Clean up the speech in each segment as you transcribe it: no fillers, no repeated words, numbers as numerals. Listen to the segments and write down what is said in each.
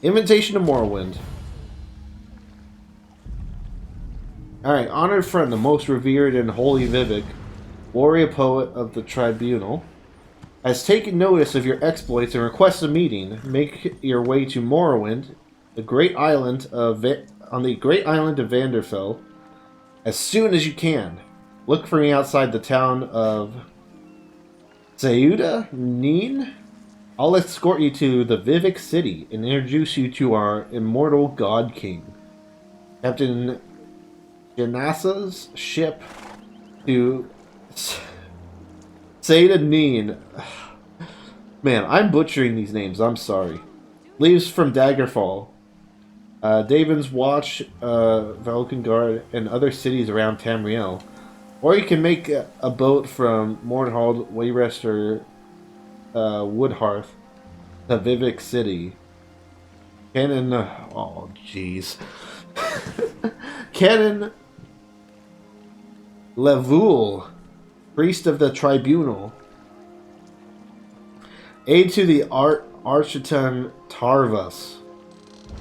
Invitation to Morrowind. Alright, honored friend, the most revered and holy Vivek, warrior poet of the Tribunal, has taken notice of your exploits and requests a meeting. Make your way to Morrowind, the great island of on the great island of Vanderfell, as soon as you can. Look for me outside the town of Ceuda Neen. I'll escort you to the Vivek city and introduce you to our immortal God King. Captain Janasa's ship to Ceuda Neen. Man, I'm butchering these names, I'm sorry. Leaves from Daggerfall. Daven's Watch, Valkengard, and other cities around Tamriel. Or you can make a boat from Mordhald, Wayrester, Woodhearth to Vivek City. Canon... oh, jeez. Canon Levoul, priest of the Tribunal. Aid to the Architon Tarvas.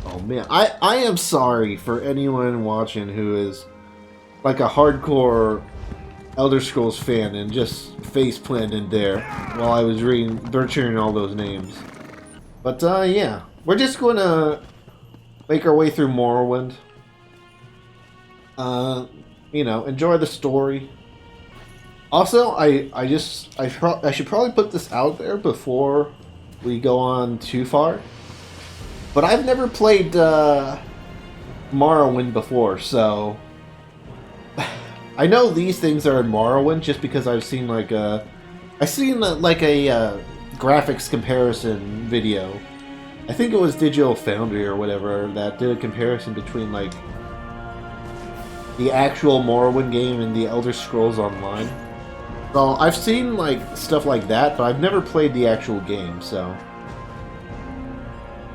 Oh man, I am sorry for anyone watching who is like a hardcore Elder Scrolls fan and just face planted there while I was butchering all those names. But yeah, we're just going to make our way through Morrowind. You know, enjoy the story. Also, I should probably put this out there before we go on too far. But I've never played Morrowind before, so I know these things are in Morrowind just because I've seen like a graphics comparison video. I think it was Digital Foundry or whatever that did a comparison between like the actual Morrowind game and the Elder Scrolls Online. So I've seen like stuff like that, but I've never played the actual game, so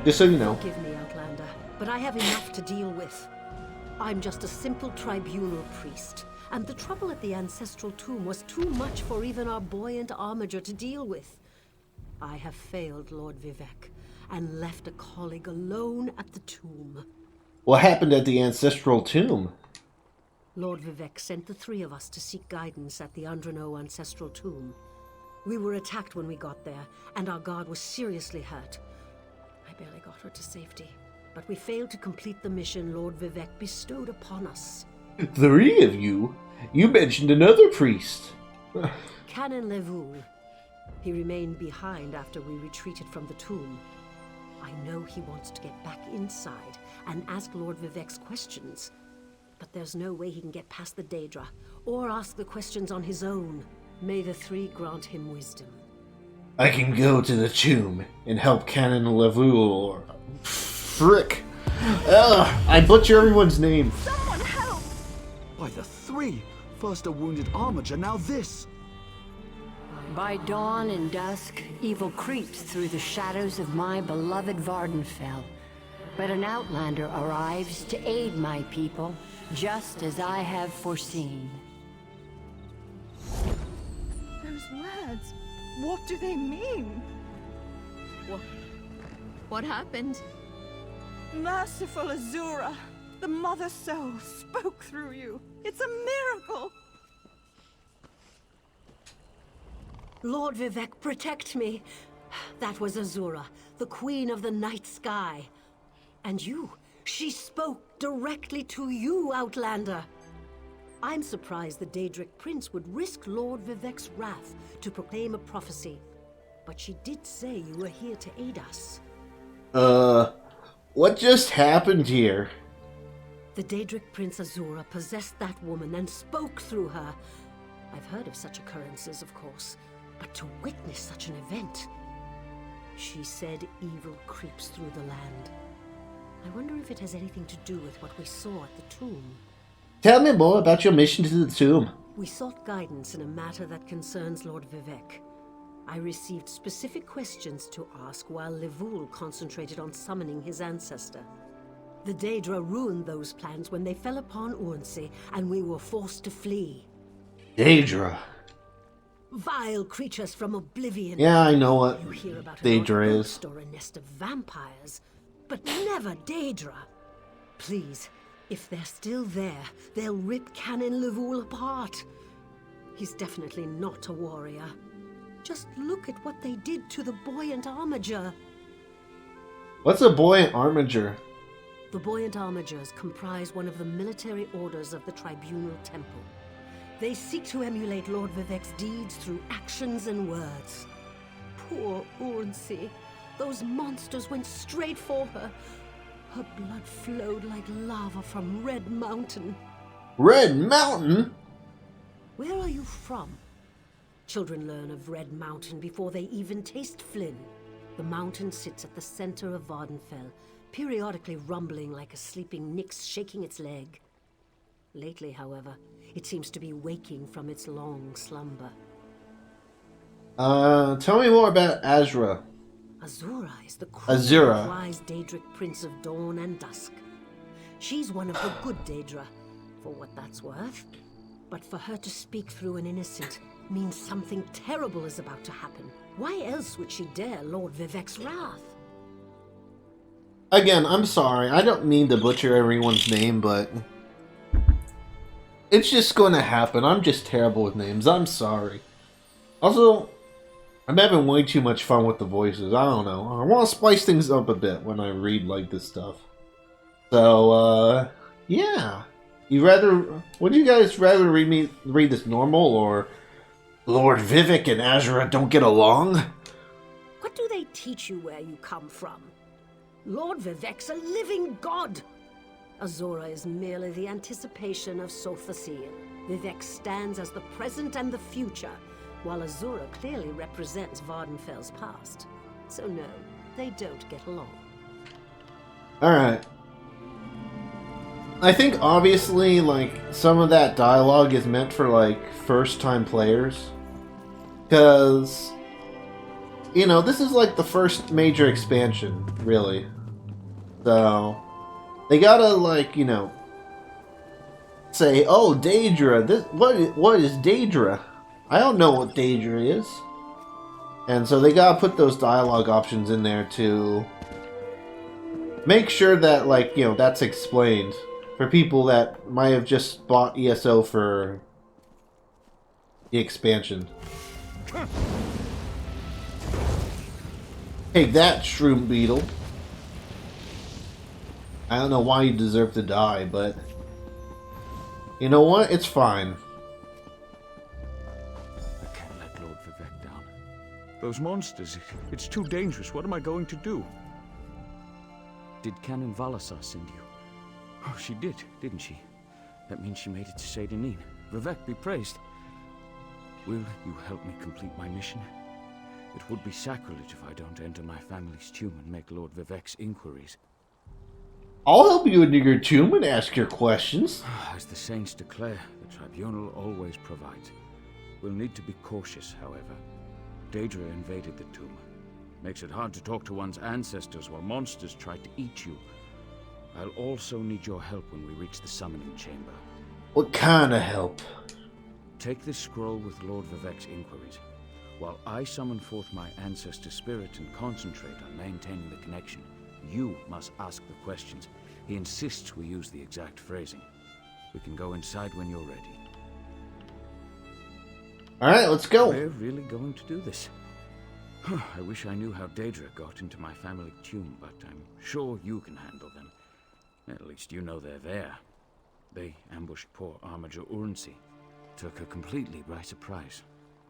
just so you know. Forgive me, Outlander, but I have enough to deal with. I'm just a simple tribunal priest, and the trouble at the ancestral tomb was too much for even our buoyant armiger to deal with. I have failed Lord Vivek, and left a colleague alone at the tomb. What happened at the ancestral tomb? Lord Vivek sent the three of us to seek guidance at the Andrano ancestral tomb. We were attacked when we got there, and our guard was seriously hurt. I barely got her to safety, but we failed to complete the mission Lord Vivek bestowed upon us. 3 of you? You mentioned another priest. Canon Levoul. He remained behind after we retreated from the tomb. I know he wants to get back inside and ask Lord Vivek's questions, but there's no way he can get past the Daedra, or ask the questions on his own. May the 3 grant him wisdom. I can go to the tomb and help Canon Levoul or... Frick! Ugh, I butcher everyone's name. Someone help! By the 3! First a wounded armiger, now this! By dawn and dusk, evil creeps through the shadows of my beloved Vardenfell. But an outlander arrives to aid my people, just as I have foreseen. Those words, what do they mean? What happened? Merciful Azura, the Mother Soul spoke through you. It's a miracle! Lord Vivek, protect me! That was Azura, the Queen of the Night Sky. And you, she spoke directly to you, Outlander. I'm surprised the Daedric Prince would risk Lord Vivek's wrath to proclaim a prophecy. But she did say you were here to aid us. What just happened here? The Daedric Prince Azura possessed that woman and spoke through her. I've heard of such occurrences, of course, but to witness such an event... She said evil creeps through the land. I wonder if it has anything to do with what we saw at the tomb. Tell me more about your mission to the tomb. We sought guidance in a matter that concerns Lord Vivek. I received specific questions to ask while Levoul concentrated on summoning his ancestor. The Daedra ruined those plans when they fell upon Urnsey, and we were forced to flee. Daedra. Vile creatures from oblivion. Yeah, I know what You hear about Daedra a is. ghost or a nest of vampires, but never Daedra. Please, if they're still there, they'll rip Canon Levoul apart. He's definitely not a warrior. Just look at what they did to the buoyant armiger. What's a buoyant armiger? The buoyant armigers comprise one of the military orders of the Tribunal Temple. They seek to emulate Lord Vivec's deeds through actions and words. Poor Urnsi. Those monsters went straight for her. Her blood flowed like lava from Red Mountain. Red Mountain? Where are you from? Children learn of Red Mountain before they even taste Flynn. The mountain sits at the center of Vardenfell, periodically rumbling like a sleeping Nyx shaking its leg. Lately, however, it seems to be waking from its long slumber. Tell me more about Azra. Azura is the queen Azura. of wise Daedric Prince of Dawn and Dusk. She's one of the good Daedra, for what that's worth. But for her to speak through an innocent means something terrible is about to happen. Why else would she dare Lord Vivec's wrath? Again, I'm sorry. I don't mean to butcher everyone's name, but it's just going to happen. I'm just terrible with names. I'm sorry. Also, I'm having way too much fun with the voices. I don't know. I want to spice things up a bit when I read like this stuff. So, yeah. Would you guys rather read this normal, or Lord Vivec and Azura don't get along? What do they teach you where you come from? Lord Vivec's a living god! Azura is merely the anticipation of Sothacian. Vivec stands as the present and the future, while Azura clearly represents Vardenfell's past. So no, they don't get along. Alright. I think obviously, like, some of that dialogue is meant for, like, first-time players. Because, you know, this is, like, the first major expansion, really. So, they gotta, like, you know, say, oh, Daedra, what is Daedra? I don't know what Daedra is. And so they gotta put those dialogue options in there to make sure that, like, you know, that's explained for people that might have just bought ESO for the expansion. Take that, Shroom Beetle. I don't know why you deserve to die, but you know what? It's fine. I can't let Lord Vivec down. Those monsters, it's too dangerous. What am I going to do? Did Canon Valasar send you? Oh, she did, didn't she? That means she made it to Seydanin. Vivec be praised. Will you help me complete my mission? It would be sacrilege if I don't enter my family's tomb and make Lord Vivec's inquiries. I'll help you into your tomb and ask your questions. As the saints declare, the tribunal always provides. We'll need to be cautious, however. Daedra invaded the tomb. Makes it hard to talk to one's ancestors while monsters try to eat you. I'll also need your help when we reach the summoning chamber. What kind of help? Take this scroll with Lord Vivec's inquiries, while I summon forth my ancestor spirit and concentrate on maintaining the connection. You must ask the questions. He insists we use the exact phrasing. We can go inside when you're ready. Alright, let's go. We're really going to do this. I wish I knew how Daedra got into my family tomb, but I'm sure you can handle them. At least you know they're there. They ambushed poor Armiger Urnsi. Took her completely by surprise.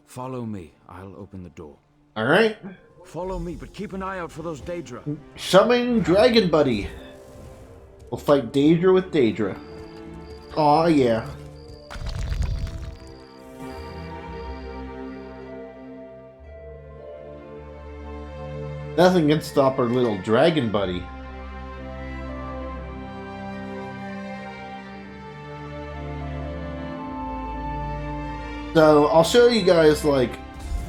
Follow me. I'll open the door. Alright. Follow me, but keep an eye out for those Daedra. Summon Dragon Buddy. We'll fight Daedra with Daedra. Aw, yeah. Nothing can stop our little Dragon Buddy. So, I'll show you guys, like,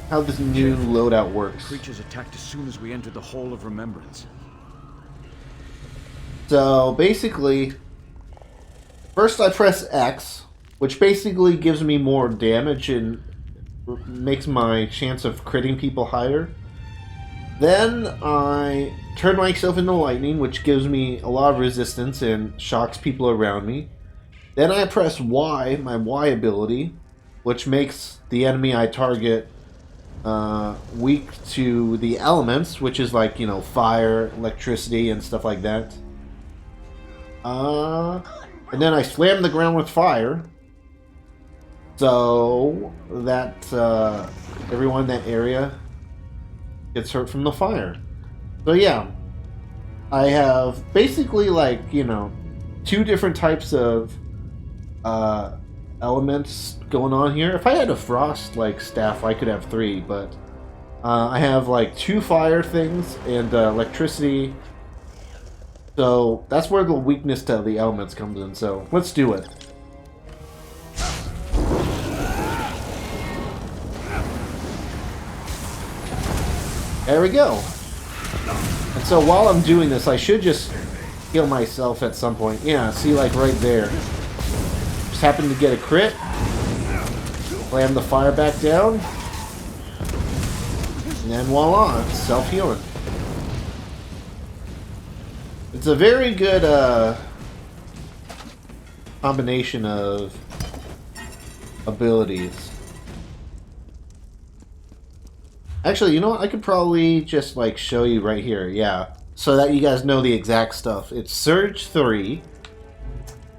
how this new loadout works. Creatures attacked as soon as we entered the Hall of Remembrance. So, basically, first I press X, which basically gives me more damage and makes my chance of critting people higher. Then I turn myself into lightning, which gives me a lot of resistance and shocks people around me. Then I press Y, my Y ability, which makes the enemy I target weak to the elements, which is like, you know, fire, electricity, and stuff like that. And then I slam the ground with fire, so that everyone in that area gets hurt from the fire. So yeah, I have basically, like, you know, 2 different types of elements going on here. If I had a frost like staff, I could have 3, but I have like 2 fire things and electricity. So that's where the weakness to the elements comes in. So let's do it. There we go. And so while I'm doing this, I should just heal myself at some point. Yeah, see, like right there. Just happened to get a crit. Slam the fire back down. And then voila, it's self-healing. It's a very good combination of abilities. Actually, you know what? I could probably just like show you right here, yeah. So that you guys know the exact stuff. It's Surge 3,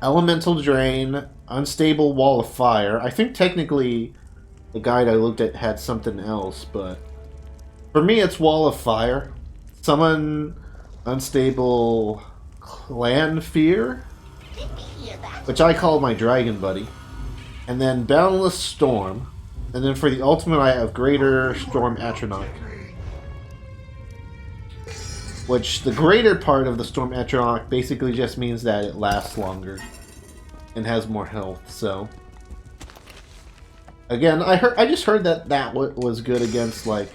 Elemental Drain, Unstable Wall of Fire. I think technically the guide I looked at had something else, but for me it's Wall of Fire. Summon Unstable Clan Fear, which I call my dragon buddy. And then Boundless Storm. And then for the ultimate, I have Greater Storm Atronach. Which, the greater part of the Storm Atronach basically just means that it lasts longer. And has more health, so... Again, I just heard that that was good against, like,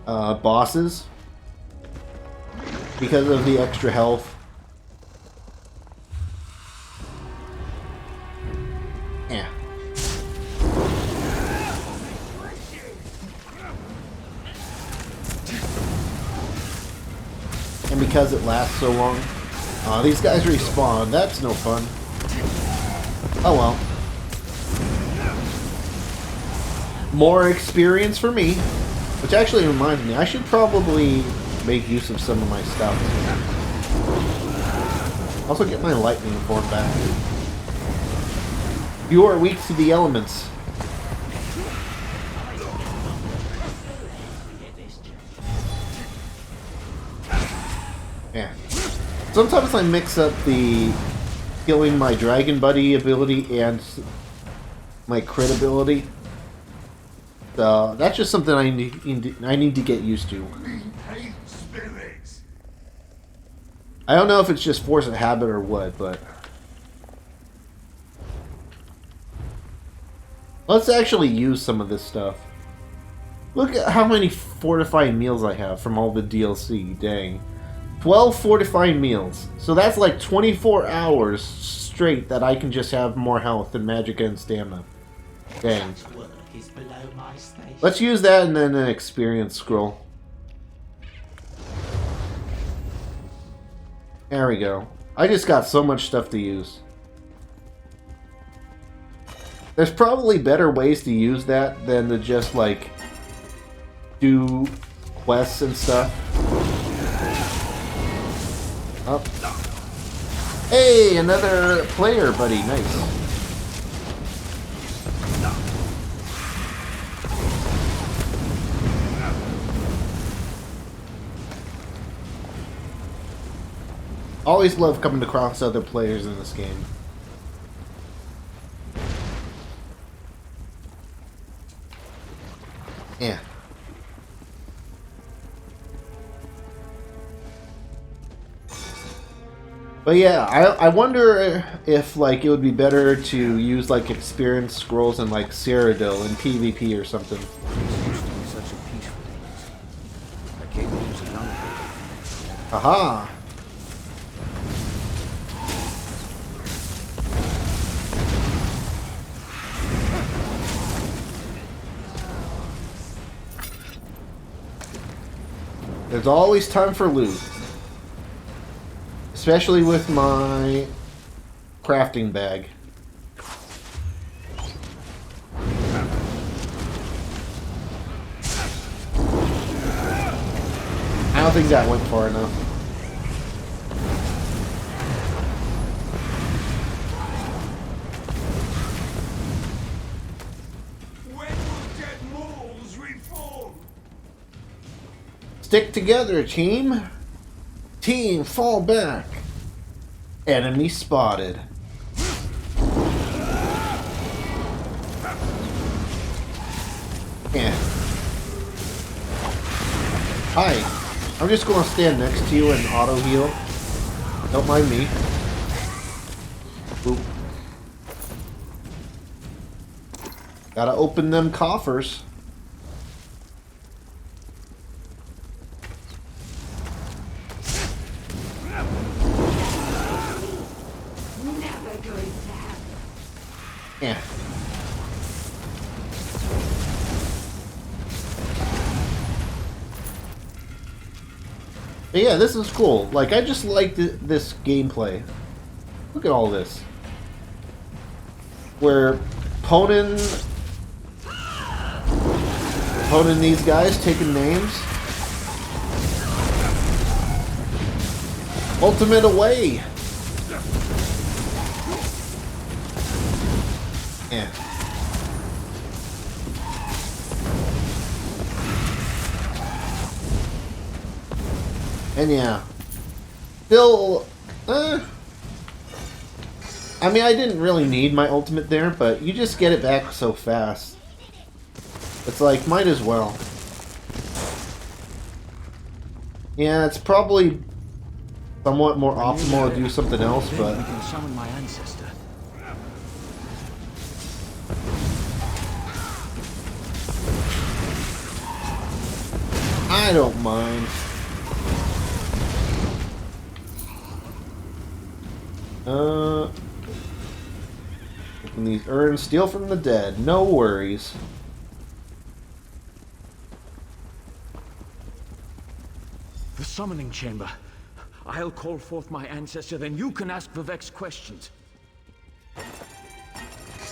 bosses. Because of the extra health. Yeah. And because it lasts so long. These guys respawn. That's no fun. Oh well. More experience for me. Which actually reminds me, I should probably make use of some of my stuff. Also get my lightning form back. You are weak to the elements. Yeah. Sometimes I mix up the killing my dragon buddy ability and my crit ability. So that's just something I need to get used to. I don't know if it's just force of habit or what, but let's actually use some of this stuff. Look at how many fortifying meals I have from all the DLC. Dang. 12 fortifying meals. So that's like 24 hours straight that I can just have more health and magic and stamina. Dang. Let's use that and then an experience scroll. There we go. I just got so much stuff to use. There's probably better ways to use that than to just, like, do quests and stuff. Oh. Hey, another player, buddy. Nice. Always love coming across other players in this game. Yeah. But yeah, I wonder if, like, it would be better to use, like, experience scrolls in, like, Cyrodiil in PvP or something. This used to be such a peaceful place. I came when I was a young kid. Aha! There's always time for loot. Especially with my crafting bag. I don't think that went far enough. When will dead moles reform? Stick together, team. Team, fall back. Enemy spotted. Yeah. Hi. I'm just going to stand next to you and auto heal. Don't mind me. Oop. Gotta open them coffers. Never going to happen. Yeah. But yeah, this is cool. Like, I just like this gameplay. Look at all this. We're poning these guys, taking names. Ultimate away. Yeah. And yeah. Still, I mean, I didn't really need my ultimate there, but you just get it back so fast. It's like, might as well. Yeah, it's probably somewhat more optimal to do something else, Then but we can summon my ancestor. I don't mind. Open these urns, steal from the dead. No worries. The summoning chamber. I'll call forth my ancestor, then you can ask Vivek's questions.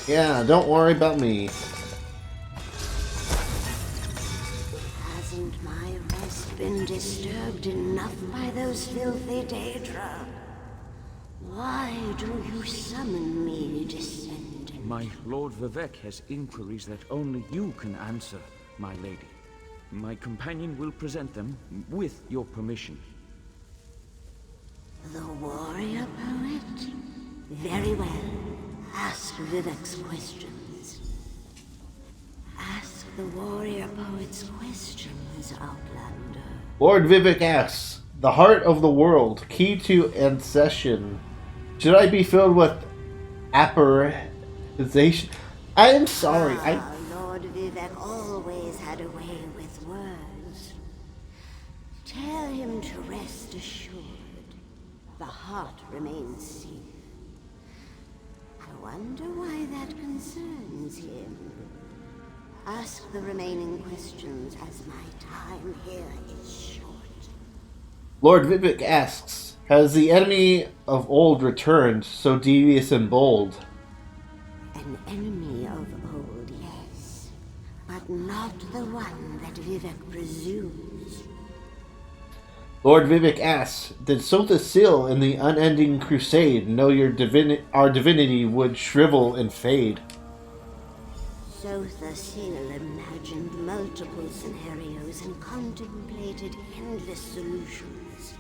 Yeah, don't worry about me. Hasn't my rest been disturbed enough by those filthy Daedra? Why do you summon me, descendant? My Lord Vivek has inquiries that only you can answer, my lady. My companion will present them with your permission. The warrior poet? Very well. Ask Vivek's questions. Ask the warrior poet's questions, Outlander. Lord Vivek asks, the heart of the world, key to ancestion. Should I be filled with apparization? I am sorry. Lord Vivek always had a way with words. Tell him to rest assured. The heart remains safe. I wonder why that concerns him. Ask the remaining questions as my time here is short. Lord Vivek asks, has the enemy of old returned, so devious and bold? An enemy of old, yes. But not the one that Vivek presumes. Lord Vivek asks, did Sotha Sil in the unending crusade know our divinity would shrivel and fade? Sotha Sil imagined multiple scenarios and contemplated endless solutions.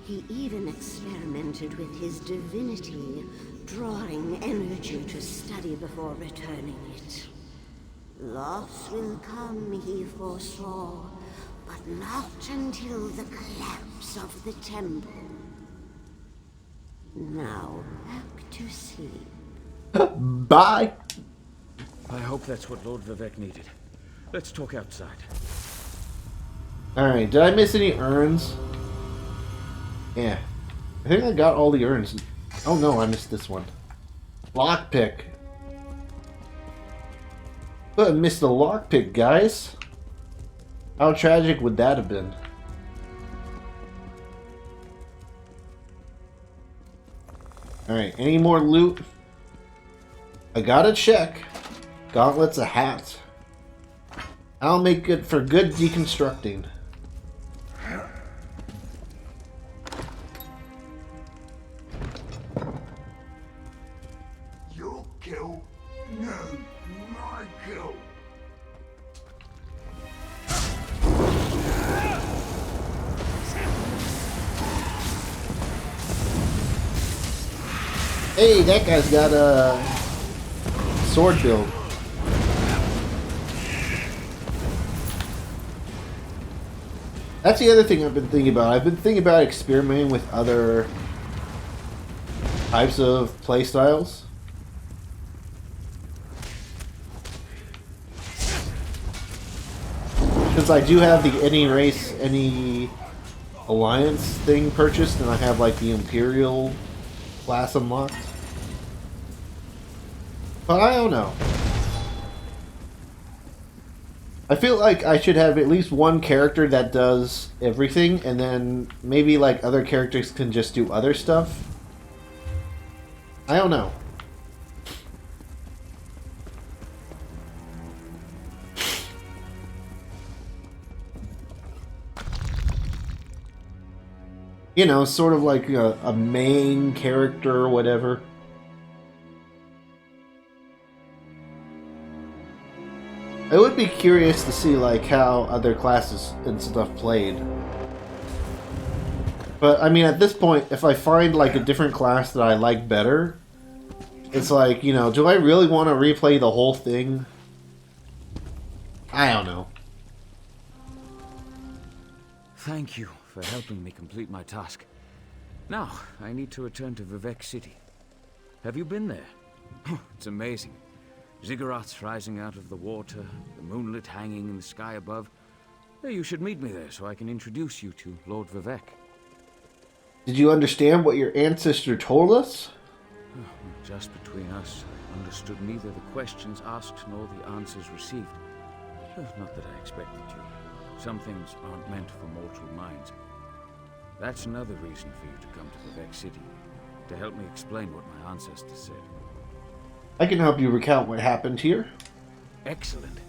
He even experimented with his divinity, drawing energy to study before returning it. Loss will come, he foresaw, but not until the collapse of the temple. Now, back to sleep. Bye! I hope that's what Lord Vivek needed. Let's talk outside. Alright, did I miss any urns? Yeah. I think I got all the urns. Oh no, I missed this one. Lockpick. But I missed the lockpick, guys. How tragic would that have been? Alright, any more loot? I gotta check. Gauntlets, a hat. I'll make it for good deconstructing. Your kill? No, my kill. Hey, that guy's got a sword build. That's the other thing I've been thinking about. I've been thinking about experimenting with other types of playstyles. Since I do have the any race, any alliance thing purchased, and I have like the Imperial class unlocked. But I don't know. I feel like I should have at least one character that does everything, and then maybe like other characters can just do other stuff. I don't know. You know, sort of like a main character or whatever. I would be curious to see like how other classes and stuff played. But I mean, at this point, if I find like a different class that I like better, it's like, you know, do I really want to replay the whole thing? I don't know. Thank you for helping me complete my task. Now, I need to return to Vivek City. Have you been there? It's amazing. Ziggurats rising out of the water, the moonlit hanging in the sky above. You should meet me there so I can introduce you to Lord Vivek. Did you understand what your ancestor told us? Just between us, I understood neither the questions asked nor the answers received. Not that I expected you. Some things aren't meant for mortal minds. That's another reason for you to come to Vivek City, to help me explain what my ancestors said. I can help you recount what happened here. Excellent.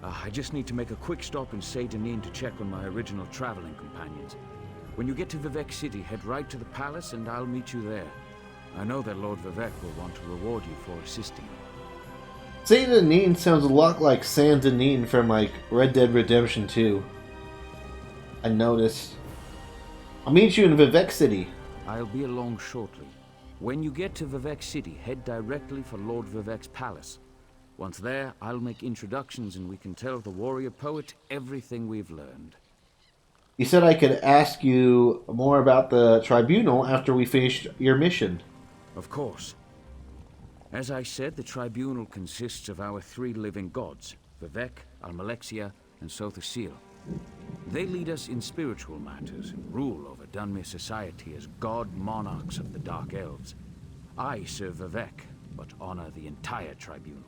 I just need to make a quick stop in Saint-Denis to check on my original traveling companions. When you get to Vivek City, head right to the palace and I'll meet you there. I know that Lord Vivek will want to reward you for assisting me. Saint-Denis sounds a lot like Saint-Denis from like Red Dead Redemption 2. I noticed. I'll meet you in Vivek City. I'll be along shortly. When you get to Vivek City, head directly for Lord Vivek's palace. Once there, I'll make introductions and we can tell the warrior poet everything we've learned. You said I could ask you more about the tribunal after we finished your mission. Of course. As I said, the tribunal consists of our three living gods, Vivek, Almalexia, and Sothosil. They lead us in spiritual matters and rule over Dunmer society as god monarchs of the Dark Elves. I serve Vivek, but honor the entire tribunal.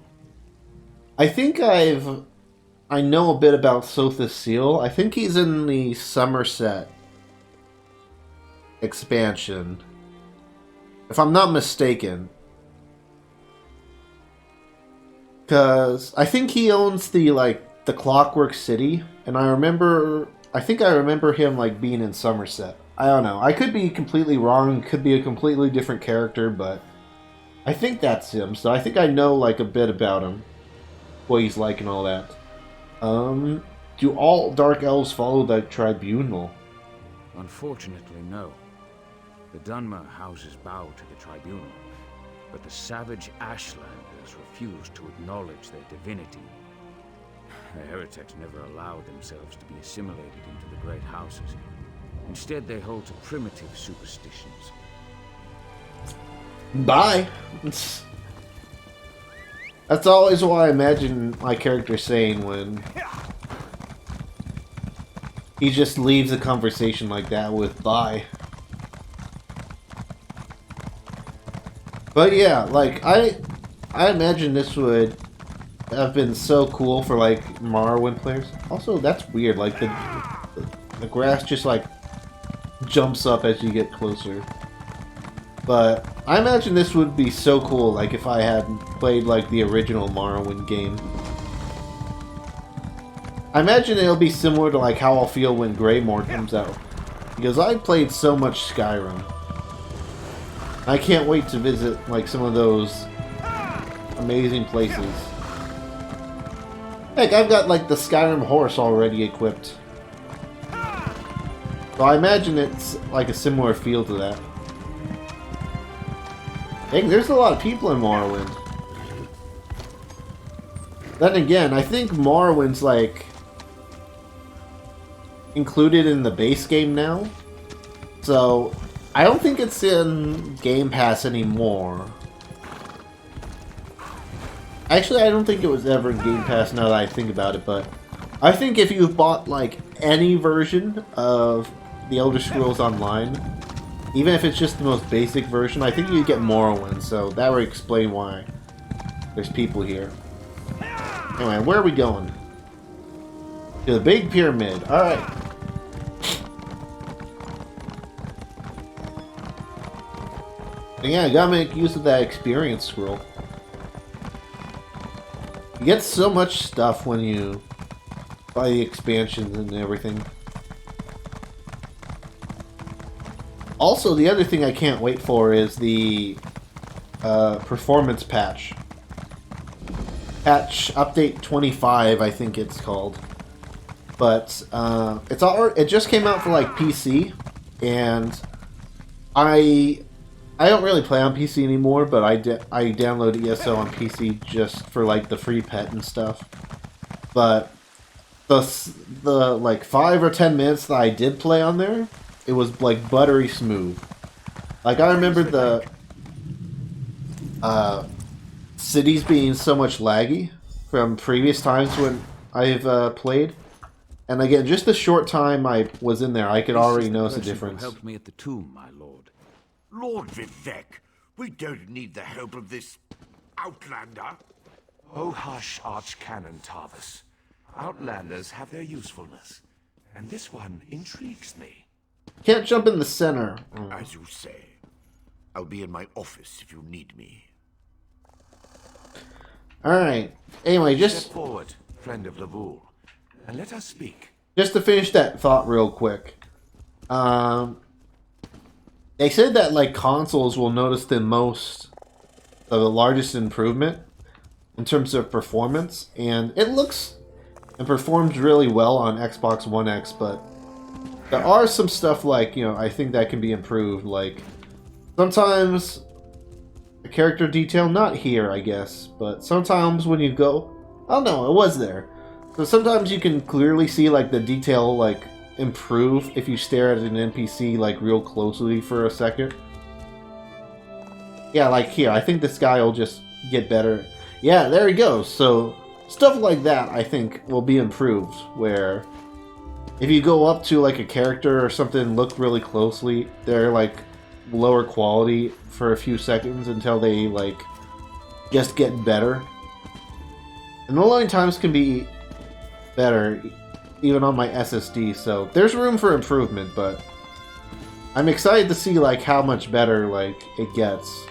I think I know a bit about Sothosil. I think he's in the Somerset expansion, if I'm not mistaken. Because I think he owns the Clockwork City, and I think I remember him like being in Somerset. I don't know. I could be completely wrong. Could be a completely different character, but I think that's him. So I think I know like a bit about him, what he's like and all that. Do all Dark Elves follow the tribunal? Unfortunately, no. The Dunmer houses bow to the tribunal, but the savage Ashlanders refuse to acknowledge their divinity. The heretics never allowed themselves to be assimilated into the great houses. Instead, they hold to primitive superstitions. Bye. That's always what I imagine my character saying when he just leaves a conversation like that with bye. But yeah, like I imagine this would have been so cool for like Morrowind players. Also, that's weird. Like the grass just like jumps up as you get closer. But I imagine this would be so cool, like if I had played like the original Morrowind game. I imagine it'll be similar to like how I'll feel when Greymore comes out. Because I played so much Skyrim. I can't wait to visit like some of those amazing places. Heck, I've got like the Skyrim horse already equipped. So I imagine it's like a similar feel to that. Heck, there's a lot of people in Morrowind. Then again, I think Morrowind's like included in the base game now. So I don't think it's in Game Pass anymore. Actually, I don't think it was ever in Game Pass now that I think about it, but I think if you've bought like any version of The Elder Scrolls Online, even if it's just the most basic version, I think you get Morrowind, so that would explain why there's people here. Anyway, where are we going? To the Big Pyramid. Alright. Yeah, I gotta make use of that experience scroll. You get so much stuff when you buy the expansions and everything. Also, the other thing I can't wait for is the performance patch. Patch update 25, I think it's called. But it just came out for like PC, and I don't really play on PC anymore, but I download ESO on PC just for like the free pet and stuff. But the like 5 or 10 minutes that I did play on there, it was like buttery smooth. Like I remember the cities being so much laggy from previous times when I've played. And again, just the short time I was in there, I could already notice a difference. Helped me at the tomb, my lord. Lord Vivek, we don't need the help of this outlander. Oh, hush, Archcanon Tarvis. Outlanders have their usefulness, and this one intrigues me. Can't jump in the center. As you say. I'll be in my office if you need me. Alright. Anyway, Step just forward, friend of Lavul, and let us speak. to finish that thought real quick. They said that like consoles will notice the largest improvement in terms of performance, and it looks and performs really well on Xbox One X, but there are some stuff like, I think that can be improved, like sometimes the character detail, not here I guess, but sometimes when you go, oh no, it was there. So sometimes you can clearly see like the detail like improve if you stare at an NPC like real closely for a second. Yeah, like here, I think this guy will just get better. Yeah, there he goes. So stuff like that I think will be improved, where if you go up to like a character or something, look really closely, they're like lower quality for a few seconds until they like just get better. And the loading times can be better even on my SSD, so there's room for improvement, but I'm excited to see like how much better like it gets.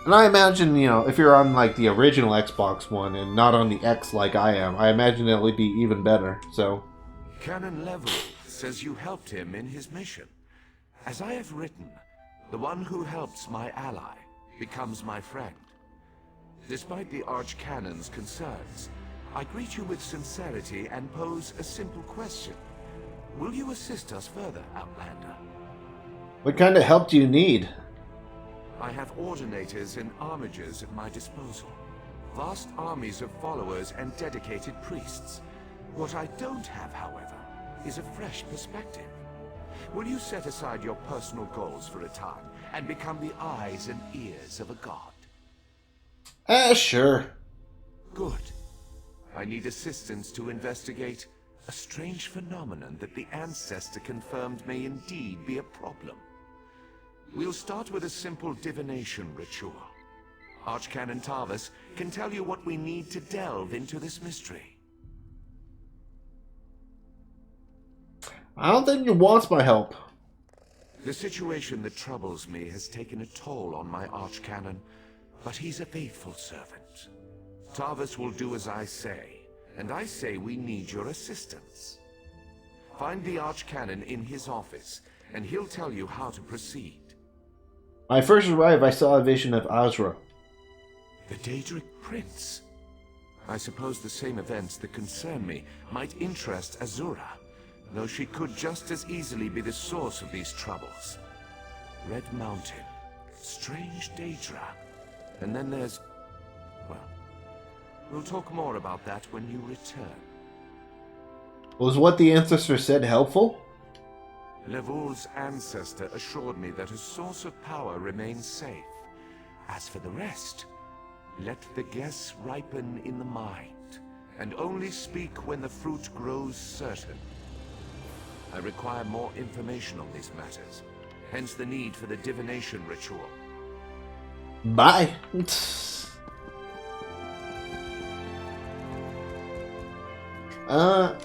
And I imagine, if you're on like the original Xbox One and not on the X like I am, I imagine it'll be even better, so. Canon Level says you helped him in his mission. As I have written, the one who helps my ally becomes my friend. Despite the Archcanon's concerns, I greet you with sincerity and pose a simple question. Will you assist us further, Outlander? What kind of help do you need? I have ordinators and armigers at my disposal. Vast armies of followers and dedicated priests. What I don't have, however, is a fresh perspective. Will you set aside your personal goals for a time and become the eyes and ears of a god? Sure. Good. I need assistance to investigate a strange phenomenon that the Ancestor confirmed may indeed be a problem. We'll start with a simple divination ritual. Archcanon Tarvis can tell you what we need to delve into this mystery. I don't think he wants my help. The situation that troubles me has taken a toll on my archcanon, but he's a faithful servant. Tarvis will do as I say, and I say we need your assistance. Find the archcanon in his office, and he'll tell you how to proceed. When I first arrived, I saw a vision of Azra. The Daedric Prince. I suppose the same events that concern me might interest Azura, though she could just as easily be the source of these troubles. Red Mountain, strange Daedra, and then there's... well, we'll talk more about that when you return. Was what the ancestor said helpful? Levoul's ancestor assured me that a source of power remains safe. As for the rest, let the guess ripen in the mind, and only speak when the fruit grows certain. I require more information on these matters, hence the need for the divination ritual. Bye. I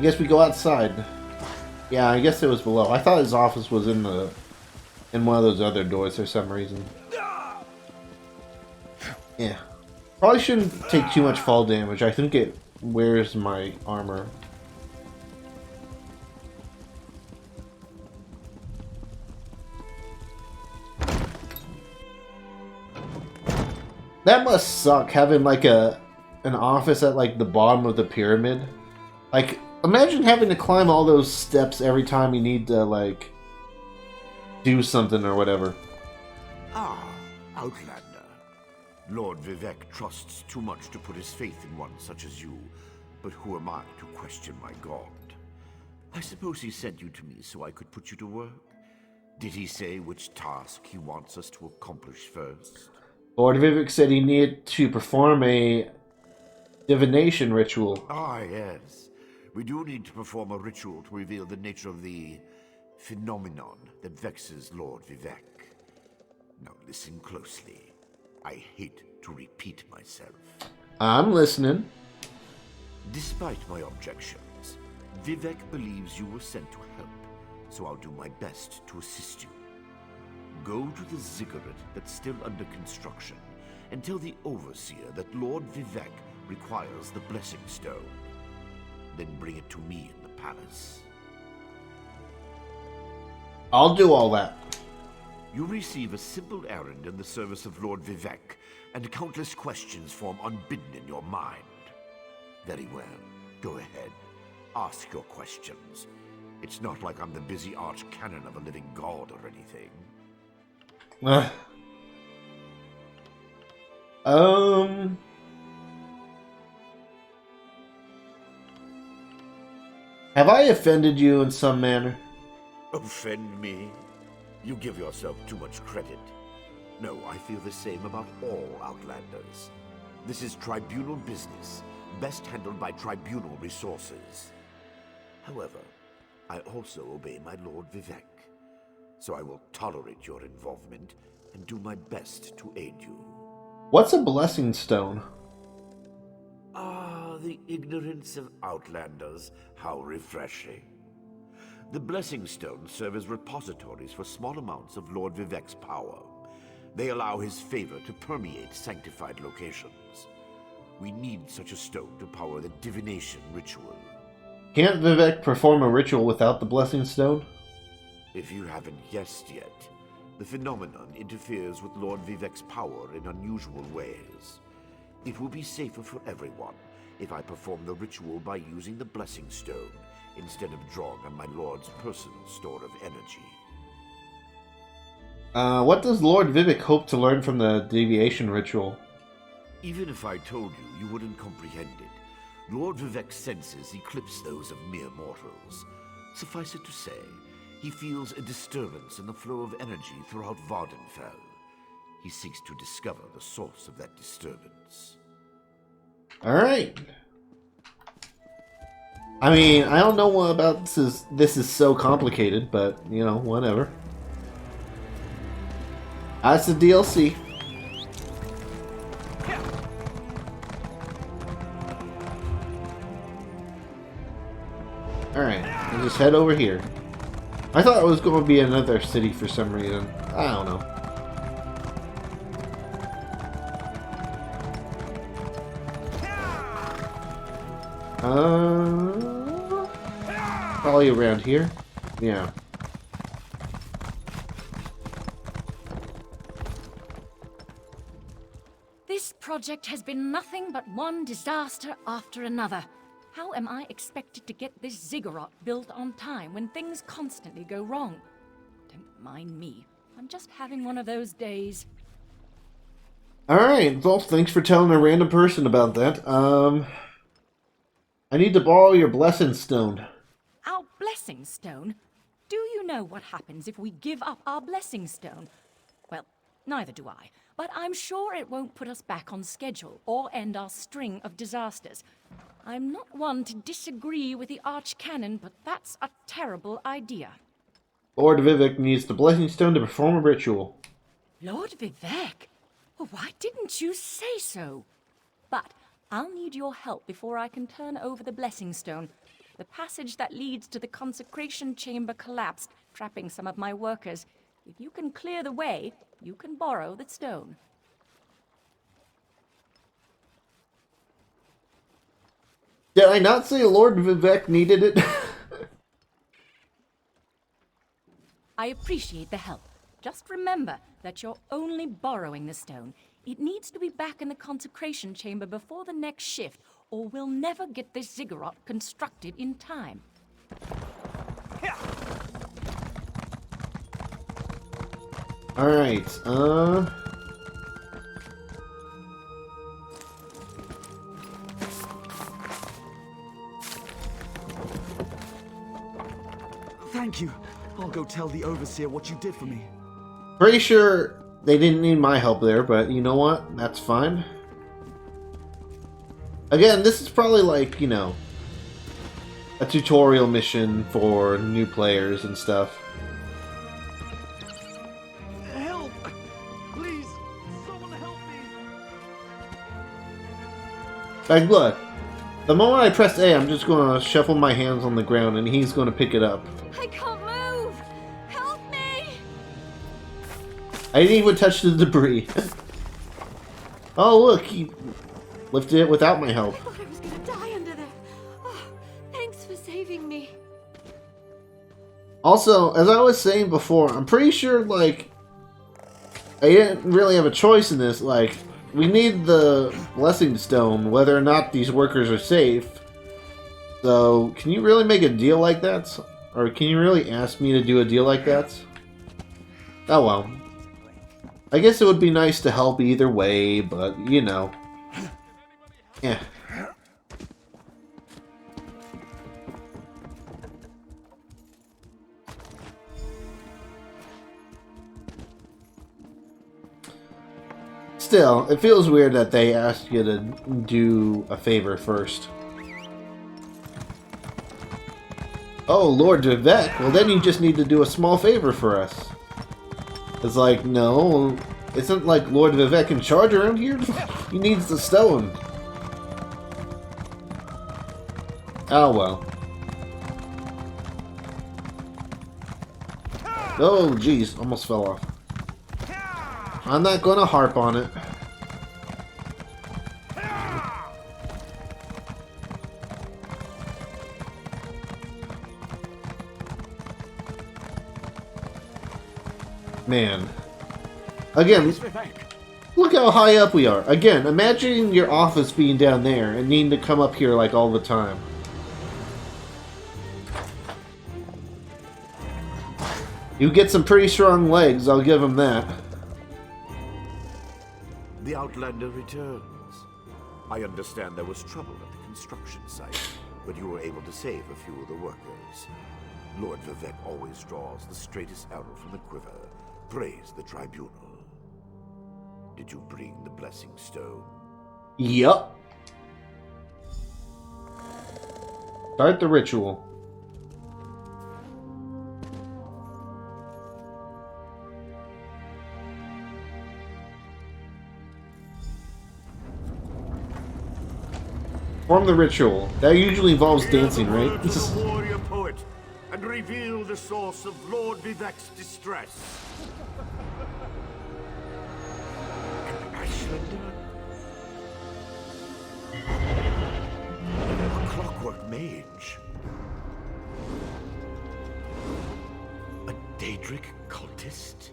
guess we go outside. Yeah, I guess it was below. I thought his office was in one of those other doors for some reason. Yeah. Probably shouldn't take too much fall damage. I think it wears my armor. That must suck, having like an office at like the bottom of the pyramid. Like, imagine having to climb all those steps every time you need to like do something or whatever. Ah, Outlander. Lord Vivec trusts too much to put his faith in one such as you, but who am I to question my god? I suppose he sent you to me so I could put you to work? Did he say which task he wants us to accomplish first? Lord Vivek said he needed to perform a divination ritual. Ah, yes. We do need to perform a ritual to reveal the nature of the phenomenon that vexes Lord Vivec. Now listen closely. I hate to repeat myself. I'm listening. Despite my objections, Vivec believes you were sent to help, so I'll do my best to assist you. Go to the ziggurat that's still under construction and tell the overseer that Lord Vivec requires the blessing stone. Then bring it to me in the palace. I'll do all that. You receive a simple errand in the service of Lord Vivec, and countless questions form unbidden in your mind. Very well. Go ahead. Ask your questions. It's not like I'm the busy archcanon of a living god or anything. Have I offended you in some manner? Offend me? You give yourself too much credit. No, I feel the same about all Outlanders. This is tribunal business, best handled by tribunal resources. However, I also obey my Lord Vivec, so I will tolerate your involvement and do my best to aid you. What's a blessing stone? Ah, the ignorance of Outlanders, how refreshing. The blessing stones serve as repositories for small amounts of Lord Vivec's power. They allow his favor to permeate sanctified locations. We need such a stone to power the divination ritual. Can't Vivec perform a ritual without the blessing stone? If you haven't guessed yet, the phenomenon interferes with Lord Vivec's power in unusual ways. It will be safer for everyone if I perform the ritual by using the blessing stone instead of drawing on my Lord's personal store of energy. What does Lord Vivec hope to learn from the deviation ritual? Even if I told you, you wouldn't comprehend it. Lord Vivec's senses eclipse those of mere mortals. Suffice it to say, he feels a disturbance in the flow of energy throughout Vardenfell. He seeks to discover the source of that disturbance. Alright. I mean, I don't know what about this is so complicated, but, you know, whatever. That's the DLC. Alright, we'll just head over here. I thought it was going to be another city for some reason. I don't know. Probably around here. Yeah. This project has been nothing but one disaster after another. How am I expected to get this ziggurat built on time when things constantly go wrong? Don't mind me. I'm just having one of those days. Alright, well, thanks for telling a random person about that. I need to borrow your blessing stone. Our blessing stone? Do you know what happens if we give up our blessing stone? Well, neither do I, but I'm sure it won't put us back on schedule or end our string of disasters. I'm not one to disagree with the Archcanon, but that's a terrible idea. Lord Vivek needs the blessing stone to perform a ritual. Lord Vivek? Well, why didn't you say so? But I'll need your help before I can turn over the blessing stone. The passage that leads to the consecration chamber collapsed, trapping some of my workers. If you can clear the way, you can borrow the stone. Did I not say Lord Vivek needed it? I appreciate the help. Just remember that you're only borrowing the stone. It needs to be back in the consecration chamber before the next shift, or we'll never get this ziggurat constructed in time. Alright, Thank you. I'll go tell the Overseer what you did for me. pretty sure they didn't need my help there, but you know what? That's fine. Again, this is probably like, you know, a tutorial mission for new players and stuff. Help! Please, someone help me! Like, look. The moment I press A, I'm just going to shuffle my hands on the ground and he's going to pick it up. I can't move! Help me! I didn't even touch the debris. Oh, look, he lifted it without my help. I thought I was gonna die under there. Oh, thanks for saving me. Also, as I was saying before, I'm pretty sure, like, I didn't really have a choice in this. Like, we need the blessing stone, whether or not these workers are safe. So, can you really make a deal like that? Or can you really ask me to do a deal like that? Oh well. I guess it would be nice to help either way, but, you know. Yeah. Still, it feels weird that they asked you to do a favor first. Oh, Lord Vivek, well then you just need to do a small favor for us. It's like, no, isn't like Lord Vivek in charge around here? He needs the stone. Oh well. Oh jeez, almost fell off. I'm not gonna harp on it. Man. Again, look how high up we are. Again, imagine your office being down there and needing to come up here like all the time. You get some pretty strong legs, I'll give him that. The Outlander returns. I understand there was trouble at the construction site, but you were able to save a few of the workers. Lord Vivek always draws the straightest arrow from the quiver. Praise the tribunal. Did you bring the blessing stone? Yup. Start the ritual. Perform the ritual. That usually involves dancing, right? To the warrior poet, and reveal the the source of Lord Vivek's distress. An Ashlander? A clockwork mage? A Daedric cultist?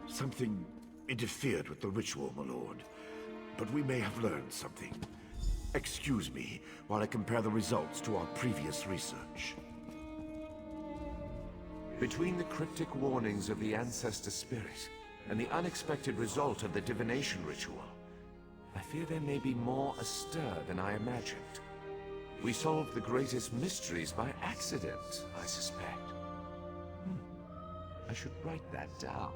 Something interfered with the ritual, my lord. But we may have learned something. Excuse me while I compare the results to our previous research. Between the cryptic warnings of the ancestor spirit and the unexpected result of the divination ritual, I fear there may be more astir than I imagined. We solved the greatest mysteries by accident, I suspect. I should write that down.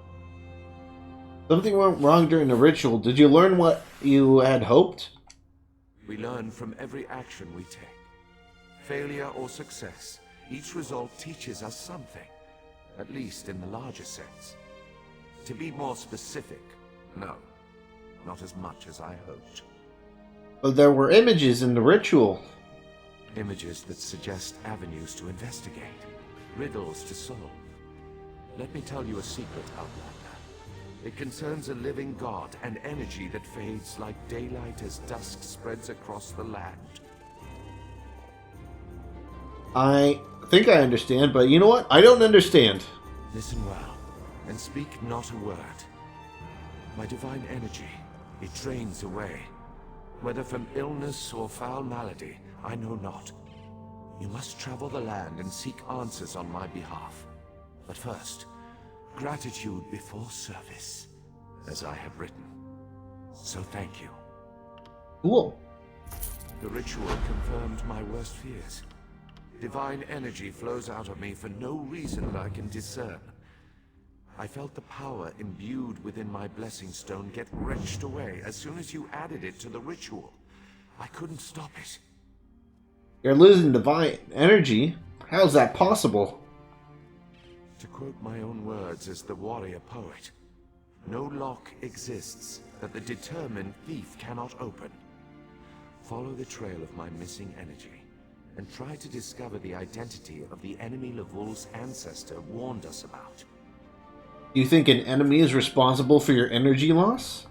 Something went wrong during the ritual. Did you learn what you had hoped? We learn from every action we take. Failure or success, each result teaches us something, at least in the larger sense. To be more specific, no, not as much as I hoped. But there were images in the ritual. Images that suggest avenues to investigate, riddles to solve. Let me tell you a secret, Outlander. It concerns a living god, an energy that fades like daylight as dusk spreads across the land. I think I understand, but you know what? I don't understand. Listen well, and speak not a word. My divine energy, it drains away. Whether from illness or foul malady, I know not. You must travel the land and seek answers on my behalf. But first, gratitude before service, as I have written. So thank you. Cool. The ritual confirmed my worst fears. Divine energy flows out of me for no reason that I can discern. I felt the power imbued within my blessing stone get wrenched away as soon as you added it to the ritual. I couldn't stop it. You're losing divine energy? How's that possible? To quote my own words as the warrior poet, no lock exists that the determined thief cannot open. Follow the trail of my missing energy, and try to discover the identity of the enemy Lavul's ancestor warned us about. You think an enemy is responsible for your energy loss?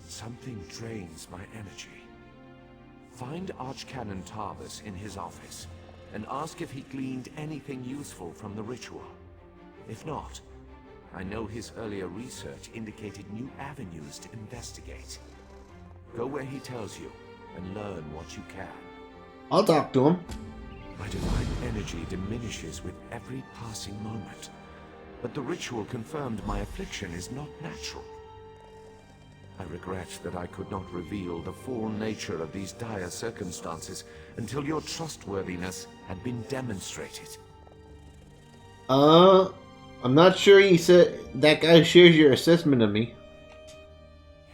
Something drains my energy. Find Archcanon Tarvis in his office, and ask if he gleaned anything useful from the ritual. If not, I know his earlier research indicated new avenues to investigate. Go where he tells you, and learn what you can. I'll talk to him. My divine energy diminishes with every passing moment, but the ritual confirmed my affliction is not natural. I regret that I could not reveal the full nature of these dire circumstances until your trustworthiness had been demonstrated. I'm not sure he said that guy shares your assessment of me.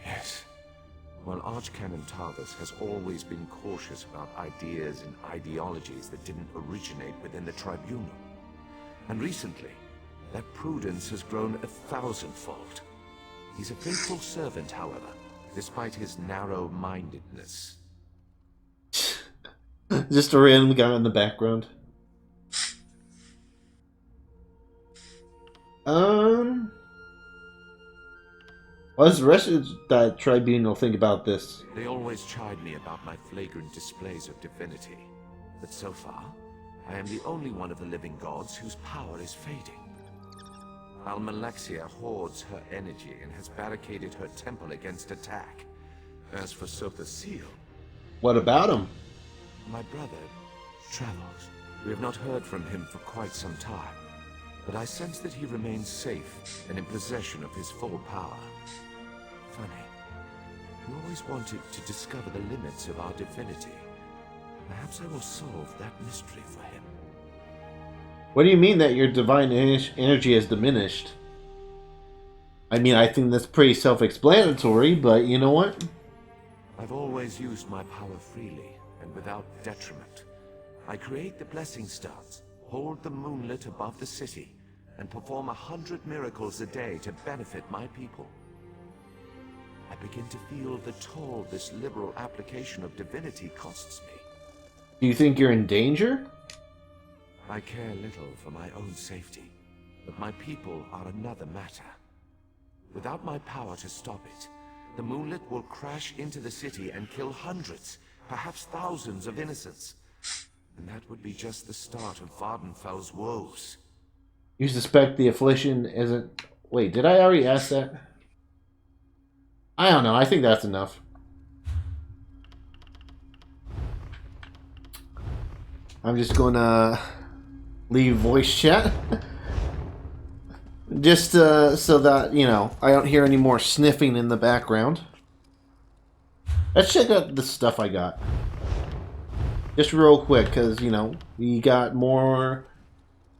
Yes. Well, Archcanon Tarvis has always been cautious about ideas and ideologies that didn't originate within the Tribunal. And recently, that prudence has grown 1,000-fold. He's a faithful servant, however, despite his narrow-mindedness. Just a random guy in the background. What does the rest of that tribunal think about this? They always chide me about my flagrant displays of divinity. But so far, I am the only one of the living gods whose power is fading. Almalexia hoards her energy and has barricaded her temple against attack. As for Sotha Seal... What about him? My brother travels. We have not heard from him for quite some time, but I sense that he remains safe and in possession of his full power. Funny. You always wanted to discover the limits of our divinity. Perhaps I will solve that mystery for him. What do you mean that your divine energy has diminished? I mean, I think that's pretty self-explanatory, but you know what? I've always used my power freely and without detriment. I create the blessing stones, hold the moonlit above the city, and perform 100 miracles a day to benefit my people. I begin to feel the toll this liberal application of divinity costs me. Do you think you're in danger? I care little for my own safety, but my people are another matter. Without my power to stop it, the moonlit will crash into the city and kill hundreds, perhaps thousands of innocents. And that would be just the start of Vardenfell's woes. You suspect the affliction isn't... Wait, did I already ask that? I don't know. I think that's enough. I'm just gonna leave voice chat. Just so that, you know, I don't hear any more sniffing in the background. Let's check out the stuff I got. Just real quick, because, you know, we got more...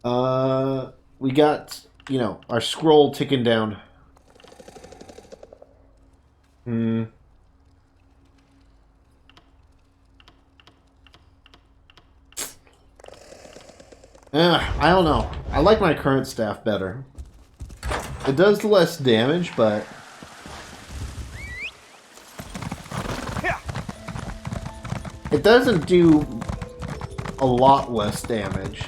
we got, you know, our scroll ticking down. I don't know. I like my current staff better. It does less damage, but... it doesn't do a lot less damage.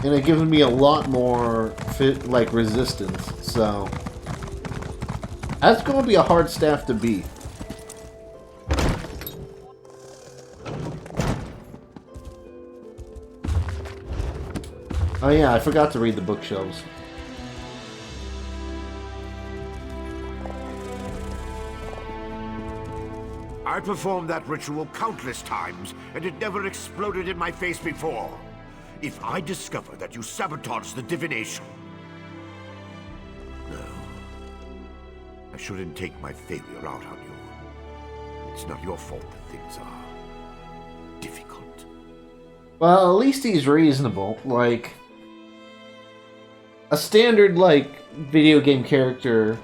And it gives me a lot more, like, resistance, so... that's going to be a hard staff to beat. Oh yeah, I forgot to read the bookshelves. I performed that ritual countless times, and it never exploded in my face before. If I discover that you sabotaged the divination... No. I shouldn't take my failure out on you. It's not your fault that things are... difficult. Well, at least he's reasonable. Like... a standard, like, video game character...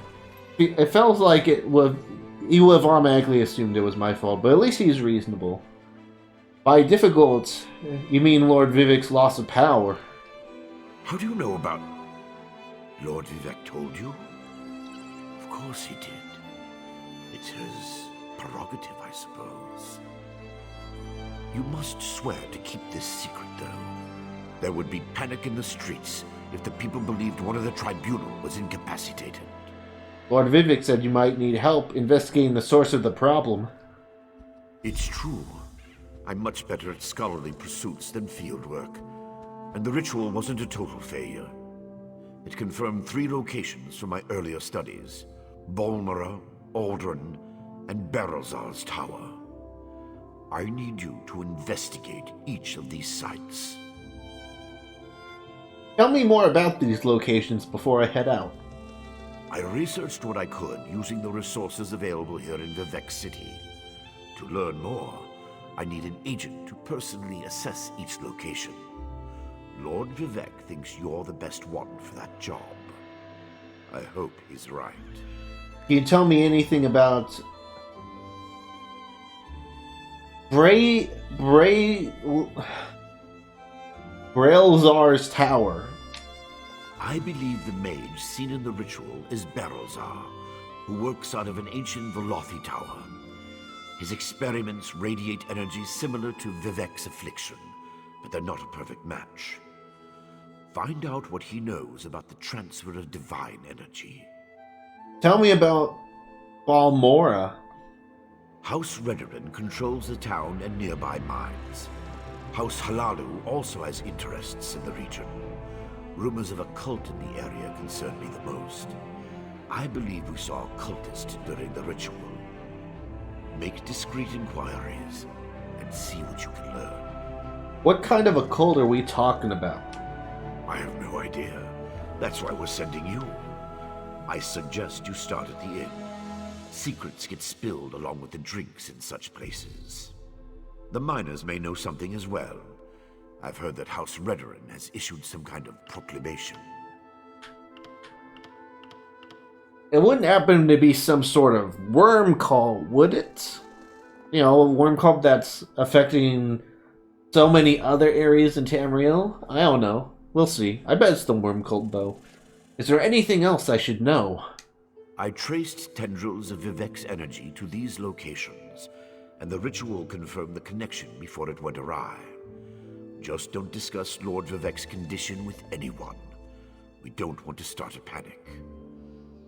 it felt like it would... he would have automatically assumed it was my fault, but at least he's reasonable. By difficult, you mean Lord Vivek's loss of power. How do you know about... Lord Vivek told you? Of course he did. It's his prerogative, I suppose. You must swear to keep this secret, though. There would be panic in the streets if the people believed one of the tribunal was incapacitated. Lord Vivek said you might need help investigating the source of the problem. It's true. I'm much better at scholarly pursuits than fieldwork, and the ritual wasn't a total failure. It confirmed 3 locations from my earlier studies: Bolmora, Aldrin, and Berelzar's tower. I need you to investigate each of these sites. Tell me more about these locations before I head out. I researched what I could using the resources available here in Vivek City. To learn more, I need an agent to personally assess each location. Lord Vivek thinks you're the best one for that job. I hope he's right. Can you tell me anything about... Braelzar's tower? I believe the mage seen in the ritual is Berelzar, who works out of an ancient Velothi tower. His experiments radiate energy similar to Vivek's affliction, but they're not a perfect match. Find out what he knows about the transfer of divine energy. Tell me about Balmora. House Redoran controls the town and nearby mines. House Halalu also has interests in the region. Rumors of a cult in the area concern me the most. I believe we saw a cultist during the ritual. Make discreet inquiries and see what you can learn. What kind of a cult are we talking about? I have no idea. That's why we're sending you. I suggest you start at the inn. Secrets get spilled along with the drinks in such places. The miners may know something as well. I've heard that House Redoran has issued some kind of proclamation. It wouldn't happen to be some sort of worm cult, would it? You know, a worm cult that's affecting so many other areas in Tamriel? I don't know. We'll see. I bet it's the worm cult, though. Is there anything else I should know? I traced tendrils of Vivek's energy to these locations, and the ritual confirmed the connection before it went awry. Just don't discuss Lord Vivek's condition with anyone. We don't want to start a panic.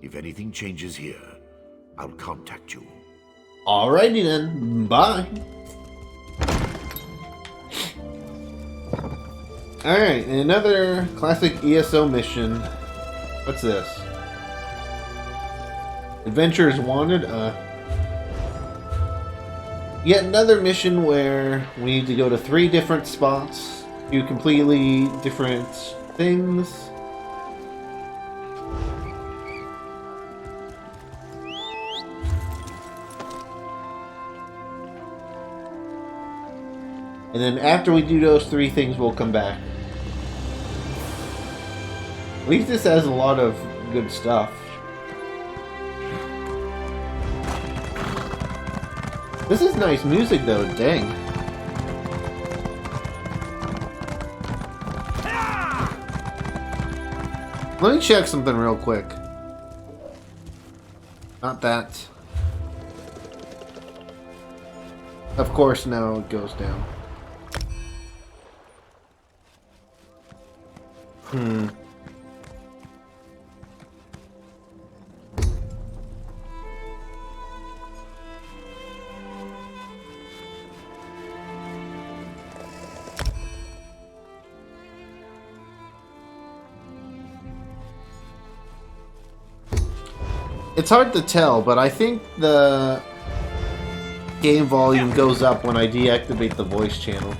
If anything changes here, I'll contact you. Alrighty then. Bye. Alright, another classic ESO mission. What's this? Adventurers wanted. Yet another mission where we need to go to 3 different spots, do completely different things. And then after we do those 3 things, we'll come back. At least this has a lot of good stuff. This is nice music though, dang. Let me check something real quick. Not that. Of course now it goes down. It's hard to tell, but I think the game volume goes up when I deactivate the voice channel.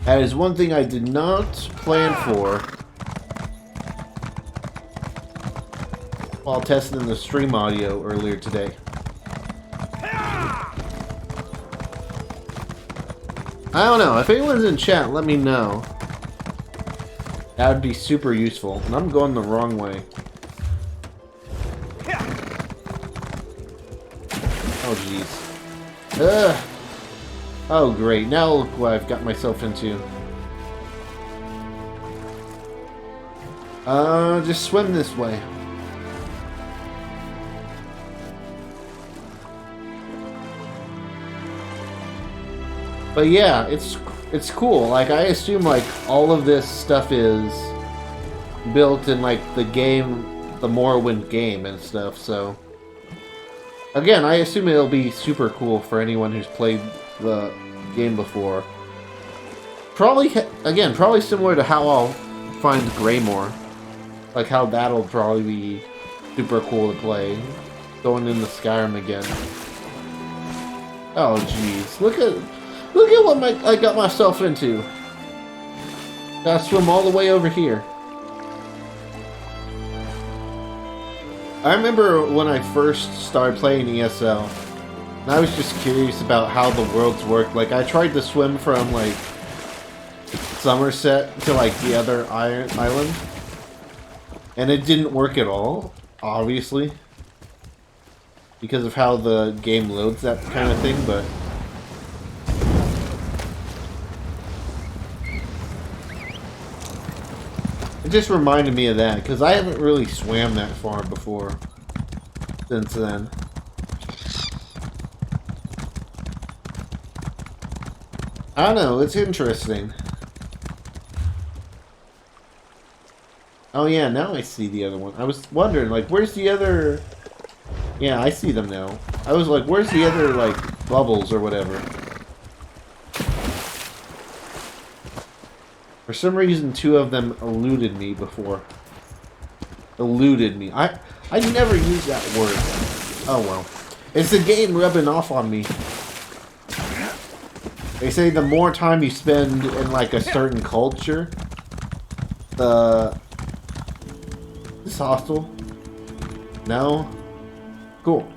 That is one thing I did not plan for while testing the stream audio earlier today. I don't know, if anyone's in chat, let me know. That would be super useful. And I'm going the wrong way. Oh, jeez. Ugh. Oh, great. Now look what I've got myself into. Just swim this way. But yeah, it's cool. Like, I assume, like, all of this stuff is built in, like, the game, the Morrowind game and stuff, so... Again, I assume it'll be super cool for anyone who's played the game before. Probably, again, probably similar to how I'll find Greymore. Like, how that'll probably be super cool to play. Going into Skyrim again. Oh, jeez. Look at what I got myself into. Gotta swim all the way over here. I remember when I first started playing ESO, and I was just curious about how the worlds worked. Like, I tried to swim from, like, Somerset to, like, the other island, and it didn't work at all, obviously, because of how the game loads that kind of thing, but... It just reminded me of that, because I haven't really swam that far before, since then. I don't know, it's interesting. Oh yeah, now I see the other one. I was wondering, like, where's the other... Yeah, I see them now. I was like, where's the other, like, bubbles or whatever? For some reason, 2 of them eluded me before. Eluded me. I never use that word. Oh well. It's the game rubbing off on me. They say the more time you spend in, like, a certain culture, the... Is this hostile? No? Cool.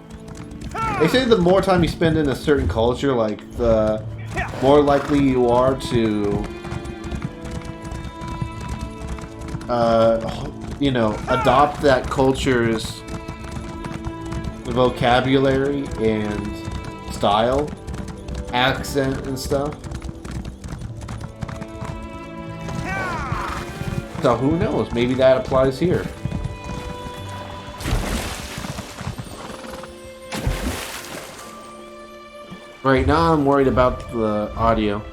They say the more time you spend in a certain culture, like, the more likely you are to... you know, adopt that culture's vocabulary and style, accent and stuff. So who knows? Maybe that applies here. Right now I'm worried about the audio.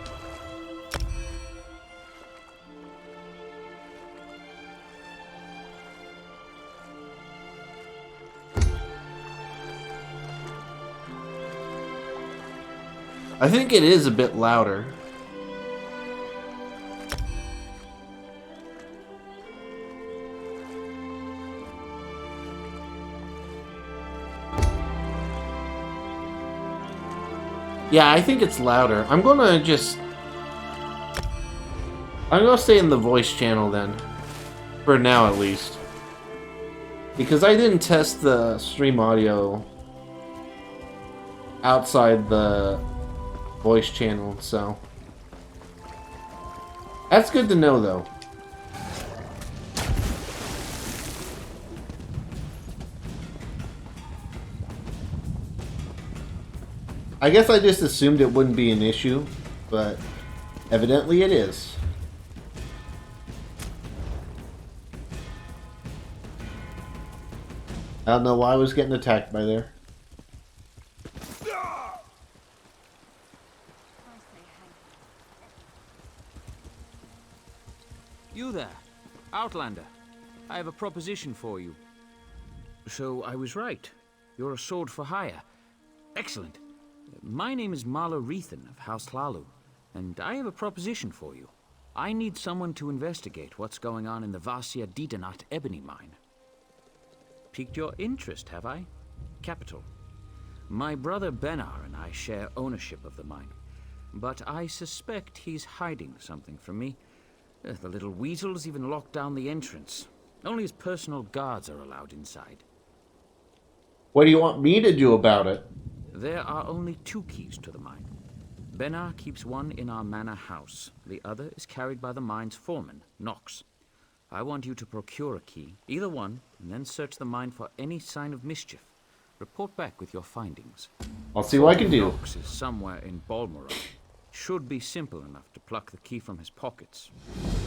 I think it is a bit louder. Yeah, I think it's louder. I'm gonna stay in the voice channel then. For now, at least. Because I didn't test the stream audio outside the voice channel, so. That's good to know, though. I guess I just assumed it wouldn't be an issue, but evidently it is. I don't know why I was getting attacked by there. You there, Outlander. I have a proposition for you. So I was right. You're a sword for hire. Excellent. My name is Marlo Rethan of House Hlalu, and I have a proposition for you. I need someone to investigate what's going on in the Vasia Didanat ebony mine. Piqued your interest, have I? Capital. My brother Benar and I share ownership of the mine, but I suspect he's hiding something from me. The little weasel's even locked down the entrance. Only his personal guards are allowed inside. What do you want me to do about it? There are only 2 keys to the mine. Benar keeps one in our manor house. The other is carried by the mine's foreman, Nox. I want you to procure a key, either one, and then search the mine for any sign of mischief. Report back with your findings. I'll see what I can do. Nox is somewhere in Balmoral. Should be simple enough to pluck the key from his pockets.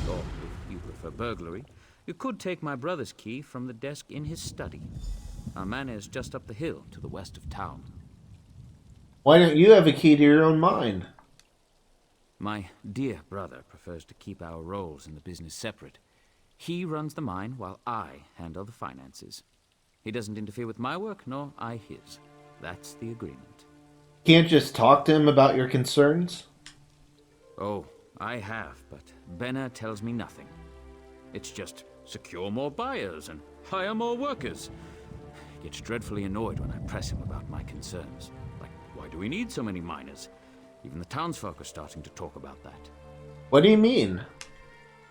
Or, if you prefer burglary, you could take my brother's key from the desk in his study. Our manor is just up the hill to the west of town. Why don't you have a key to your own mine? My dear brother prefers to keep our roles in the business separate. He runs the mine while I handle the finances. He doesn't interfere with my work, nor I his. That's the agreement. Can't just talk to him about your concerns? Oh, I have, but Benna tells me nothing. It's just secure more buyers and hire more workers. He gets dreadfully annoyed when I press him about my concerns. Like, why do we need so many miners? Even the townsfolk are starting to talk about that. What do you mean?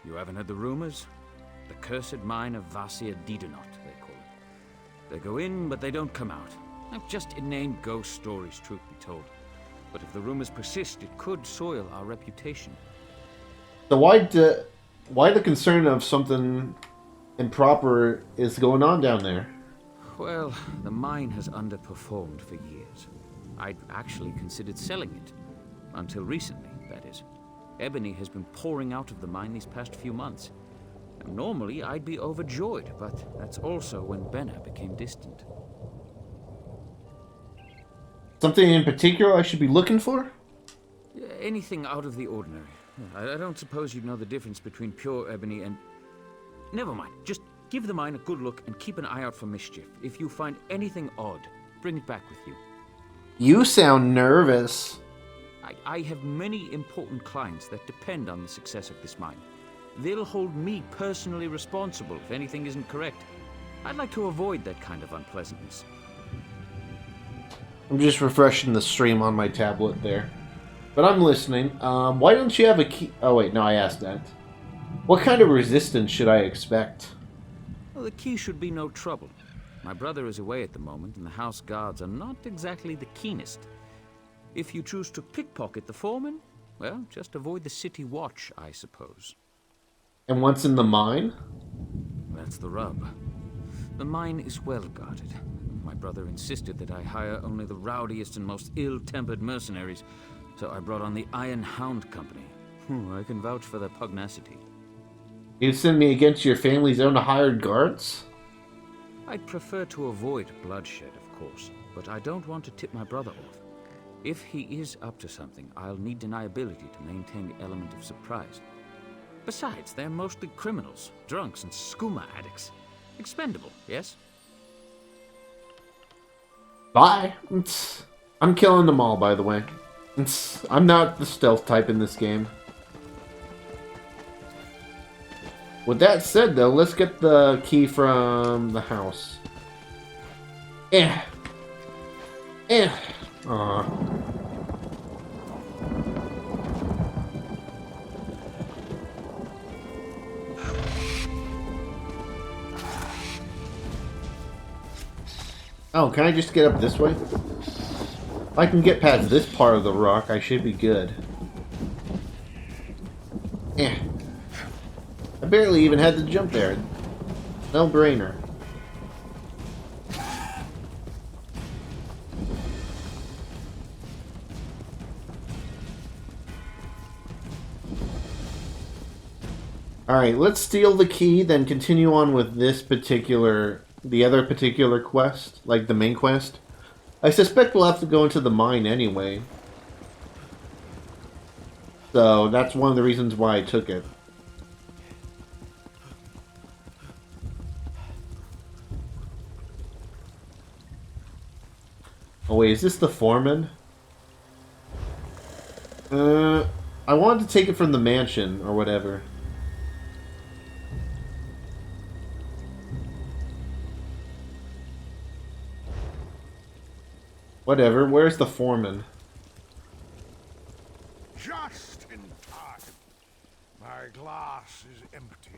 You haven't heard the rumors? The cursed mine of Vasia Didanot, they call it. They go in, but they don't come out. Just inane ghost stories, truth be told. But if the rumors persist, it could soil our reputation. So why the concern of something improper is going on down there? Well, the mine has underperformed for years. I'd actually considered selling it. Until recently, that is. Ebony has been pouring out of the mine these past few months. And normally, I'd be overjoyed, but that's also when Benna became distant. Something in particular I should be looking for? Anything out of the ordinary. I don't suppose you'd know the difference between pure ebony and... Never mind. Just give the mine a good look and keep an eye out for mischief. If you find anything odd, bring it back with you. You sound nervous. I have many important clients that depend on the success of this mine. They'll hold me personally responsible if anything isn't correct. I'd like to avoid that kind of unpleasantness. I'm just refreshing the stream on my tablet there. But I'm listening. Why don't you have a key? Oh wait, no, I asked that. What kind of resistance should I expect? Well, the key should be no trouble. My brother is away at the moment, and the house guards are not exactly the keenest. If you choose to pickpocket the foreman, well, just avoid the city watch, I suppose. And what's in the mine? That's the rub. The mine is well guarded. My brother insisted that I hire only the rowdiest and most ill-tempered mercenaries, so I brought on the Iron Hound Company. I can vouch for their pugnacity. You'd send me against your family's own hired guards? I'd prefer to avoid bloodshed, of course, but I don't want to tip my brother off. If he is up to something, I'll need deniability to maintain the element of surprise. Besides, they're mostly criminals, drunks, and skooma addicts. Expendable, yes? Bye. I'm killing them all, by the way. I'm not the stealth type in this game. With that said, though, let's get the key from the house. Aw. Oh, can I just get up this way? If I can get past this part of the rock, I should be good. I barely even had to jump there. No brainer. Alright, let's steal the key, then continue on with the other particular quest, like the main quest. I suspect we'll have to go into the mine anyway. So, that's one of the reasons why I took it. Oh wait, is this the foreman? I wanted to take it from the mansion, or whatever. Whatever, where's the foreman? Just in time. My glass is empty.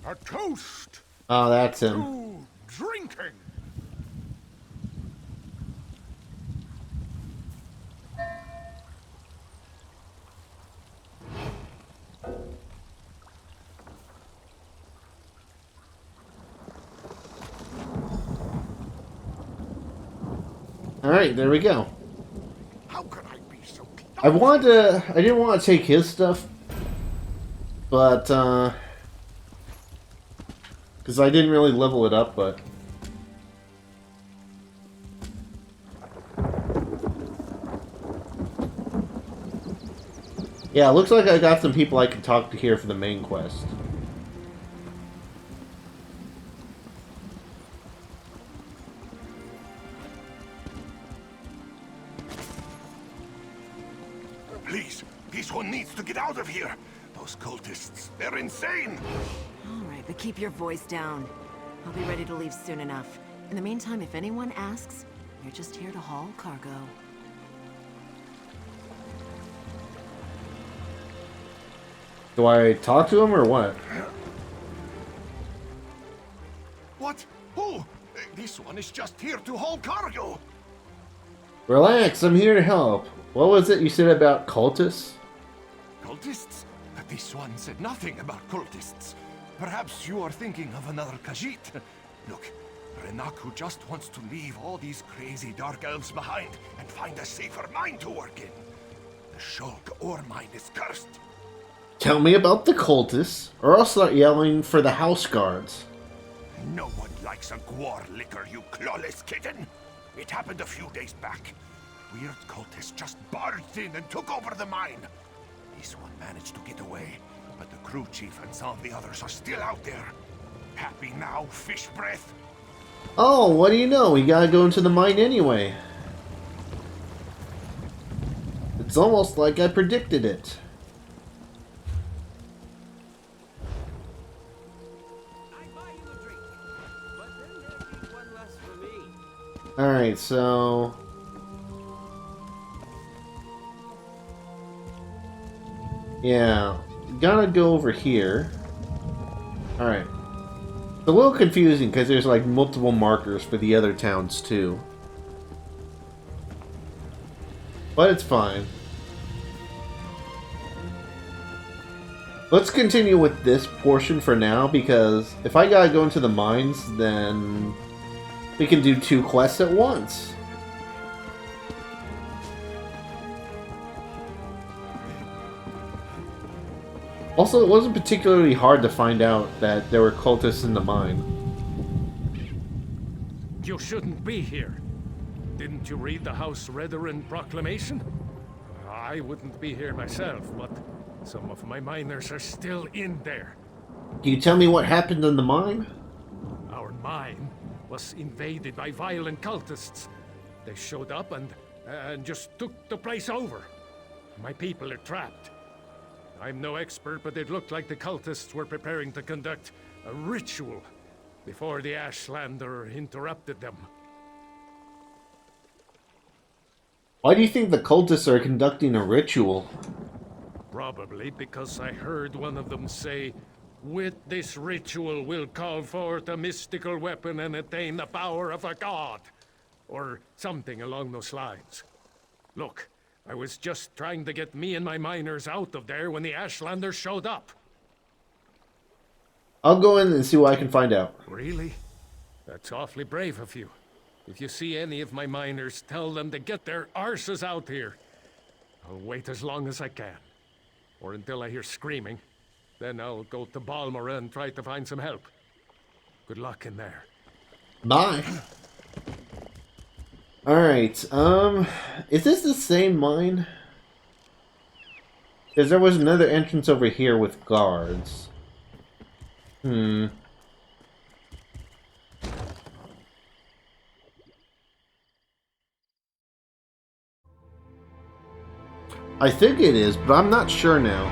A toast Oh, that's him. to drinking. Alright, there we go. How could I be so I didn't want to take his stuff, but, because I didn't really level it up, but... Yeah, it looks like I got some people I can talk to here for the main quest. Please, this one needs to get out of here. Those cultists, they're insane. All right, but keep your voice down. I'll be ready to leave soon enough. In the meantime, if anyone asks, you're just here to haul cargo. Do I talk to him or what? What? Who? This one is just here to haul cargo. Relax, I'm here to help. What was it you said about cultists? Cultists? This one said nothing about cultists. Perhaps you are thinking of another Khajiit. Look, Renaku just wants to leave all these crazy dark elves behind and find a safer mine to work in. The Shulk ore mine is cursed. Tell me about the cultists, or I'll start yelling for the house guards. No one likes a guar liquor, you clawless kitten. It happened a few days back. Weird cultists just barged in and took over the mine. This one managed to get away, but the crew chief and some of the others are still out there. Happy now, fish breath? Oh, what do you know? We gotta go into the mine anyway. It's almost like I predicted it. Alright, so... yeah, gotta go over here. Alright. It's a little confusing because there's like multiple markers for the other towns too. But it's fine. Let's continue with this portion for now, because if I gotta go into the mines, then we can do 2 quests at once. Also, it wasn't particularly hard to find out that there were cultists in the mine. You shouldn't be here. Didn't you read the House Redarin proclamation? I wouldn't be here myself, but some of my miners are still in there. Can you tell me what happened in the mine? Our mine was invaded by violent cultists. They showed up and just took the place over. My people are trapped. I'm no expert, but it looked like the cultists were preparing to conduct a ritual before the Ashlander interrupted them. Why do you think the cultists are conducting a ritual? Probably because I heard one of them say, "With this ritual we'll call forth a mystical weapon and attain the power of a god." Or something along those lines. Look, I was just trying to get me and my miners out of there when the Ashlanders showed up. I'll go in and see what I can find out. Really? That's awfully brave of you. If you see any of my miners, tell them to get their arses out here. I'll wait as long as I can. Or until I hear screaming. Then I'll go to Balmora and try to find some help. Good luck in there. Bye. Alright, is this the same mine? Because there was another entrance over here with guards. I think it is, but I'm not sure now.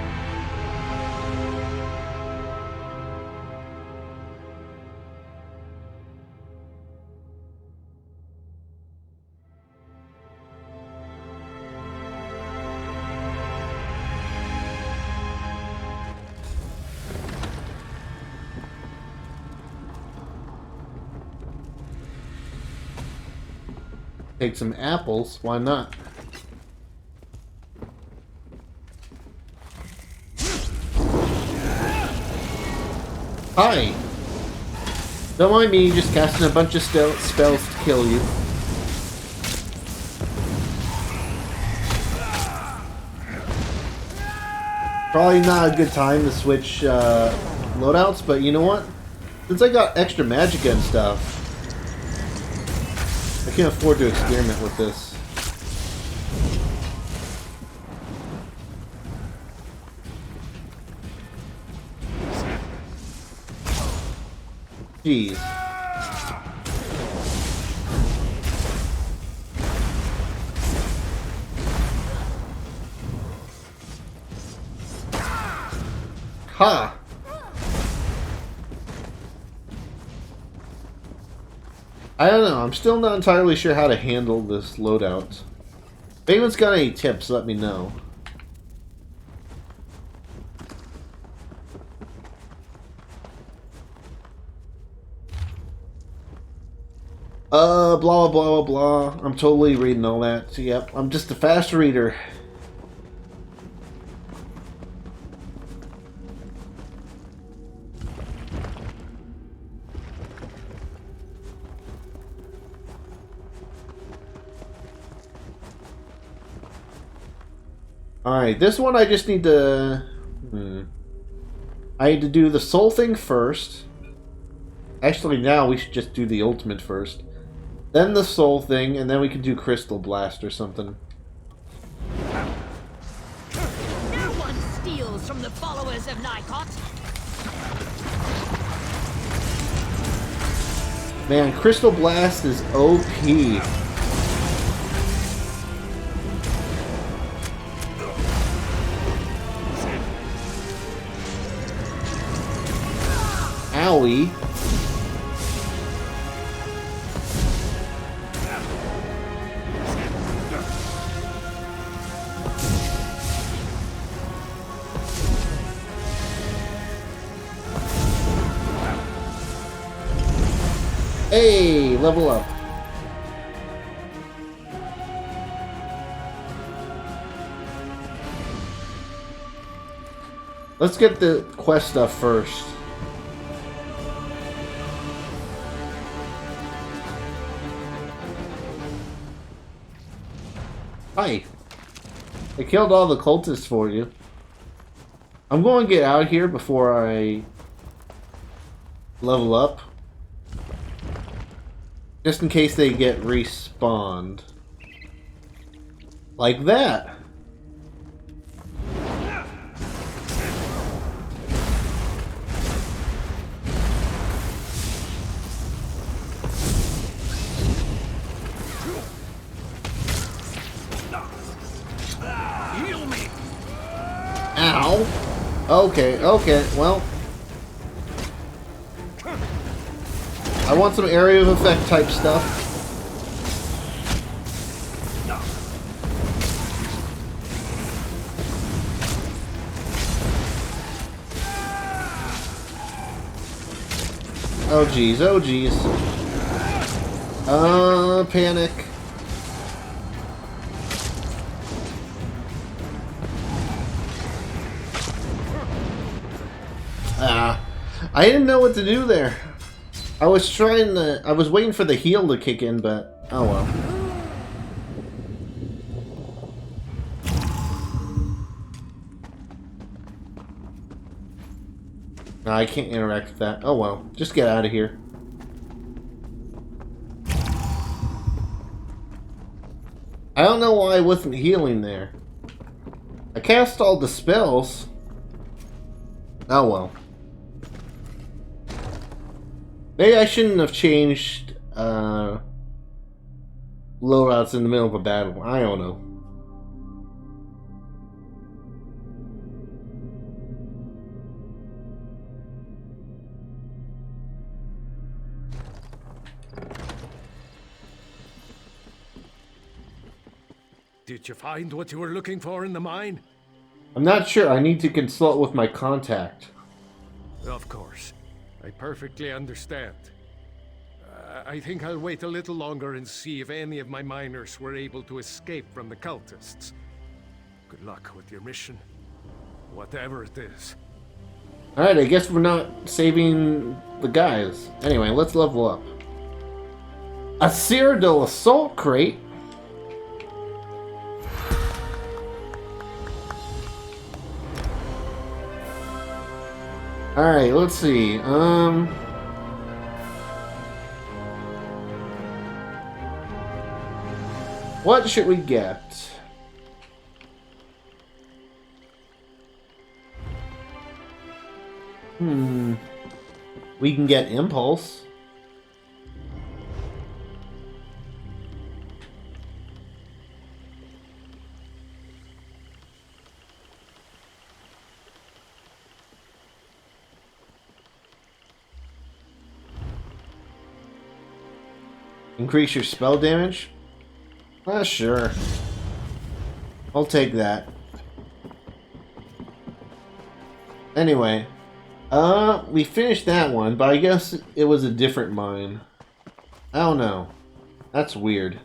Take some apples, why not? Hi! Don't mind me just casting a bunch of spells to kill you. Probably not a good time to switch loadouts, but you know what? Since I got extra magicka and stuff, I can't afford to experiment with this. Jeez. Ha! I don't know, I'm still not entirely sure how to handle this loadout. If anyone's got any tips, let me know. Blah, blah, blah, blah. I'm totally reading all that. So, yep, I'm just a fast reader. Alright, this one I just need to... I need to do the soul thing first. Actually, now we should just do the ultimate first. Then the soul thing, and then we can do Crystal Blast or something. No one steals from the followers of Nikot. Man, Crystal Blast is OP. Owie. Hey, level up. Let's get the quest stuff first. Hi. I killed all the cultists for you. I'm going to get out of here before I level up. Just in case they get respawned. Like that. Heal me. Ow. Okay, okay, well. I want some area of effect type stuff. Oh geez, oh geez. Panic. I didn't know what to do there. I was waiting for the heal to kick in, but oh well. No, I can't interact with that. Oh well, just get out of here. I don't know why I wasn't healing there. I cast all the spells. Oh well. Maybe I shouldn't have changed loadouts in the middle of a battle. I don't know. Did you find what you were looking for in the mine? I'm not sure. I need to consult with my contact. Of course. I perfectly understand. I think I'll wait a little longer and see if any of my miners were able to escape from the cultists. Good luck with your mission, whatever it is. Alright, I guess we're not saving the guys. Anyway, let's level up. A Cyrodiil assault crate? Alright, let's see. What should we get? We can get Impulse. Increase your spell damage? Sure. I'll take that. Anyway. We finished that one, but I guess it was a different mine. I don't know. That's weird.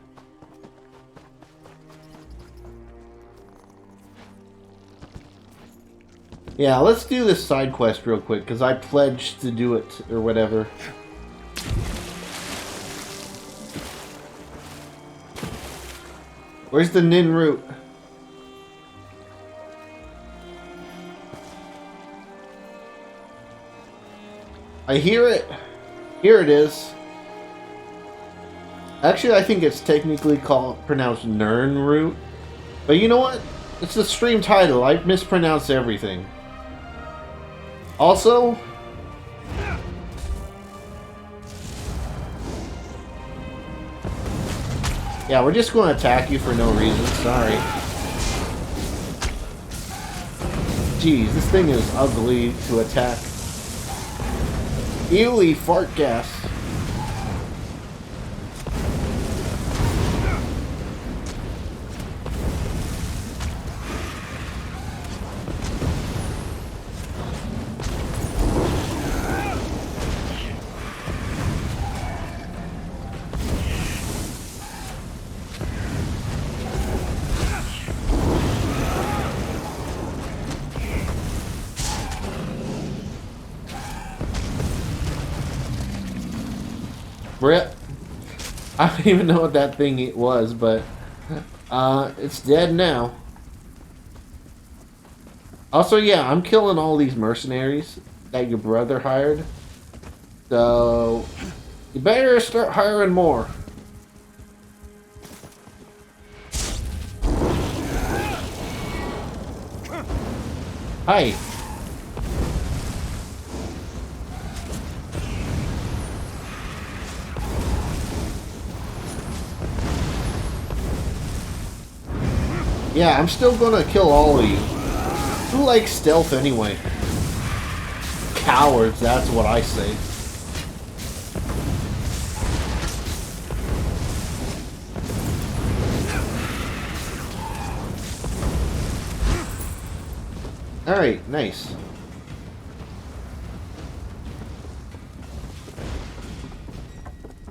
Yeah, let's do this side quest real quick, because I pledged to do it, or whatever. Where's the Nin root? I hear it. Here it is. Actually, I think it's technically pronounced Nern root. But you know what? It's the stream title. I mispronounce everything. Also, yeah, we're just going to attack you for no reason. Sorry. Jeez, this thing is ugly to attack. Ewy fart gas. Rip. I don't even know what that thing it was, but it's dead now. Also, yeah, I'm killing all these mercenaries that your brother hired. So, you better start hiring more. Hi. Yeah, I'm still gonna kill all of you. Who likes stealth anyway? Cowards, that's what I say. Alright, nice.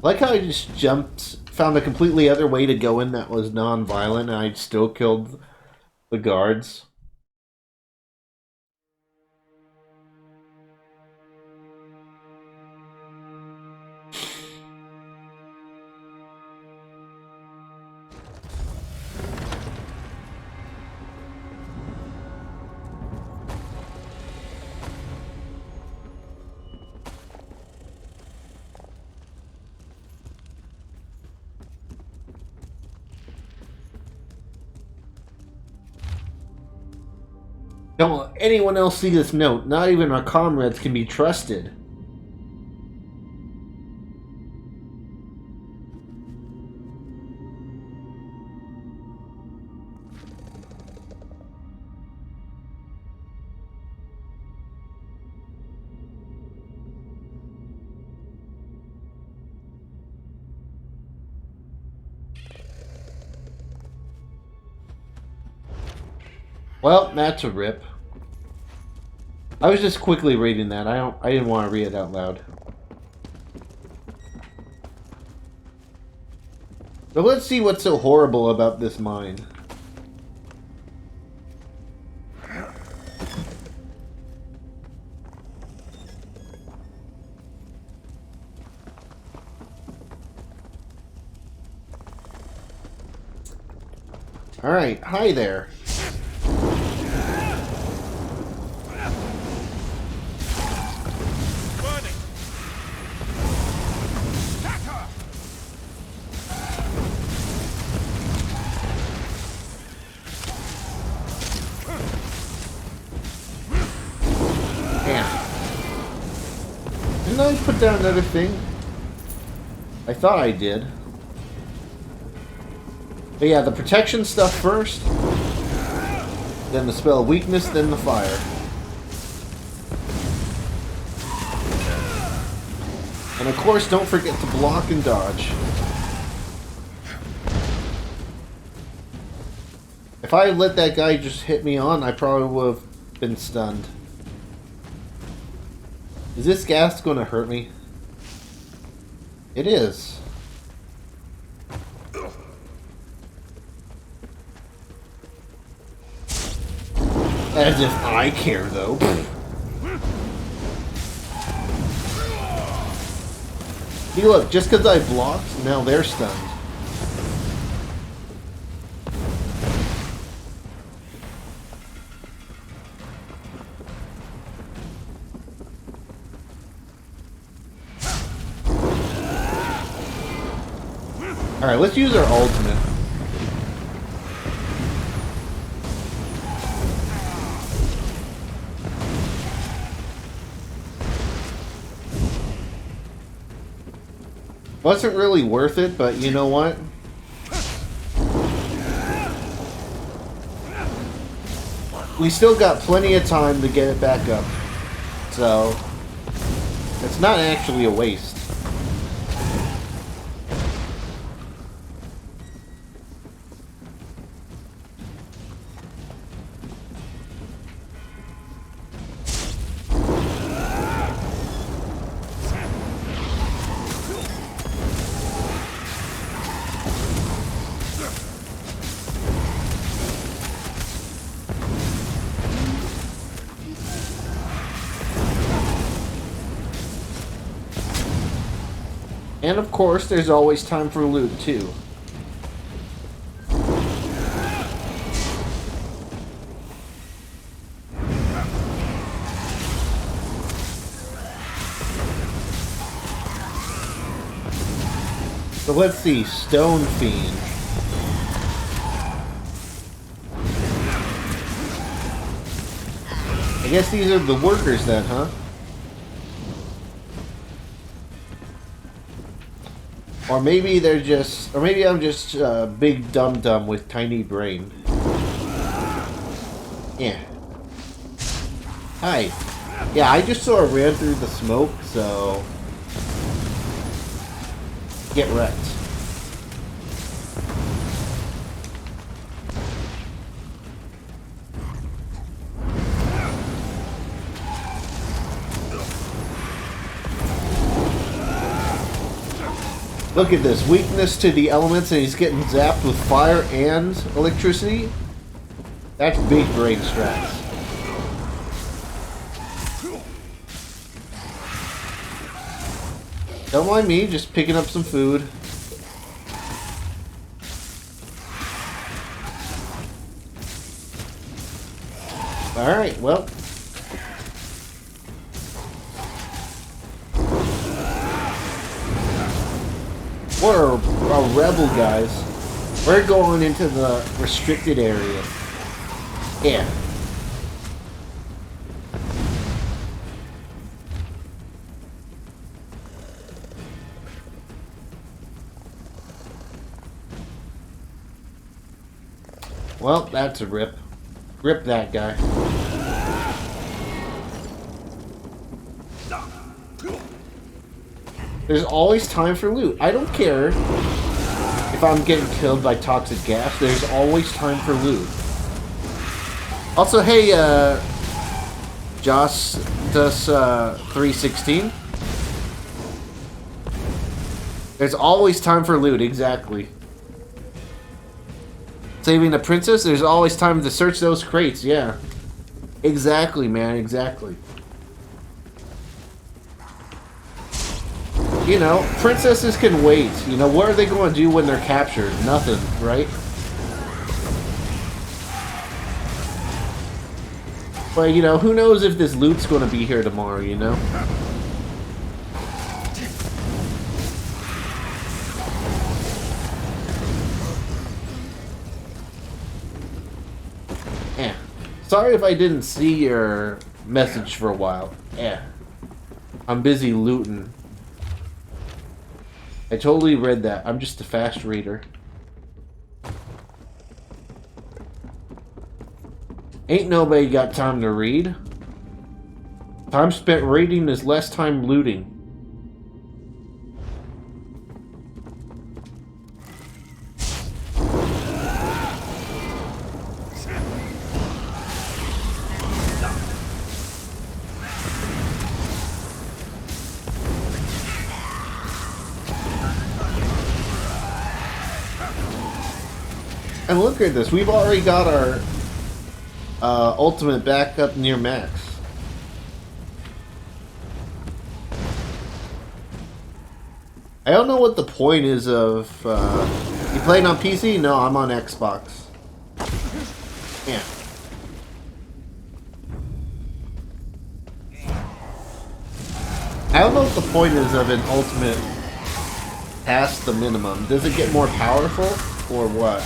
Like how I just jumped, found a completely other way to go in that was non-violent, and I still killed the guards. Don't let anyone else see this note. Not even our comrades can be trusted. Well, that's a rip. I was just quickly reading that. I didn't want to read it out loud. But let's see what's so horrible about this mine. Alright, hi there. Didn't I put down another thing? I thought I did. But yeah, the protection stuff first. Then the spell of weakness, then the fire. And of course, don't forget to block and dodge. If I had let that guy just hit me on, I probably would have been stunned. Is this gas going to hurt me? It is. As if I care, though. See, look, just because I blocked, now they're stunned. Alright, let's use our ultimate. Wasn't really worth it, but you know what? We still got plenty of time to get it back up. So, it's not actually a waste. And of course, there's always time for loot, too. So let's see, Stone Fiend. I guess these are the workers then, huh? Or maybe they're just, or maybe I'm just big dum-dum with tiny brain. Yeah. Hi. Yeah, I just sort of ran through the smoke, so... Get wrecked. Look at this, weakness to the elements, and he's getting zapped with fire and electricity. That's big brain strats. Don't mind me, just picking up some food. Alright, well. We're a rebel, guys. We're going into the restricted area. Yeah. Well, that's a rip. Rip that guy. There's always time for loot. I don't care if I'm getting killed by toxic gas. There's always time for loot. Also, hey, Joss does 316. There's always time for loot, exactly. Saving the princess, there's always time to search those crates, yeah. Exactly, man, exactly. You know, princesses can wait. You know, what are they going to do when they're captured? Nothing, right? But, you know, who knows if this loot's going to be here tomorrow, you know? Eh. Sorry if I didn't see your message for a while. Eh. I'm busy looting. I totally read that. I'm just a fast reader. Ain't nobody got time to read. Time spent reading is less time looting. And look at this, we've already got our ultimate back up near max. I don't know what the point is of, you playing on PC? No, I'm on Xbox. Yeah. I don't know what the point is of an ultimate past the minimum. Does it get more powerful, or what?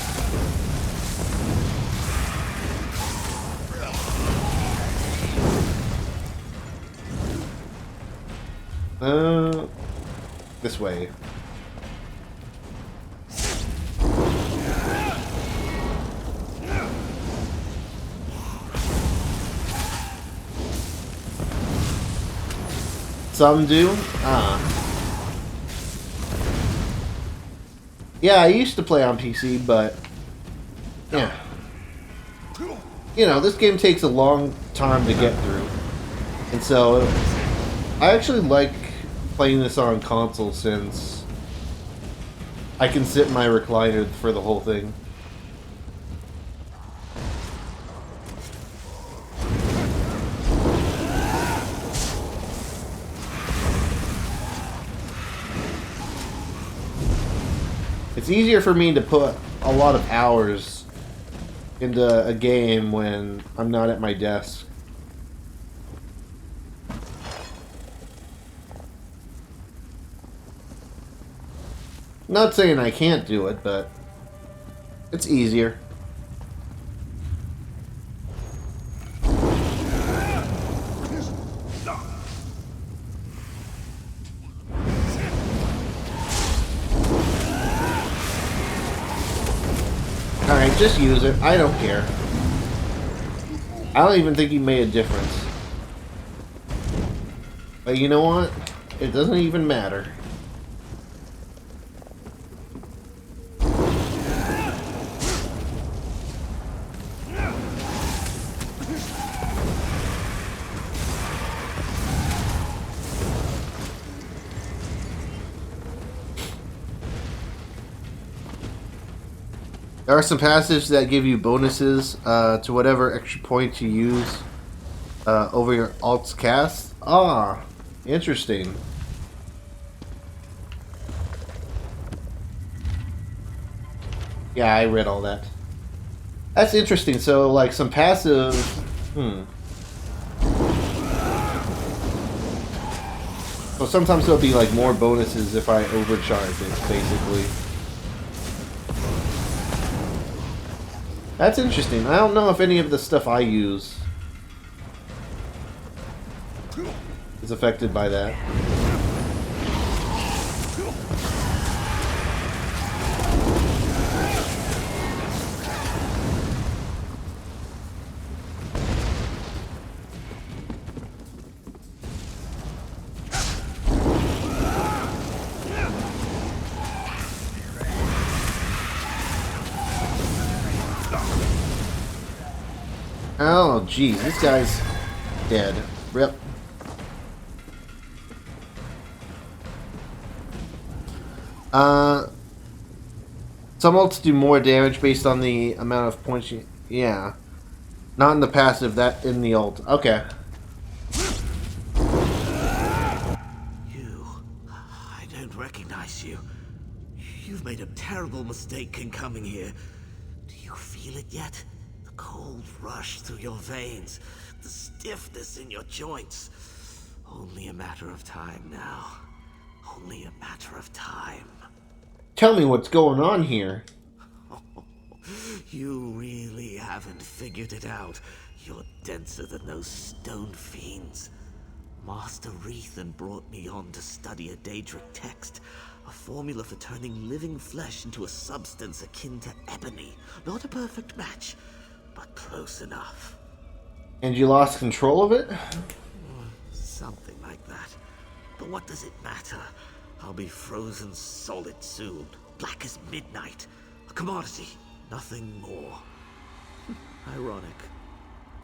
This way. Some do? Yeah, I used to play on PC, but yeah. You know, this game takes a long time to get through. And so I actually like playing this on console since I can sit in my recliner for the whole thing. It's easier for me to put a lot of hours into a game when I'm not at my desk. Not saying I can't do it, but it's easier. Alright, just use it. I don't care. I don't even think he made a difference. But you know what? It doesn't even matter. There are some passives that give you bonuses to whatever extra points you use over your alt's cast. Ah, interesting. Yeah, I read all that. That's interesting. So, like, some passive... So sometimes there'll be, like, more bonuses if I overcharge it, basically. That's interesting. I don't know if any of the stuff I use is affected by that. Oh, geez, this guy's dead. Rip. Some ults do more damage based on the amount of points you... Yeah. Not in the passive, that in the ult. Okay. You... I don't recognize you. You've made a terrible mistake in coming here. Do you feel it yet? The cold rush through your veins. The stiffness in your joints. Only a matter of time now. Only a matter of time. Tell me what's going on here. You really haven't figured it out. You're denser than those stone fiends. Master Rethan brought me on to study a Daedric text. A formula for turning living flesh into a substance akin to ebony. Not a perfect match, but close enough. And you lost control of it? Something like that. But what does it matter? I'll be frozen solid soon. Black as midnight. A commodity. Nothing more. Ironic.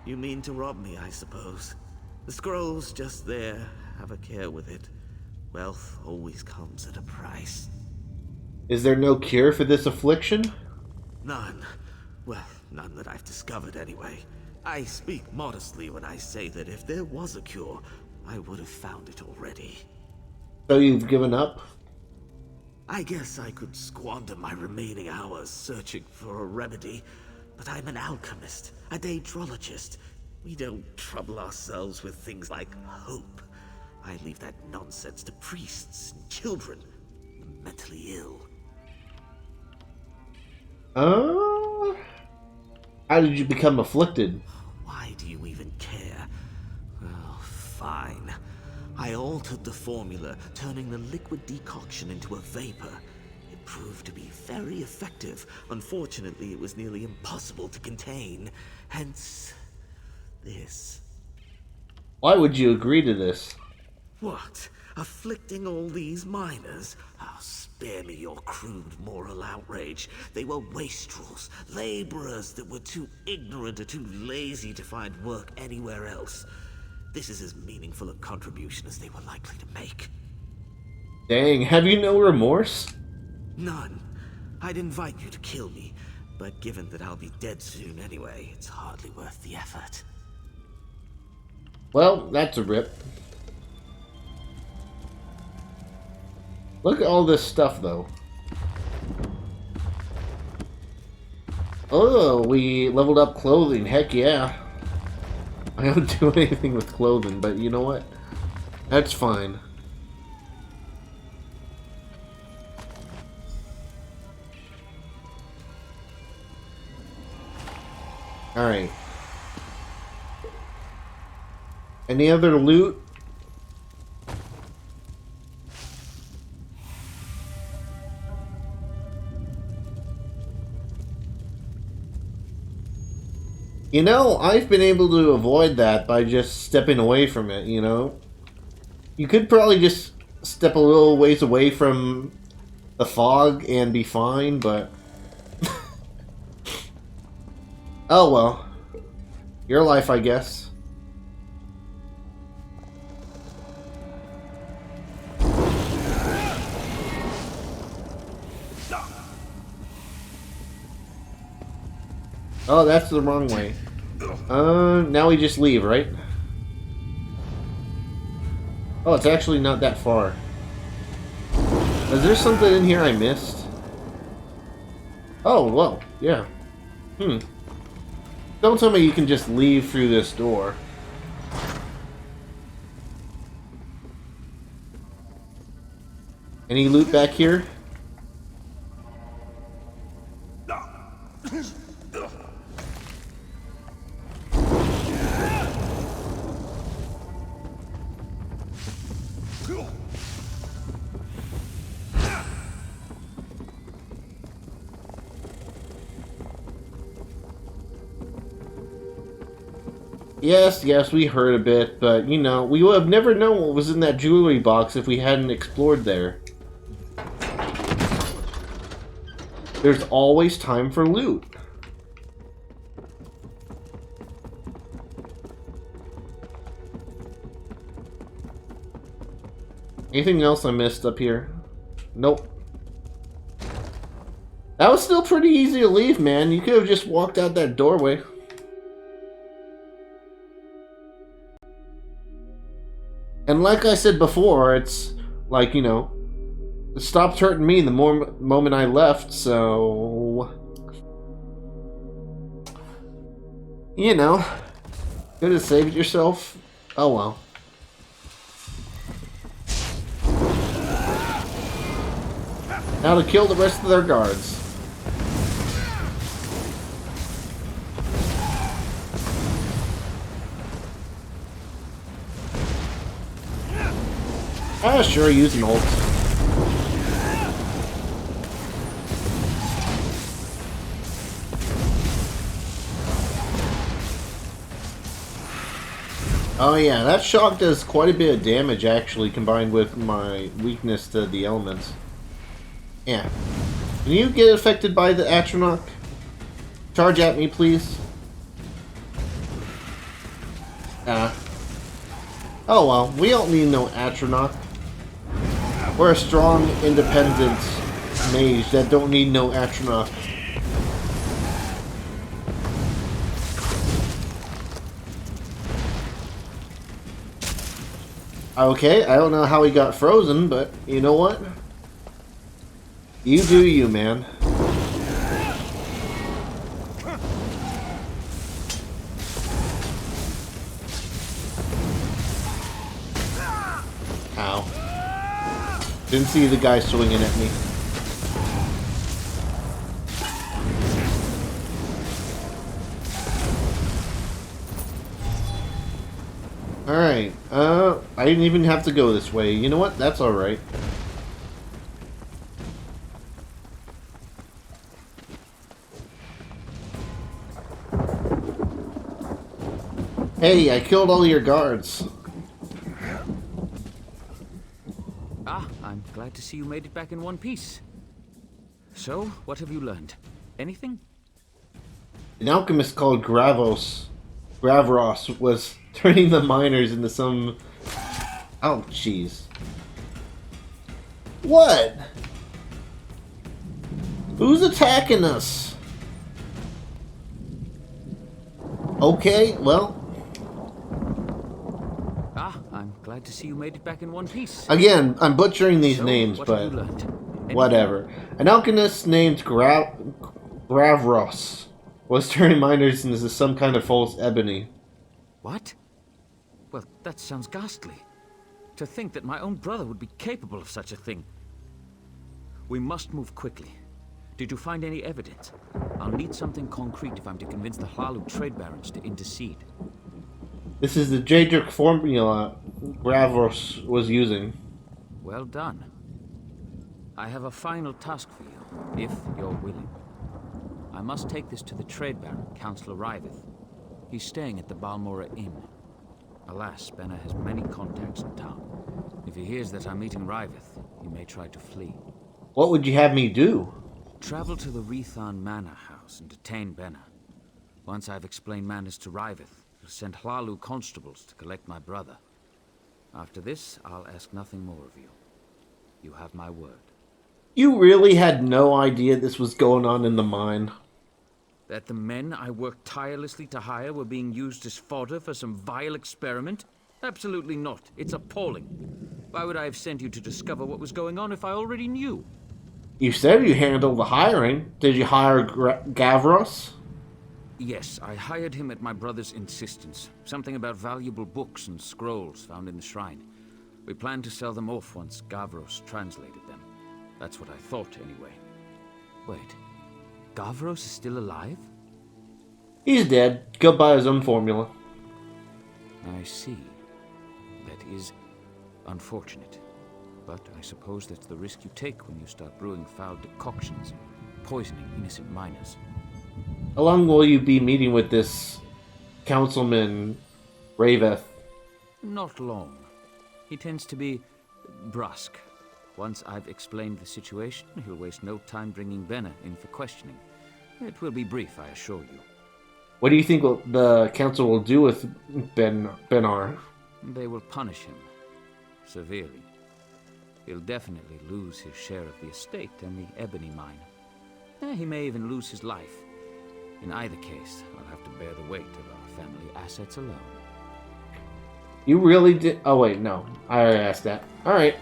You mean to rob me, I suppose. The scroll's just there. Have a care with it. Wealth always comes at a price. Is there no cure for this affliction? None. Well, none that I've discovered anyway. I speak modestly when I say that if there was a cure, I would have found it already. So you've given up? I guess I could squander my remaining hours searching for a remedy, but I'm an alchemist, a daedrologist. We don't trouble ourselves with things like hope. I leave that nonsense to priests and children, the mentally ill. How did you become afflicted? Why do you even care? Oh, fine. I altered the formula, turning the liquid decoction into a vapor. It proved to be very effective. Unfortunately, it was nearly impossible to contain. Hence, this. Why would you agree to this? What? Afflicting all these miners? Oh, spare me your crude moral outrage. They were wastrels, laborers that were too ignorant or too lazy to find work anywhere else. This is as meaningful a contribution as they were likely to make. Dang, have you no remorse? None. I'd invite you to kill me, but given that I'll be dead soon anyway, it's hardly worth the effort. Well, that's a rip. Look at all this stuff, though. Oh, we leveled up clothing. Heck yeah. I don't do anything with clothing, but you know what? That's fine. Alright. Any other loot? You know, I've been able to avoid that by just stepping away from it, you know? You could probably just step a little ways away from the fog and be fine, but... oh well. Your life, I guess. Oh, that's the wrong way. Now we just leave, right? Oh, it's actually not that far. Is there something in here I missed? Oh, well, yeah. Don't tell me you can just leave through this door. Any loot back here? Yes, we heard a bit, but, you know, we would have never known what was in that jewelry box if we hadn't explored there. There's always time for loot. Anything else I missed up here? Nope. That was still pretty easy to leave, man. You could have just walked out that doorway. And like I said before, it's like, you know, it stopped hurting me the moment I left, so... you know, could have saved yourself. Oh well. Now to kill the rest of their guards. Ah, sure, use an ult. Oh yeah, that shock does quite a bit of damage actually, combined with my weakness to the elements. Yeah. Can you get affected by the Atronach? Charge at me, please. Oh well, we don't need no Atronach. We're a strong, independent mage that don't need no Atronach. Okay, I don't know how he got frozen, but you know what? You do you, man. Ow. Didn't see the guy swinging at me. Alright, I didn't even have to go this way. You know what? That's alright. Hey, I killed all your guards. Ah, I'm glad to see you made it back in one piece. So, what have you learned? Anything? An alchemist called Gravros was turning the miners into some... oh, jeez. What? Who's attacking us? Okay, well... Ah, I'm glad to see you made it back in one piece. again, I'm butchering these names, what but... have you learned? whatever. An alchemist named Gravros was turning miners into some kind of false ebony. What? Well, that sounds ghastly. To think that my own brother would be capable of such a thing. We must move quickly. Did you find any evidence? I'll need something concrete if I'm to convince the Hlalu trade barons to intercede. This is the Jadric formula Gravros was using. Well done. I have a final task for you, if you're willing. I must take this to the trade baron, Councillor Riveth. He's staying at the Balmora Inn. Alas, Benna has many contacts in town. If he hears that I'm meeting Riveth, he may try to flee. What would you have me do? Travel to the Rethan Manor House and detain Benna. Once I've explained matters to Riveth, he'll send Hlalu constables to collect my brother. After this, I'll ask nothing more of you. You have my word. You really had no idea this was going on in the mine? That the men I worked tirelessly to hire were being used as fodder for some vile experiment? Absolutely not. It's appalling. Why would I have sent you to discover what was going on if I already knew? You said you handled the hiring. Did you hire Gavros? Yes, I hired him at my brother's insistence. Something about valuable books and scrolls found in the shrine. We planned to sell them off once Gavros translated them. That's what I thought, anyway. Wait, Gavros is still alive? He's dead. Go buy his own formula. I see. That is unfortunate. But I suppose that's the risk you take when you start brewing foul decoctions and poisoning innocent miners. How long will you be meeting with this Councilman Raveth? Not long. He tends to be brusque. Once I've explained the situation, he'll waste no time bringing Benna in for questioning. It will be brief, I assure you. What do you think the council will do with Benar? They will punish him severely. He'll definitely lose his share of the estate and the ebony mine. He may even lose his life. In either case, I'll have to bear the weight of our family assets alone. You really did? Oh wait, no. I already asked that. Alright.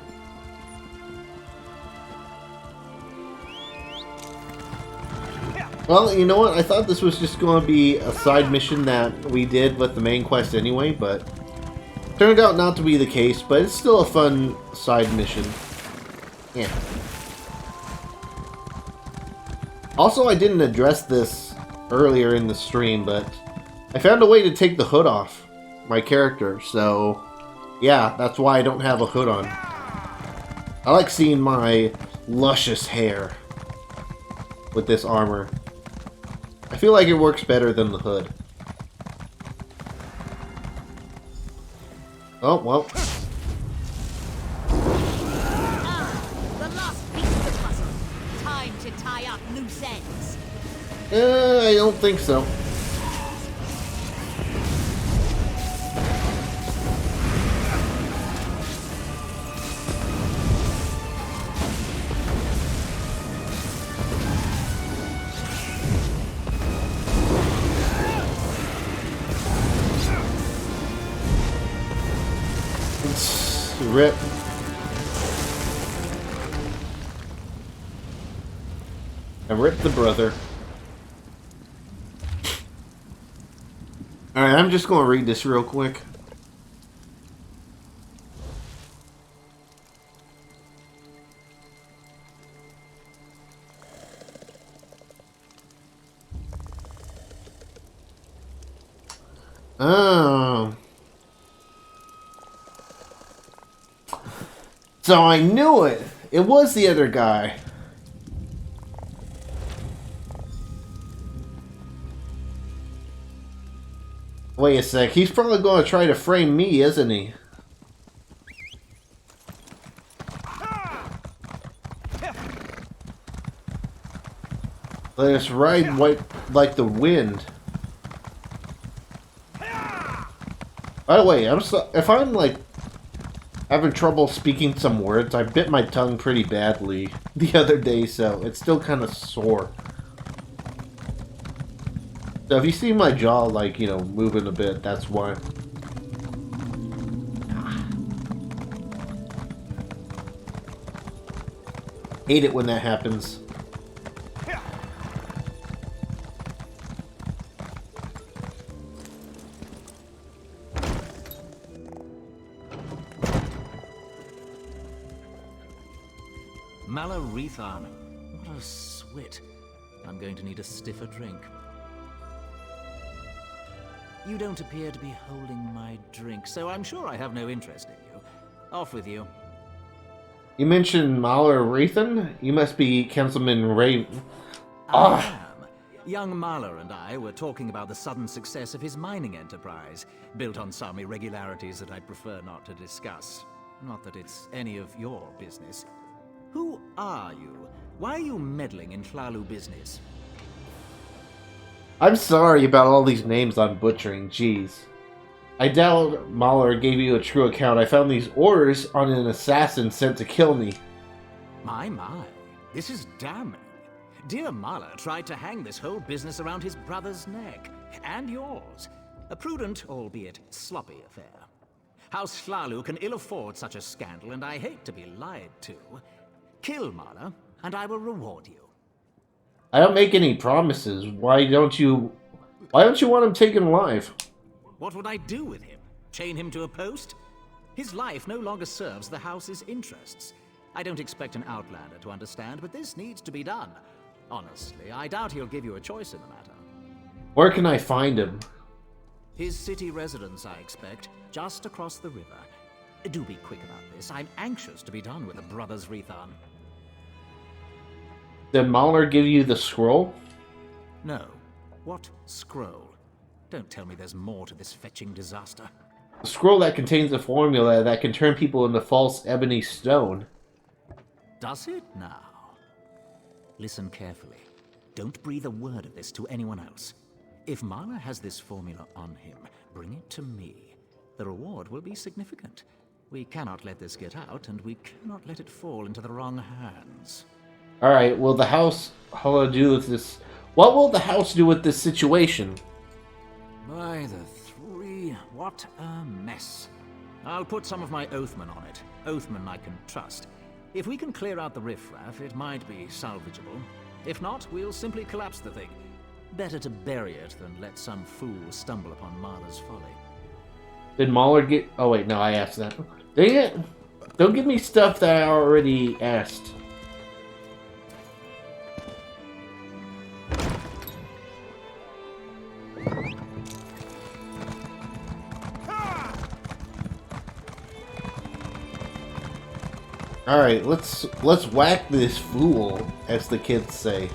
Well, you know what? I thought this was just going to be a side mission that we did with the main quest anyway, but turned out not to be the case, but it's still a fun side mission. Yeah. Also, I didn't address this earlier in the stream, but I found a way to take the hood off my character, so yeah, that's why I don't have a hood on. I like seeing my luscious hair with this armor. I feel like it works better than the hood. Oh, well. The last piece of the puzzle. Time to tie up loose ends. I don't think so. Rip. And rip the brother. Alright, I'm just going to read this real quick. Oh. So I knew it! It was the other guy. Wait a sec, he's probably going to try to frame me, isn't he? Let us ride like the wind. By the way, if I'm like having trouble speaking some words, I bit my tongue pretty badly the other day, so it's still kind of sore. So if you see my jaw, like, you know, moving a bit, that's why. Hate it when that happens. Malarethan. What a swit. I'm going to need a stiffer drink. You don't appear to be holding my drink, so I'm sure I have no interest in you. Off with you. You mentioned Malarethan? You must be Councilman Ray... I am. Young Mahler and I were talking about the sudden success of his mining enterprise, built on some irregularities that I'd prefer not to discuss. Not that it's any of your business. Who are you? Why are you meddling in Hlalu business? I'm sorry about all these names I'm butchering, jeez. I doubt Mahler gave you a true account. I found these orders on an assassin sent to kill me. My, this is damning. Dear Mahler tried to hang this whole business around his brother's neck, and yours. A prudent, albeit sloppy affair. House Hlalu can ill afford such a scandal, and I hate to be lied to. Kill Mahler, and I will reward you. I don't make any promises. Why don't you want him taken alive? What would I do with him? Chain him to a post? His life no longer serves the house's interests. I don't expect an outlander to understand, but this needs to be done. Honestly, I doubt he'll give you a choice in the matter. Where can I find him? His city residence, I expect, just across the river. Do be quick about this. I'm anxious to be done with the Brothers Rethan. Did Mahler give you the scroll? No. What scroll? Don't tell me there's more to this fetching disaster. A scroll that contains a formula that can turn people into false ebony stone. Does it now? Listen carefully. Don't breathe a word of this to anyone else. If Mahler has this formula on him, bring it to me. The reward will be significant. We cannot let this get out, and we cannot let it fall into the wrong hands. Alright, will the house... What will the house do with this situation? By the three, what a mess. I'll put some of my Oathman on it. Oathman I can trust. If we can clear out the riffraff, it might be salvageable. If not, we'll simply collapse the thing. Better to bury it than let some fool stumble upon Mahler's folly. Did Mahler get... Oh wait, no, I asked that. Dang it! Don't give me stuff that I already asked. Alright, let's whack this fool, as the kids say.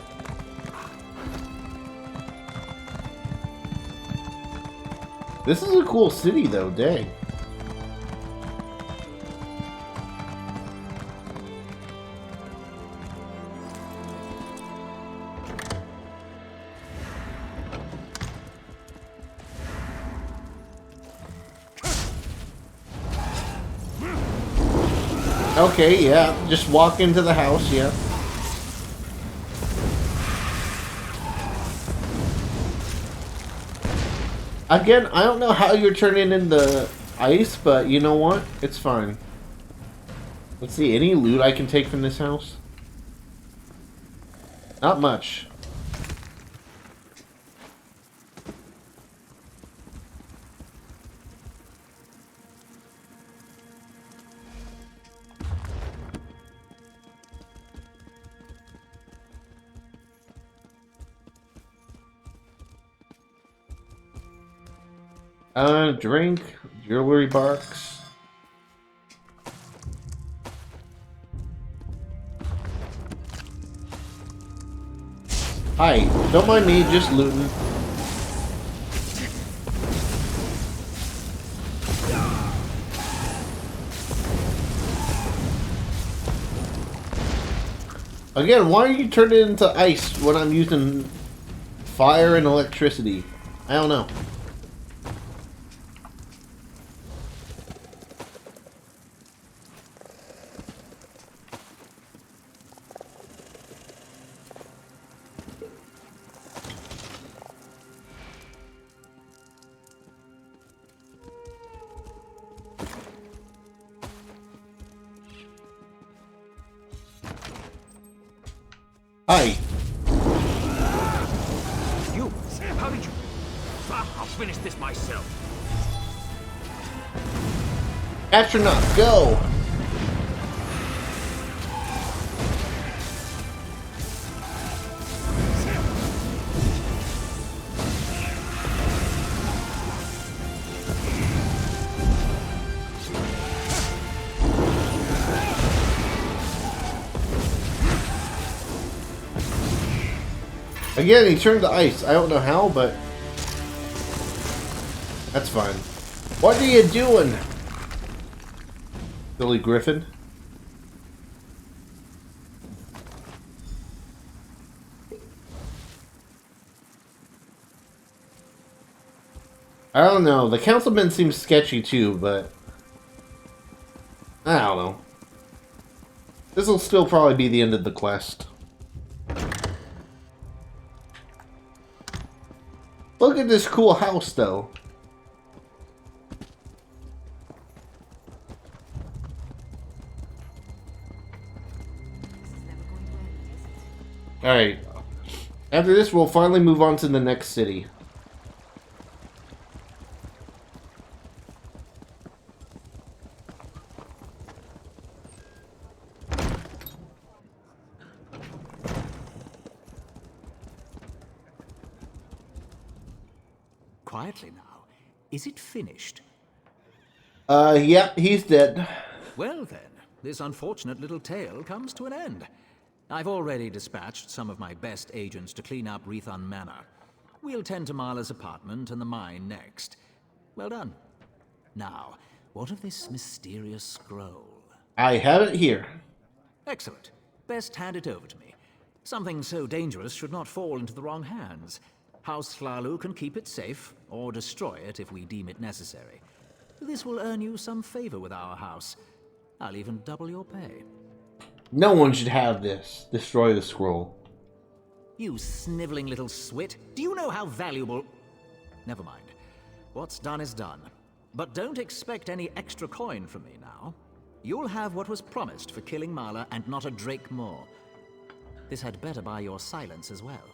This is a cool city though, dang. Okay, yeah, just walk into the house, yeah. Again, I don't know how you're turning into ice, but you know what? It's fine. Let's see, any loot I can take from this house? Not much. Drink, jewelry box. Hi, don't mind me, just looting. Again, why are you turning it into ice when I'm using fire and electricity? I don't know. Hi. You? How did you? I'll finish this myself. Astronaut, go! Again, he turned to ice. I don't know how, but that's fine. What are you doing, Billy Griffin? I don't know. The councilman seems sketchy too, but I don't know. This will still probably be the end of the quest. Look at this cool house, though. Alright. After this, we'll finally move on to the next city. Quietly now. Is it finished? Yeah, he's dead. Well then, this unfortunate little tale comes to an end. I've already dispatched some of my best agents to clean up Rethon Manor. We'll tend to Marla's apartment and the mine next. Well done. Now, what of this mysterious scroll? I have it here. Excellent. Best hand it over to me. Something so dangerous should not fall into the wrong hands. House Hlalu can keep it safe, or destroy it if we deem it necessary. This will earn you some favor with our house. I'll even double your pay. No one should have this. Destroy the scroll. You sniveling little swit. Do you know how valuable... Never mind. What's done is done. But don't expect any extra coin from me now. You'll have what was promised for killing Marla and not a drake more. This had better buy your silence as well.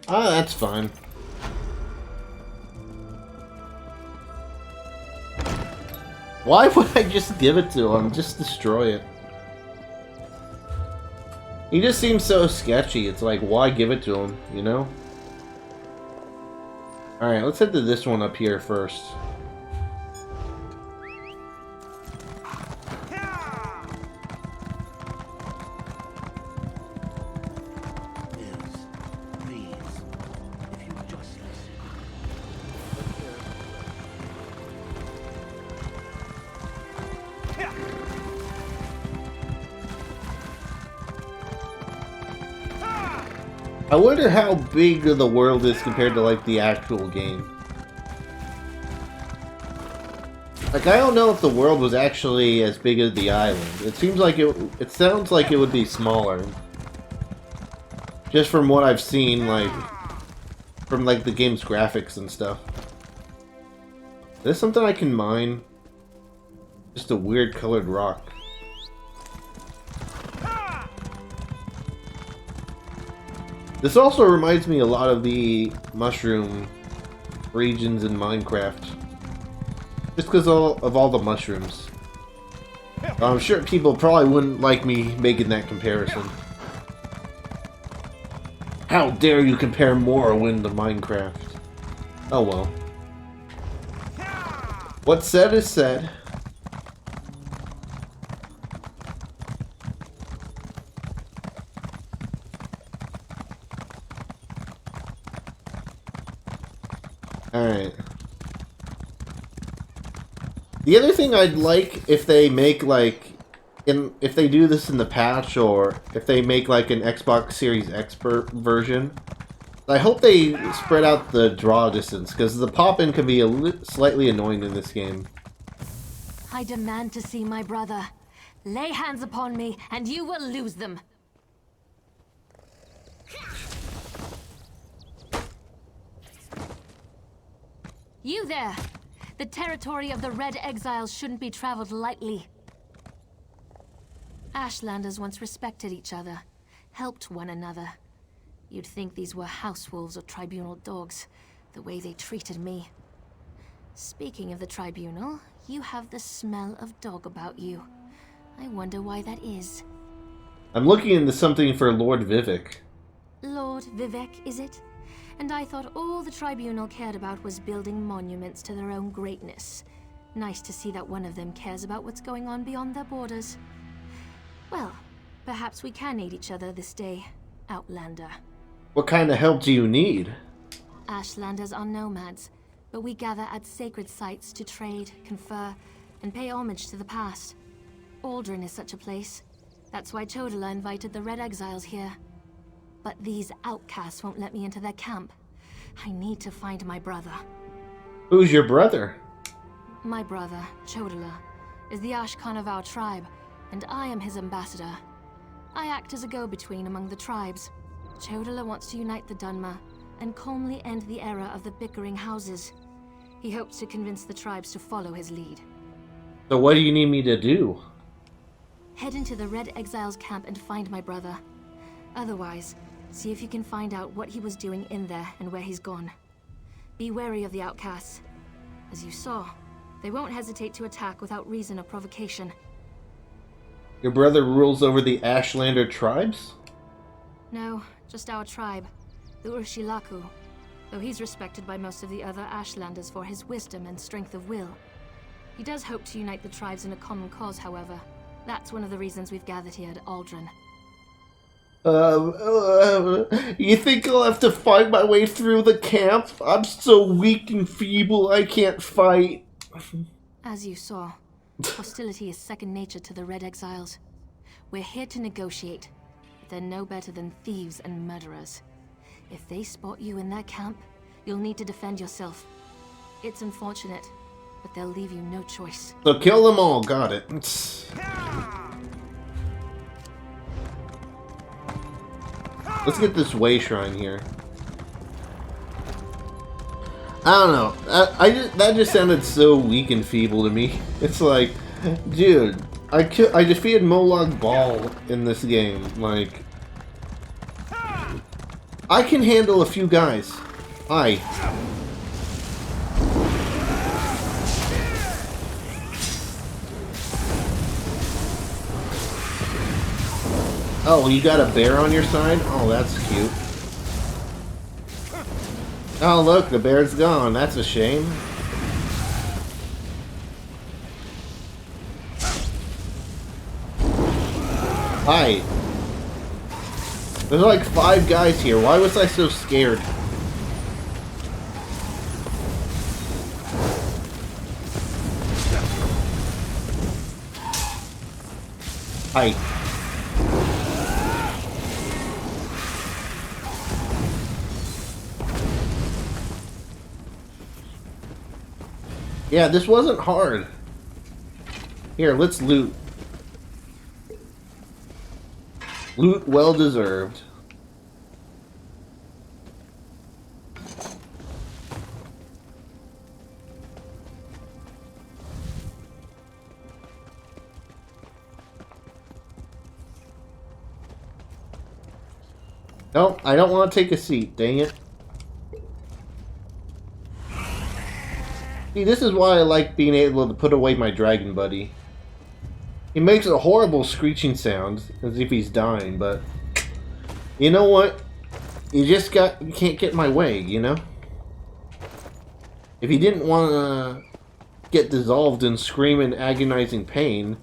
Ah, that's fine. Why would I just give it to him? Just destroy it. He just seems so sketchy. It's like, why give it to him, you know? Alright, let's head to this one up here first. I wonder how big the world is compared to, like, the actual game. Like, I don't know if the world was actually as big as the island. It seems like it sounds like it would be smaller. Just from what I've seen, like, from, like, the game's graphics and stuff. Is this something I can mine? Just a weird colored rock. This also reminds me a lot of the mushroom regions in Minecraft. Just because of all the mushrooms. I'm sure people probably wouldn't like me making that comparison. How dare you compare Morrowind to Minecraft? Oh well. What's said is said. Alright. The other thing I'd like if they make like if they do this in the patch, or if they make like an Xbox Series X version, I hope they spread out the draw distance, because the pop-in can be slightly annoying in this game. I demand to see my brother. Lay hands upon me, and you will lose them. You there! The territory of the Red Exiles shouldn't be traveled lightly. Ashlanders once respected each other, helped one another. You'd think these were house wolves or tribunal dogs, the way they treated me. Speaking of the tribunal, you have the smell of dog about you. I wonder why that is. I'm looking into something for Lord Vivek. Lord Vivek, is it? And I thought all the tribunal cared about was building monuments to their own greatness. Nice to see that one of them cares about what's going on beyond their borders. Well, perhaps we can aid each other this day, Outlander. What kind of help do you need? Ashlanders are nomads, but we gather at sacred sites to trade, confer, and pay homage to the past. Aldrin is such a place. That's why Chodola invited the Red Exiles here. But these outcasts won't let me into their camp. I need to find my brother. Who's your brother? My brother, Chodola, is the Ashkan of our tribe, and I am his ambassador. I act as a go-between among the tribes. Chodola wants to unite the Dunmer and calmly end the era of the bickering houses. He hopes to convince the tribes to follow his lead. So what do you need me to do? Head into the Red Exiles camp and find my brother. Otherwise, see if you can find out what he was doing in there and where he's gone. Be wary of the outcasts. As you saw, they won't hesitate to attack without reason or provocation. Your brother rules over the Ashlander tribes? No, just our tribe, the Urshilaku, though he's respected by most of the other Ashlanders for his wisdom and strength of will. He does hope to unite the tribes in a common cause, however. That's one of the reasons we've gathered here at Aldrin. You think I'll have to fight my way through the camp? I'm so weak and feeble, I can't fight. As you saw, hostility is second nature to the Red Exiles. We're here to negotiate, but they're no better than thieves and murderers. If they spot you in their camp, you'll need to defend yourself. It's unfortunate, but they'll leave you no choice. So kill them all, got it. Let's get this way shrine here. I don't know. That just sounded so weak and feeble to me. It's like, dude, I defeated Molag Bal in this game. Like, I can handle a few guys. Hi. Oh, you got a bear on your side? Oh, that's cute. Oh, look, the bear's gone. That's a shame. Hi. There's like 5 guys here. Why was I so scared? Hi. Yeah, this wasn't hard. Here, let's loot. Loot well deserved. No, I don't want to take a seat, dang it. See, this is why I like being able to put away my dragon buddy. He makes a horrible screeching sound, as if he's dying, but... You know what? You can't get in my way, you know? If he didn't want to get dissolved in screaming, agonizing pain,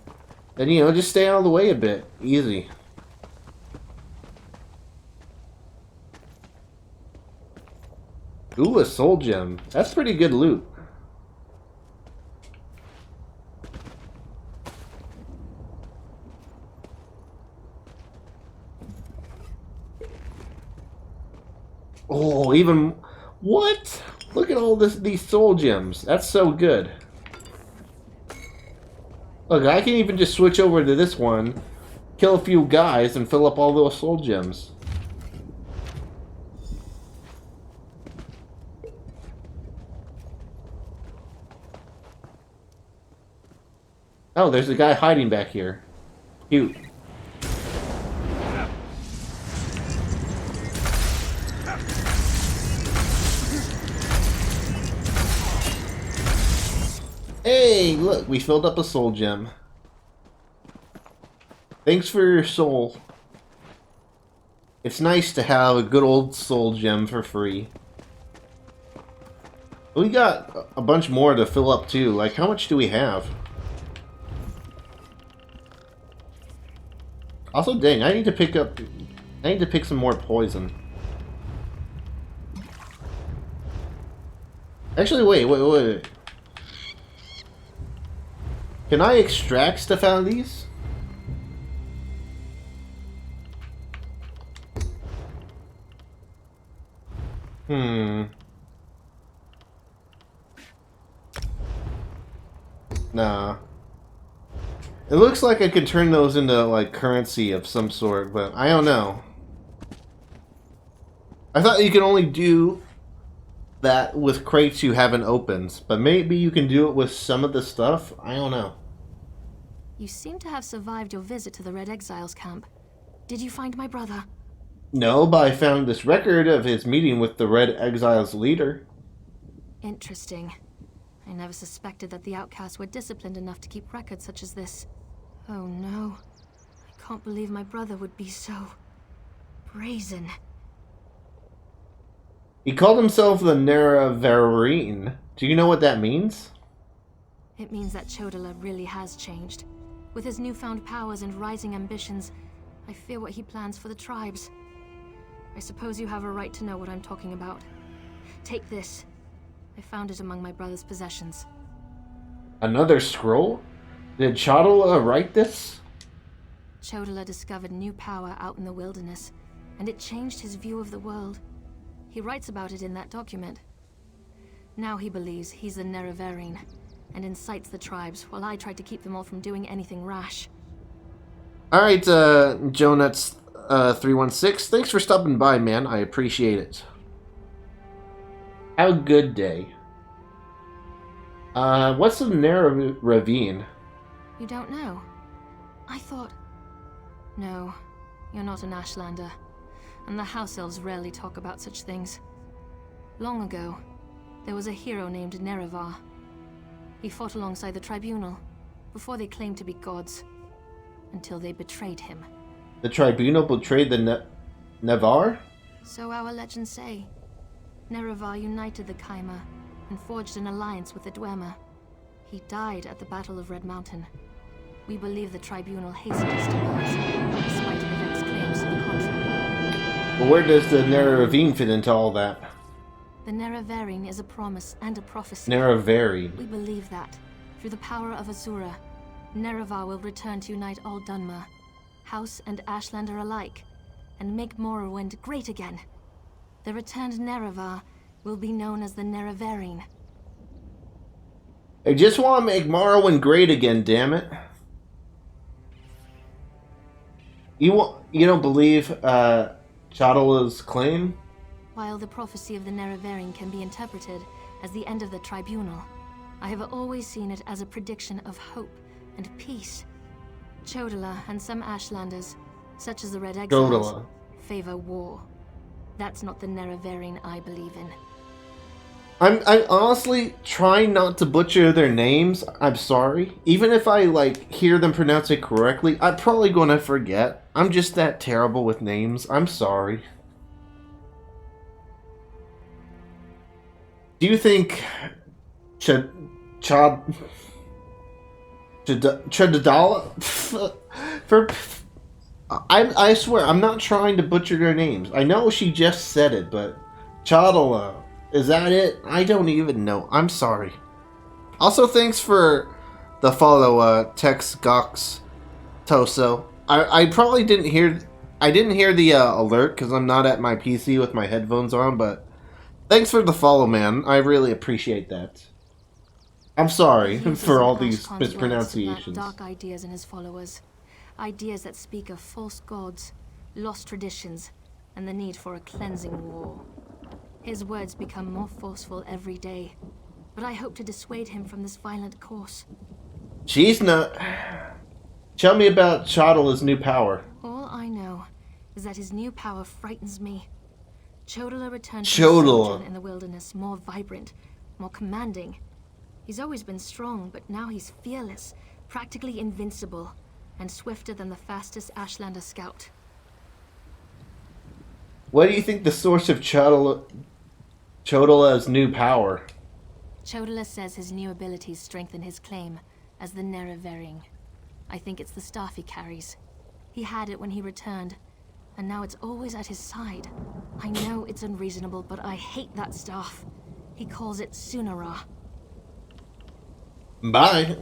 then, you know, just stay out of the way a bit. Easy. Ooh, a soul gem. That's pretty good loot. Oh, even... What? Look at all these soul gems. That's so good. Look, I can even just switch over to this one, kill a few guys, and fill up all those soul gems. Oh, there's a guy hiding back here. Cute. Hey, look, we filled up a soul gem. Thanks for your soul. It's nice to have a good old soul gem for free. We got a bunch more to fill up too. Like, how much do we have? Also, dang, I need to pick some more poison. Actually, wait. Can I extract stuff out of these? Nah. It looks like I could turn those into, like, currency of some sort, but I don't know. I thought you could only do that with crates you haven't opened, but maybe you can do it with some of the stuff? I don't know. You seem to have survived your visit to the Red Exiles camp. Did you find my brother? No, but I found this record of his meeting with the Red Exiles leader. Interesting. I never suspected that the outcasts were disciplined enough to keep records such as this. Oh no. I can't believe my brother would be so... brazen. He called himself the Neravarine. Do you know what that means? It means that Chodola really has changed. With his newfound powers and rising ambitions, I fear what he plans for the tribes. I suppose you have a right to know what I'm talking about. Take this. I found it among my brother's possessions. Another scroll? Did Chodola write this? Chodola discovered new power out in the wilderness, and it changed his view of the world. He writes about it in that document. Now he believes he's the Neravarine, and incites the tribes, while I try to keep them all from doing anything rash. Alright, Jonuts316, thanks for stopping by, man. I appreciate it. Have a good day. What's the Neravarine? You don't know? I thought... No, you're not an Ashlander, and the House Elves rarely talk about such things. Long ago, there was a hero named Nerevar. He fought alongside the Tribunal, before they claimed to be gods, until they betrayed him. The Tribunal betrayed the Nevar? So our legends say. Nerevar united the Kaima, and forged an alliance with the Dwemer. He died at the Battle of Red Mountain. We believe the Tribunal hastened his demise, despite Vivek's claims to the contrary. Well, where does the Neravarine fit into all that? The Neravarine is a promise and a prophecy. Neravarine. We believe that, through the power of Azura, Nerevar will return to unite all Dunmer, House and Ashlander alike, and make Morrowind great again. The returned Nerevar will be known as the Neravarine. I just want to make Morrowind great again, damn it. You don't believe Chodola's claim? While the prophecy of the Neravarine can be interpreted as the end of the Tribunal, I have always seen it as a prediction of hope and peace. Chodola and some Ashlanders, such as the Red Exiles, favor war. That's not the Neravarine I believe in. I'm honestly trying not to butcher their names. I'm sorry. Even if I, hear them pronounce it correctly, I'm probably going to forget. I'm just that terrible with names. I'm sorry. Do you think Chodala I swear, I'm not trying to butcher their names. I know she just said it, but Chodala, is that it? I don't even know. I'm sorry. Also, thanks for the follow, Tex Gox Toso. I probably didn't hear... I didn't hear the alert because I'm not at my PC with my headphones on, but thanks for the follow, man. I really appreciate that. I'm sorry for all these mispronunciations. Dark ideas in his followers. Ideas that speak of false gods, lost traditions, and the need for a cleansing war. His words become more forceful every day, but I hope to dissuade him from this violent course. She's not... Tell me about Chodola's new power. All I know is that his new power frightens me. Chodola returned from his sojourn in the wilderness more vibrant, more commanding. He's always been strong, but now he's fearless, practically invincible, and swifter than the fastest Ashlander scout. What do you think the source of Chodola's new power? Chodola says his new abilities strengthen his claim as the Neravarine. I think it's the staff he carries. He had it when he returned, and now it's always at his side. I know it's unreasonable, but I hate that staff. He calls it Sunara. Bye.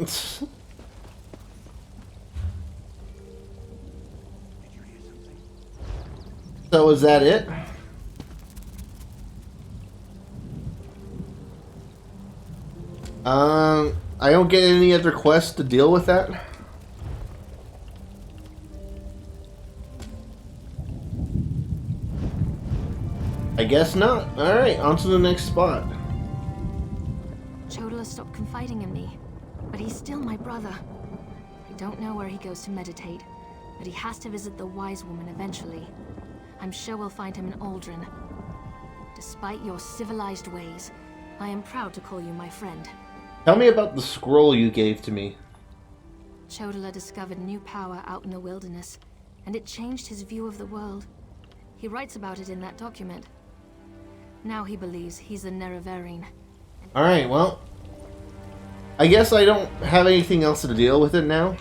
So is that it? I don't get any other quests to deal with that. I guess not. Alright, on to the next spot. Chodala stopped confiding in me, but he's still my brother. I don't know where he goes to meditate, but he has to visit the Wise Woman eventually. I'm sure we'll find him in Aldrin. Despite your civilized ways, I am proud to call you my friend. Tell me about the scroll you gave to me. Chodala discovered new power out in the wilderness, and it changed his view of the world. He writes about it in that document. Now he believes he's a Nerevarine. Alright, well, I guess I don't have anything else to deal with it now.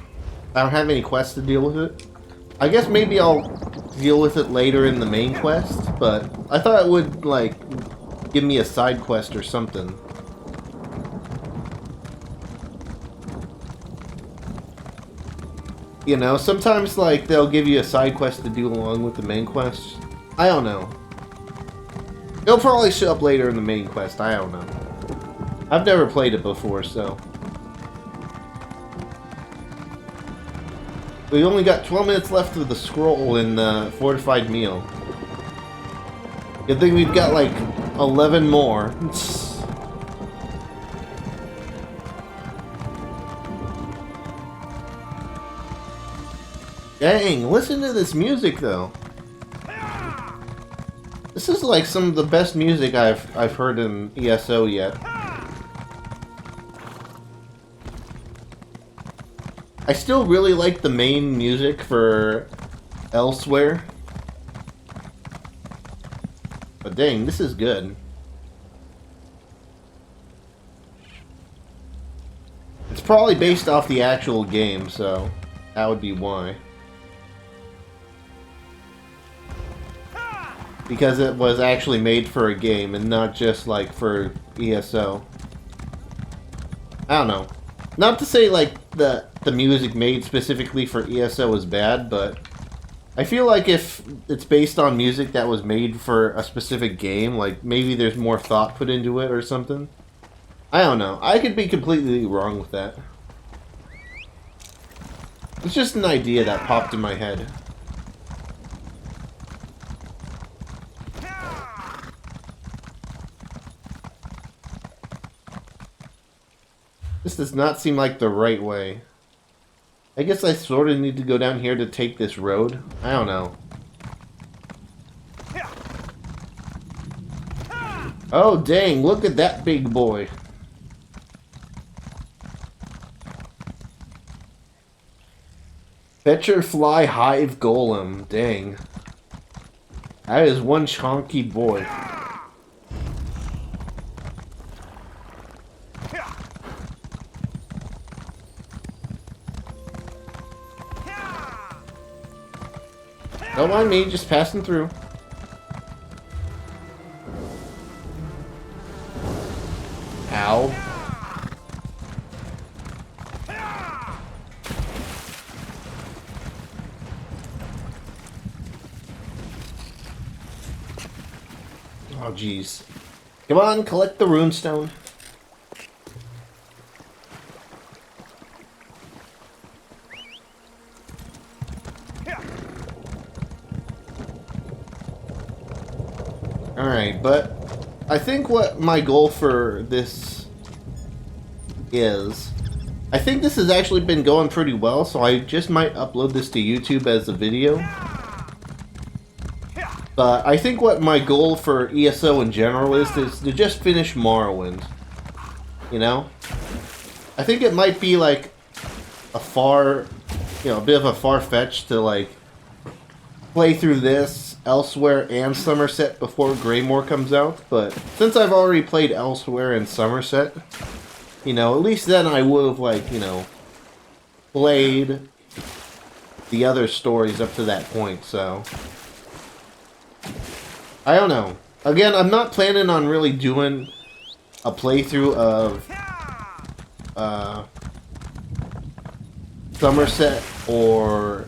I don't have any quests to deal with it. I guess maybe I'll deal with it later in the main quest, but I thought it would, like, give me a side quest or something. You know, sometimes, like, they'll give you a side quest to do along with the main quest. I don't know. It'll probably show up later in the main quest, I don't know. I've never played it before, so... We only got 12 minutes left of the scroll in the fortified meal. Good thing we've got, like, 11 more. Dang, listen to this music, though. This is like some of the best music I've heard in ESO yet. I still really like the main music for Elsewhere. But dang, this is good. It's probably based off the actual game, so that would be why. Because it was actually made for a game and not just like for ESO. I don't know. Not to say like the music made specifically for ESO is bad, but I feel like if it's based on music that was made for a specific game, like maybe there's more thought put into it or something. I don't know. I could be completely wrong with that. It's just an idea that popped in my head. This does not seem like the right way. I guess I sort of need to go down here to take this road. I don't know. Oh dang, look at that big boy. Fetcher Fly Hive Golem. Dang. That is one chunky boy. Don't mind me, just passing through. Ow. Oh, jeez. Come on, collect the runestone. Alright, but I think what my goal for this is, I think this has actually been going pretty well, so I just might upload this to YouTube as a video. But I think what my goal for ESO in general is to just finish Morrowind. You know? I think it might be like a bit of a far-fetched to like play through this, Elsewhere, and Somerset before Greymoor comes out, but since I've already played Elsewhere and Somerset, you know, at least then I would have, like, you know, played the other stories up to that point, so... I don't know. Again, I'm not planning on really doing a playthrough of Somerset or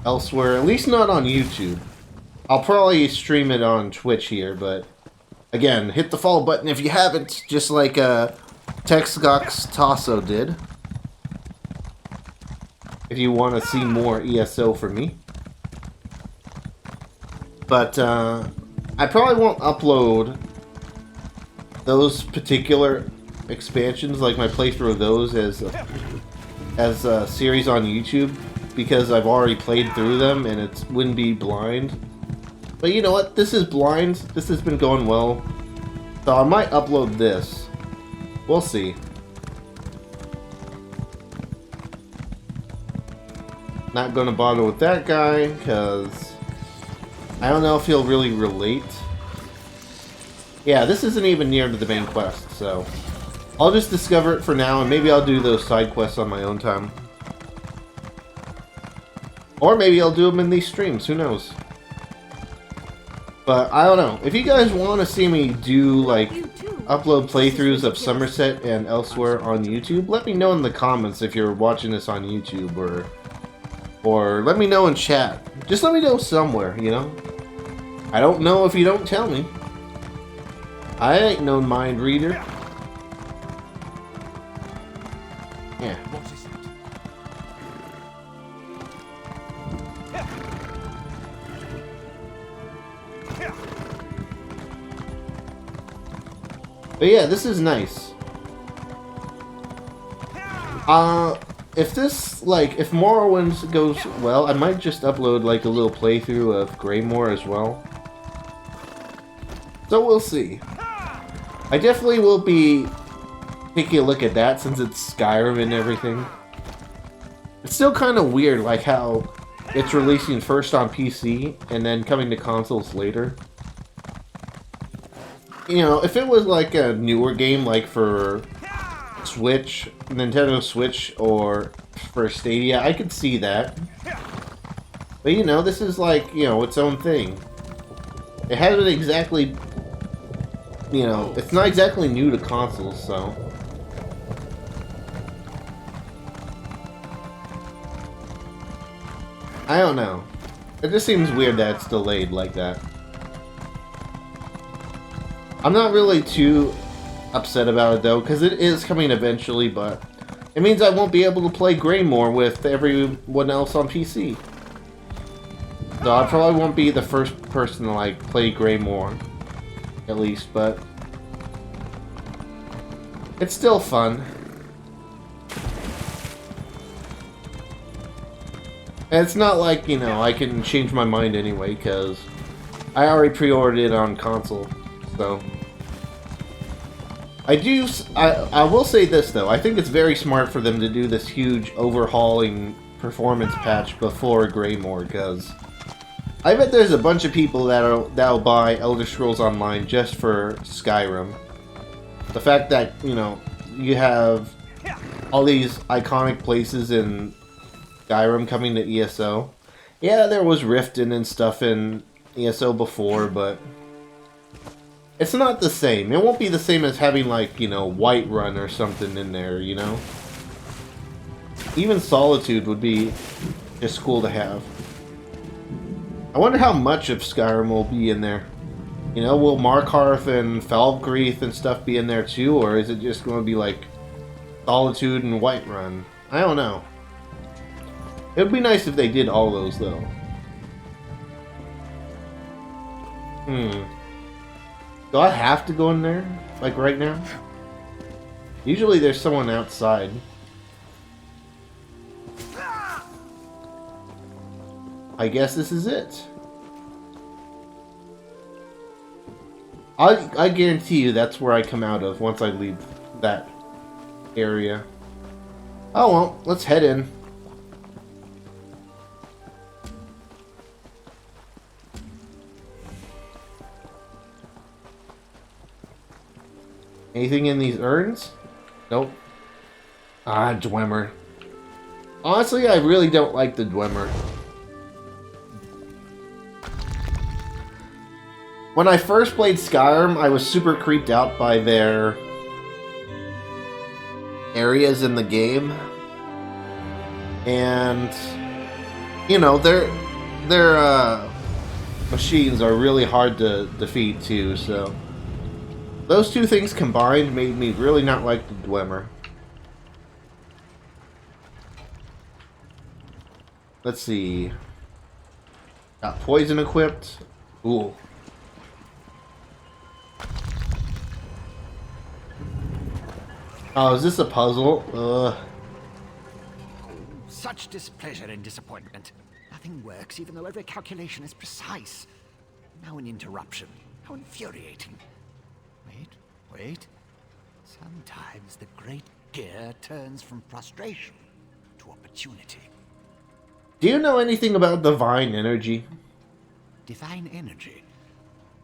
elsewhere, at least not on YouTube. I'll probably stream it on Twitch here, but again, hit the follow button if you haven't, just like Texgox Tasso did. If you want to see more ESO from me. But I probably won't upload those particular expansions, like my playthrough of those, as a series on YouTube, because I've already played through them and it wouldn't be blind. But you know what? This is blind. This has been going well. So I might upload this. We'll see. Not gonna bother with that guy, because I don't know if he'll really relate. Yeah, this isn't even near to the main quest, so I'll just discover it for now, and maybe I'll do those side quests on my own time. Or maybe I'll do them in these streams, who knows. But I don't know. If you guys want to see me do, like, upload playthroughs of Somerset and elsewhere on YouTube, let me know in the comments if you're watching this on YouTube, or let me know in chat. Just let me know somewhere, you know? I don't know if you don't tell me. I ain't no mind reader. Yeah. But yeah, this is nice. If this, like, if Morrowind goes well, I might just upload, like, a little playthrough of Greymoor as well. So we'll see. I definitely will be taking a look at that since it's Skyrim and everything. It's still kind of weird, like, how it's releasing first on PC and then coming to consoles later. You know, if it was, like, a newer game, like, for Switch, Nintendo Switch, or for Stadia, I could see that. But you know, this is like, you know, its own thing. It hasn't exactly, you know, it's not exactly new to consoles, so. I don't know. It just seems weird that it's delayed like that. I'm not really too upset about it though, because it is coming eventually, but it means I won't be able to play Greymoor with everyone else on PC. So I probably won't be the first person to like play Greymoor, at least, but it's still fun. And it's not like, you know, I can change my mind anyway, because I already pre-ordered it on console, so. I will say this though, I think it's very smart for them to do this huge overhauling performance patch before Greymoor, because I bet there's a bunch of people that'll buy Elder Scrolls Online just for Skyrim. The fact that, you know, you have all these iconic places in Skyrim coming to ESO. Yeah, there was Riften and stuff in ESO before, but it's not the same. It won't be the same as having, like, you know, Whiterun or something in there, you know? Even Solitude would be just cool to have. I wonder how much of Skyrim will be in there. You know, will Markarth and Falkreath and stuff be in there too, or is it just going to be, like, Solitude and Whiterun? I don't know. It would be nice if they did all those, though. Do I have to go in there? Like, right now? Usually there's someone outside. I guess this is it. I guarantee you that's where I come out of once I leave that area. Oh well, let's head in. Anything in these urns? Nope. Ah, Dwemer. Honestly, I really don't like the Dwemer. When I first played Skyrim, I was super creeped out by their areas in the game, and you know their machines are really hard to defeat too. So those two things combined made me really not like the Dwemer. Let's see. Got poison equipped. Ooh. Oh, is this a puzzle? Such displeasure and disappointment. Nothing works, even though every calculation is precise. Now an interruption. How infuriating. Wait. Sometimes the great gear turns from frustration to opportunity. Do you know anything about divine energy? Divine energy?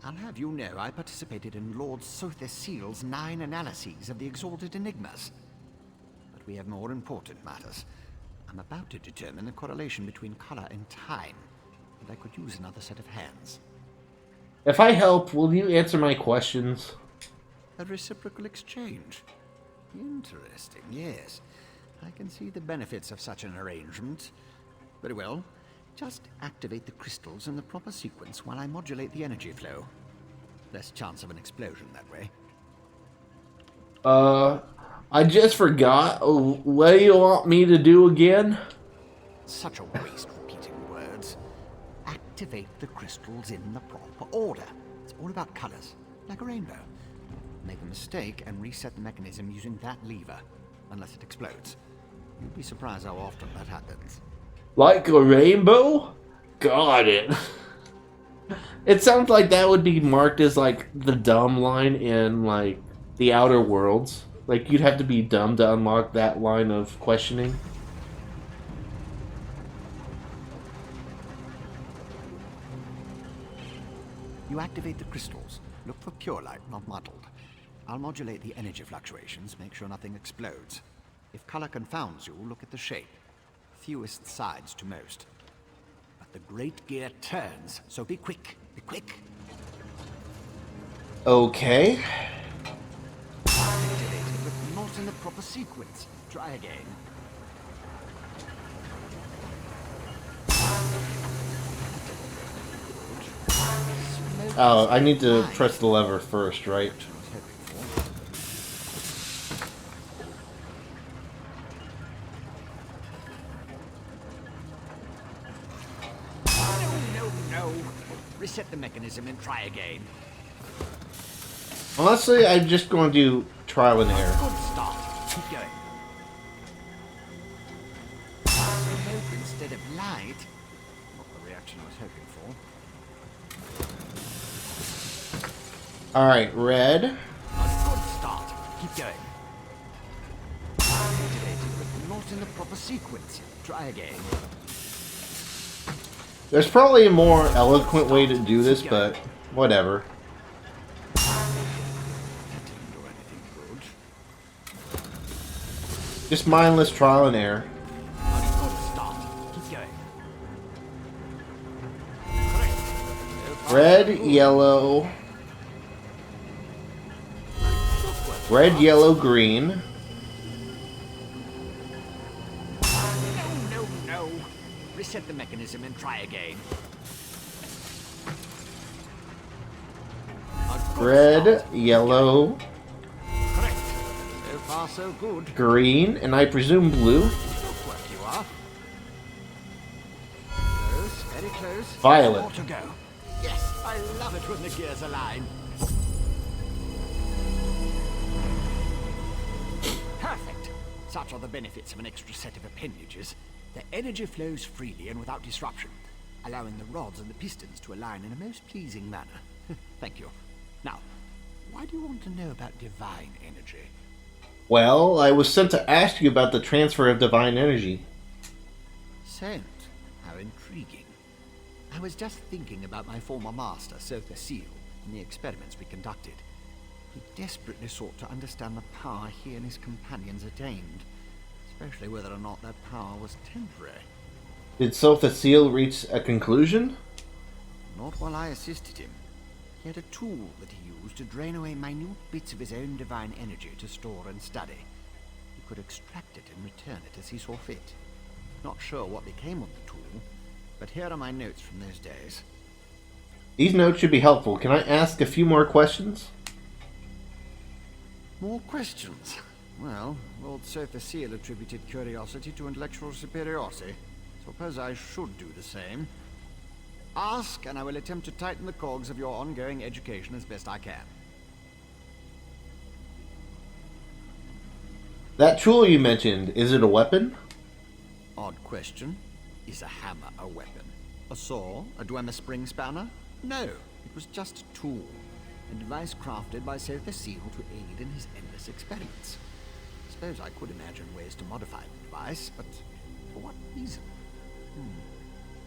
I'll have you know I participated in Lord Sothesseal's 9 analyses of the exalted enigmas. But we have more important matters. I'm about to determine the correlation between color and time, and I could use another set of hands. If I help, will you answer my questions? A reciprocal exchange. Interesting, yes. I can see the benefits of such an arrangement. Very well. Just activate the crystals in the proper sequence while I modulate the energy flow. Less chance of an explosion that way. I just forgot. What do you want me to do again? Such a waste repeating words. Activate the crystals in the proper order. It's all about colors, like a rainbow. Make a mistake and reset the mechanism using that lever, unless it explodes. You'd be surprised how often that happens. Like a rainbow? Got it. It sounds like that would be marked as like the dumb line in like the Outer Worlds. Like you'd have to be dumb to unlock that line of questioning. You activate the crystals. Look for pure light, not muddled. I'll modulate the energy fluctuations, make sure nothing explodes. If color confounds you, look at the shape. Fewest sides to most. But the great gear turns, so be quick. Be quick. Okay. Activated, but not in the proper sequence. Try again. Oh, I need to press the lever first, right? No. Reset the mechanism and try again. Honestly, I'm just going to do trial and error. Good start. Keep going. Smoke instead of light. Not the reaction I was hoping for. Alright, red. A good start. Keep going. Activated, but not in the proper sequence. Try again. There's probably a more eloquent way to do this, but whatever. Just mindless trial and error. Red, yellow. Red, yellow, green. No. Reset the mechanism and try again. Red, yellow, Correct. So far, so good. green, and I presume blue. Good work you are. Close, very close. Violet. More to go. Yes, I love it when the gears align. Perfect. Such are the benefits of an extra set of appendages. The energy flows freely and without disruption, allowing the rods and the pistons to align in a most pleasing manner. Thank you. Now, why do you want to know about divine energy? Well, I was sent to ask you about the transfer of divine energy. Sent? How intriguing. I was just thinking about my former master, Sothesseal, and the experiments we conducted. He desperately sought to understand the power he and his companions attained, especially whether or not that power was temporary. Did Sothesseal reach a conclusion? Not while I assisted him. He had a tool that he used to drain away minute bits of his own divine energy to store and study. He could extract it and return it as he saw fit. Not sure what became of the tool, but here are my notes from those days. These notes should be helpful. Can I ask a few more questions? More questions? Well, Lord Sofa Seal attributed curiosity to intellectual superiority. Suppose I should do the same. Ask, and I will attempt to tighten the cogs of your ongoing education as best I can. That tool you mentioned, is it a weapon? Odd question. Is a hammer a weapon? A saw? A Dwemer spring spanner? No, it was just a tool. A device crafted by Sofa Seal to aid in his endless experiments. Suppose I could imagine ways to modify the device, but for what reason?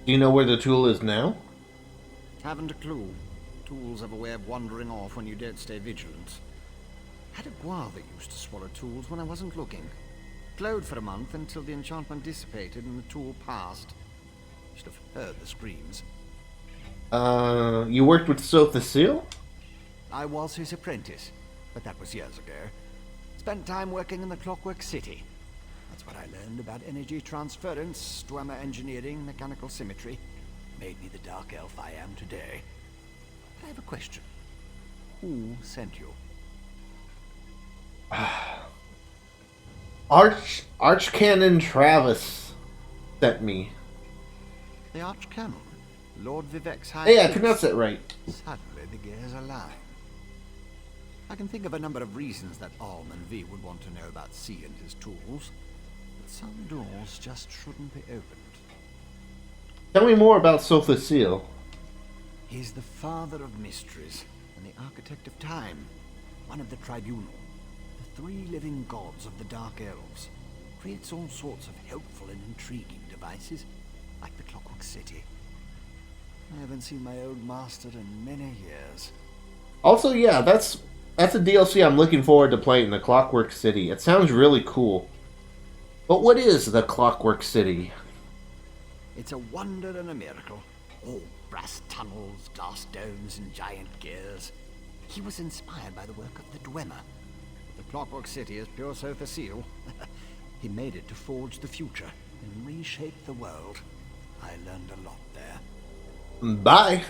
Do you know where the tool is now? Haven't a clue. Tools have a way of wandering off when you don't stay vigilant. Had a guar that used to swallow tools when I wasn't looking. Glowed for a month until the enchantment dissipated and the tool passed. Should have heard the screams. You worked with Sofa Seal? I was his apprentice, but that was years ago. Spent time working in the Clockwork City. That's what I learned about energy transference, Dwemer engineering, mechanical symmetry. Made me the dark elf I am today. I have a question. Who sent you? Archcanon Travis sent me. The Archcanon? Lord Vivek's High Hey, I Priest? pronounced it right. Suddenly the gears align. I can think of a number of reasons that Alman V would want to know about C and his tools, but some doors just shouldn't be opened. Tell me more about Sofa Seal. He's the father of mysteries and the architect of time, one of the Tribunal, the three living gods of the Dark Elves. Creates all sorts of helpful and intriguing devices, like the Clockwork City. I haven't seen my old master in many years. Also, yeah, that's a DLC I'm looking forward to playing, the Clockwork City. It sounds really cool. But what is the Clockwork City? It's a wonder and a miracle. All brass tunnels, glass domes, and giant gears. He was inspired by the work of the Dwemer. The Clockwork City is pure Sofa Seal. He made it to forge the future and reshape the world. I learned a lot there. Bye.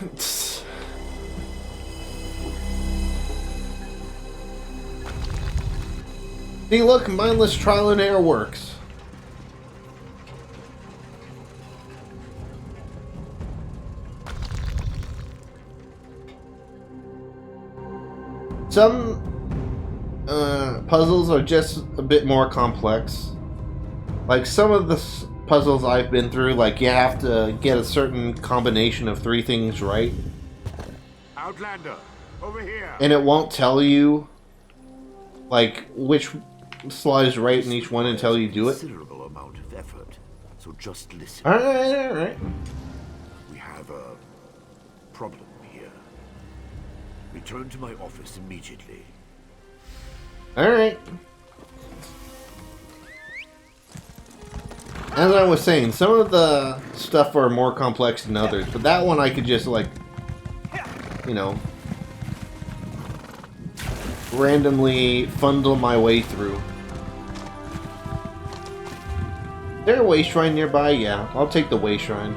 See, look, mindless trial and error works. Some puzzles are just a bit more complex. Like some of the puzzles I've been through, like you have to get a certain combination of 3 things right. Outlander, over here. And it won't tell you like which slot is right in each one until you do it. Considerable amount of effort. So just listen. Alright. We have a problem here. Return to my office immediately. Alright. As I was saying, some of the stuff are more complex than others, but that one I could just, like, you know, randomly fundle my way through. Is there a way shrine nearby? Yeah, I'll take the way shrine.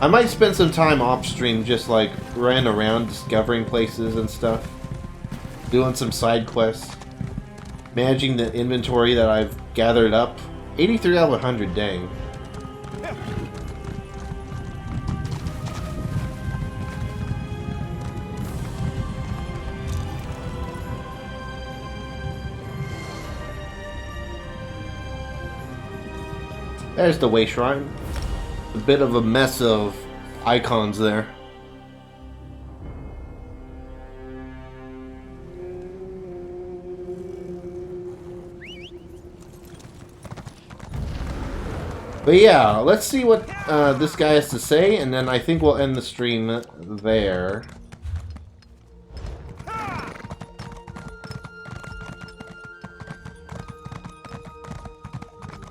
I might spend some time off stream just like running around discovering places and stuff. Doing some side quests. Managing the inventory that I've gathered up. 83 out of 100, dang. There's the way shrine. A bit of a mess of icons there. But yeah, let's see what this guy has to say, and then I think we'll end the stream there.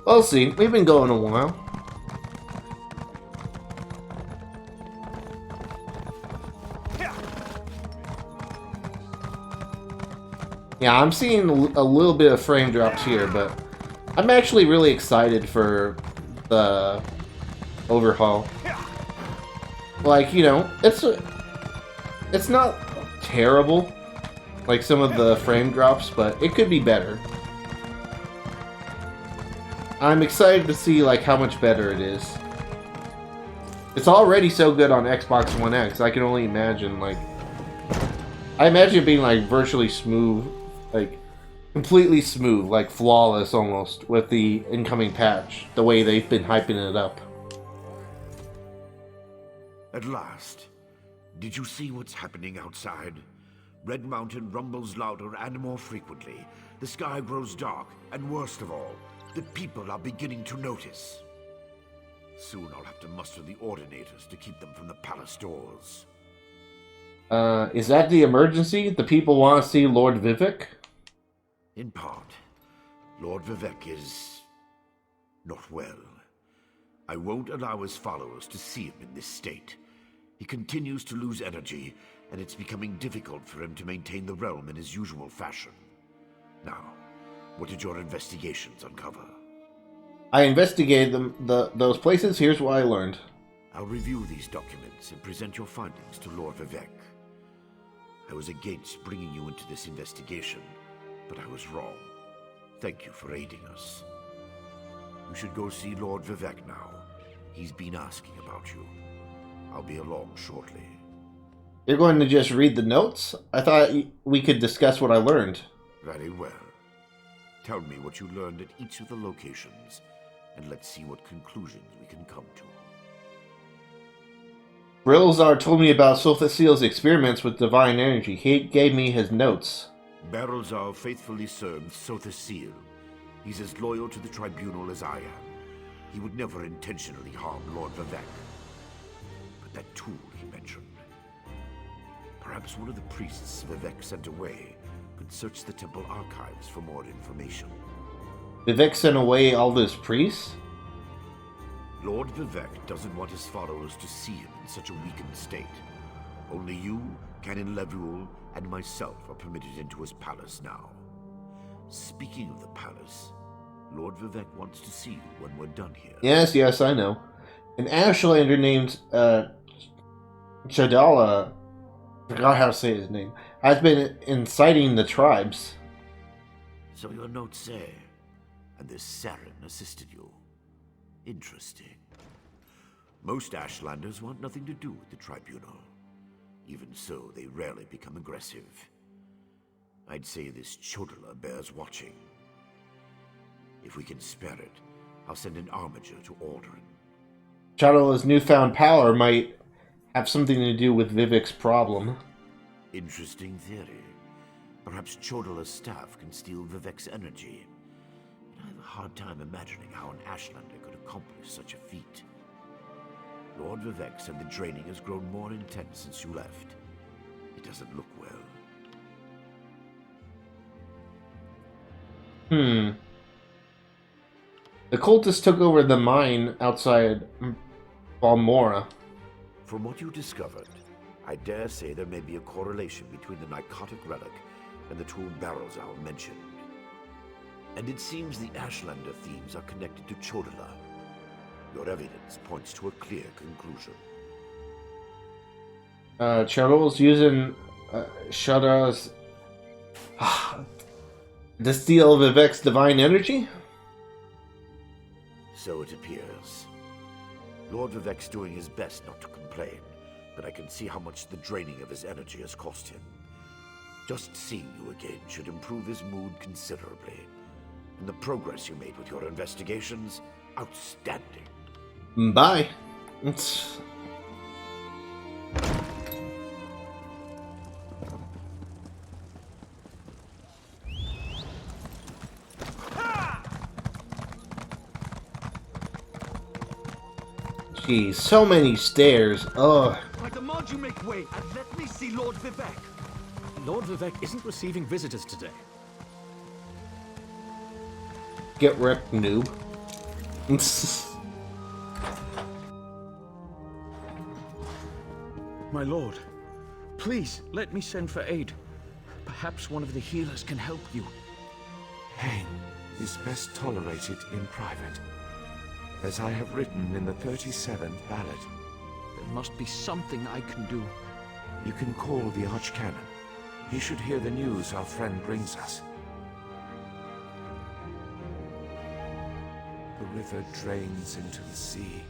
We'll see. We've been going a while. Yeah, I'm seeing a little bit of frame drops here, but I'm actually really excited for the overhaul. Like, you know, it's not terrible, like some of the frame drops, but it could be better. I'm excited to see like how much better it is. It's already so good on Xbox One X. I can only imagine, like, I imagine it being like virtually smooth, like completely smooth, like flawless almost, with the incoming patch, the way they've been hyping it up. At last. Did you see what's happening outside? Red Mountain rumbles louder and more frequently. The sky grows dark, and worst of all, the people are beginning to notice. Soon I'll have to muster the Ordinators to keep them from the palace doors. Is that the emergency? The people want to see Lord Vivek? In part. Lord Vivek is not well. I won't allow his followers to see him in this state. He continues to lose energy, and it's becoming difficult for him to maintain the realm in his usual fashion. Now, what did your investigations uncover? I investigated those places. Here's what I learned. I'll review these documents and present your findings to Lord Vivek. I was against bringing you into this investigation, but I was wrong. Thank you for aiding us. You should go see Lord Vivek now. He's been asking about you. I'll be along shortly. You're going to just read the notes? I thought we could discuss what I learned. Very well. Tell me what you learned at each of the locations, and let's see what conclusions we can come to. Brilzar told me about Sulfaciel's experiments with divine energy. He gave me his notes. Barrelzar faithfully served Sothaciel. He's as loyal to the Tribunal as I am. He would never intentionally harm Lord Vivek. But that tool he mentioned... Perhaps one of the priests Vivek sent away could search the temple archives for more information. Vivek sent away all those priests? Lord Vivek doesn't want his followers to see him in such a weakened state. Only you, Canon Levuel, and myself are permitted into his palace now. Speaking of the palace, Lord Vivek wants to see you when we're done here. Yes, I know. An Ashlander named Chadala, I forgot how to say his name, has been inciting the tribes. So your notes say, and this Saren assisted you. Interesting. Most Ashlanders want nothing to do with the Tribunal. Even so, they rarely become aggressive. I'd say this Chodala bears watching. If we can spare it, I'll send an armiger to Aldrin. Chadala's newfound power might have something to do with Vivek's problem. Interesting theory. Perhaps Chodala's staff can steal Vivek's energy. But I have a hard time imagining how an Ashlander could accomplish such a feat. Lord Vivek said the draining has grown more intense since you left. It doesn't look well. The cultists took over the mine outside Balmora. From what you discovered, I dare say there may be a correlation between the narcotic relic and the tool Barrelzal mentioned. And it seems the Ashlander thieves are connected to Chodala. Your evidence points to a clear conclusion. Chadala's using Shada's to steal Vivek's divine energy? So it appears. Lord Vivek's doing his best not to complain, but I can see how much the draining of his energy has cost him. Just seeing you again should improve his mood considerably. And the progress you made with your investigations, outstanding. Bye. Geez, so many stairs. Ugh. I demand you make way and let me see Lord Vivek. Lord Vivek isn't receiving visitors today. Get wrecked, noob. My lord, please let me send for aid. Perhaps one of the healers can help you. Pain is best tolerated in private, as I have written in the 37th ballad. There must be something I can do. You can call the Archcanon. He should hear the news our friend brings us. The river drains into the sea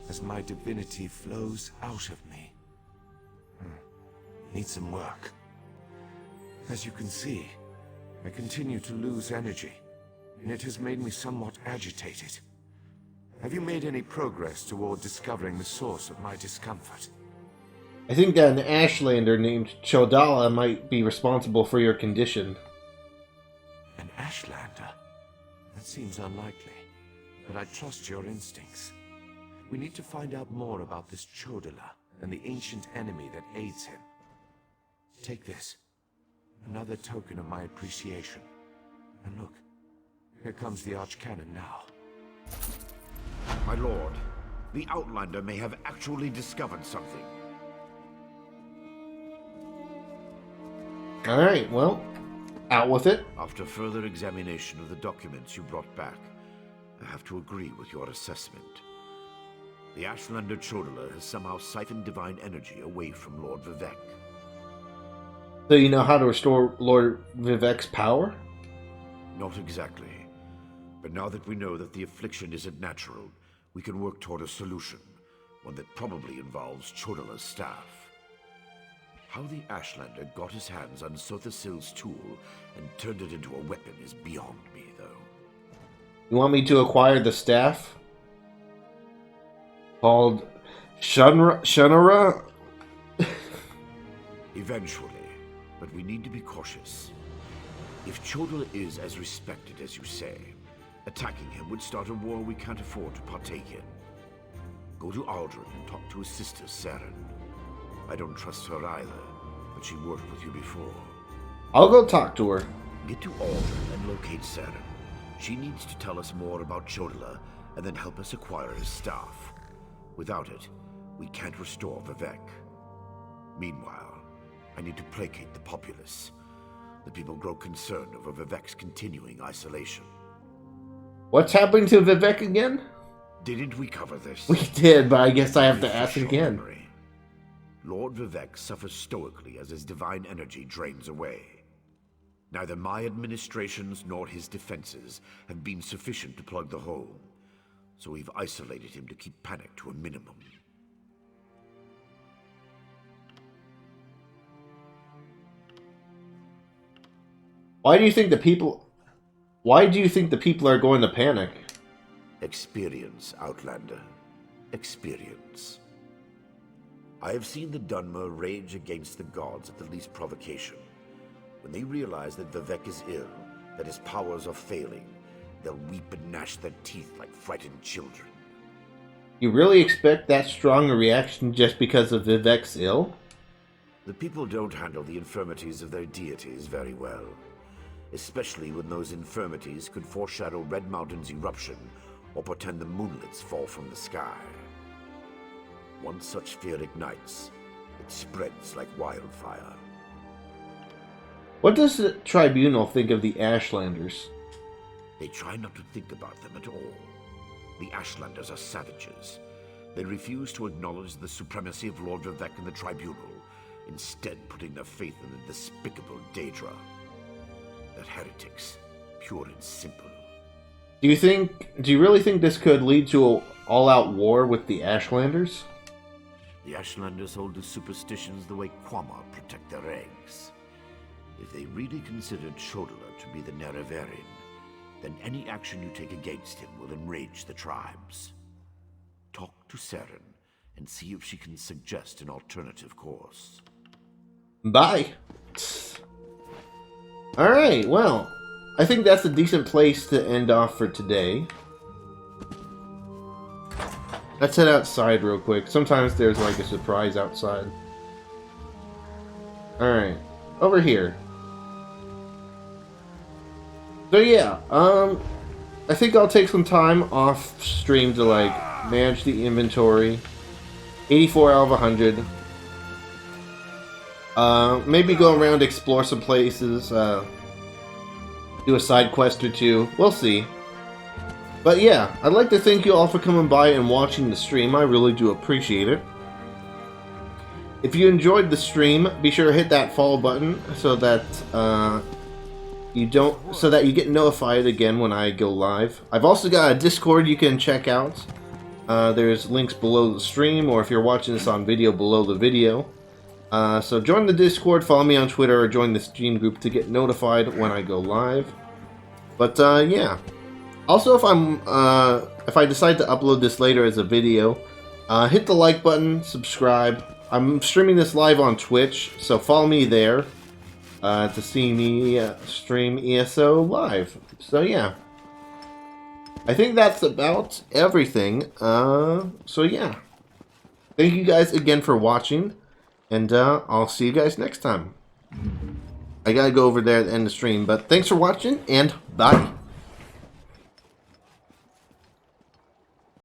as my divinity flows out of me. Need some work. As you can see, I continue to lose energy, and it has made me somewhat agitated. Have you made any progress toward discovering the source of my discomfort? I think that an Ashlander named Chodala might be responsible for your condition. An Ashlander? That seems unlikely, but I trust your instincts. We need to find out more about this Chodala and the ancient enemy that aids him. Take this. Another token of my appreciation. And look, here comes the Archcanon now. My lord, the Outlander may have actually discovered something. Alright, well, out with it. After further examination of the documents you brought back, I have to agree with your assessment. The Ashlander Chodala has somehow siphoned divine energy away from Lord Vivek. So you know how to restore Lord Vivek's power? Not exactly. But now that we know that the affliction isn't natural, we can work toward a solution, one that probably involves Chodala's staff. How the Ashlander got his hands on Sothasil's tool and turned it into a weapon is beyond me, though. You want me to acquire the staff? Called Shunara? Eventually, but we need to be cautious. If Chodala is as respected as you say, attacking him would start a war we can't afford to partake in. Go to Aldrin and talk to his sister, Saren. I don't trust her either, but she worked with you before. I'll go talk to her. Get to Aldrin and locate Saren. She needs to tell us more about Chodala and then help us acquire his staff. Without it, we can't restore Vivek. Meanwhile, I need to placate the populace. The people grow concerned over Vivek's continuing isolation. What's happening to Vivek again? Didn't we cover this? We did, but I guess I have to ask again. Memory. Lord Vivek suffers stoically as his divine energy drains away. Neither my administrations nor his defenses have been sufficient to plug the hole, so we've isolated him to keep panic to a minimum. Why do you think the people are going to panic? Experience, Outlander. Experience. I have seen the Dunmer rage against the gods at the least provocation. When they realize that Vivek is ill, that his powers are failing, they'll weep and gnash their teeth like frightened children. You really expect that strong a reaction just because of Vivek's ill? The people don't handle the infirmities of their deities very well. Especially when those infirmities could foreshadow Red Mountain's eruption or portend the moonlets fall from the sky. Once such fear ignites, it spreads like wildfire. What does the Tribunal think of the Ashlanders? They try not to think about them at all. The Ashlanders are savages. They refuse to acknowledge the supremacy of Lord Vivek and the Tribunal, instead putting their faith in the despicable Daedra. They're heretics, pure and simple. Do you really think this could lead to an all-out war with the Ashlanders? The Ashlanders hold to superstitions the way Quama protect their eggs. If they really considered Chodala to be the Nerevarin, then any action you take against him will enrage the tribes. Talk to Saren and see if she can suggest an alternative course. Bye. Alright, well, I think that's a decent place to end off for today. Let's head outside real quick. Sometimes there's like a surprise outside. Alright, over here. So yeah, I think I'll take some time off stream to like manage the inventory. 84 out of 100. Maybe go around, explore some places, do a side quest or two. We'll see. But yeah, I'd like to thank you all for coming by and watching the stream. I really do appreciate it. If you enjoyed the stream, be sure to hit that follow button so that you get notified again when I go live. I've also got a Discord you can check out. There's links below the stream, or if you're watching this on video, below the video. So join the Discord, follow me on Twitter, or join the stream group to get notified when I go live. But yeah. Also, if I decide to upload this later as a video, hit the like button, subscribe. I'm streaming this live on Twitch, so follow me there to see me stream ESO live. So yeah. I think that's about everything. So yeah. Thank you guys again for watching, and I'll see you guys next time. I gotta go over there at the end of the stream, but thanks for watching, and bye.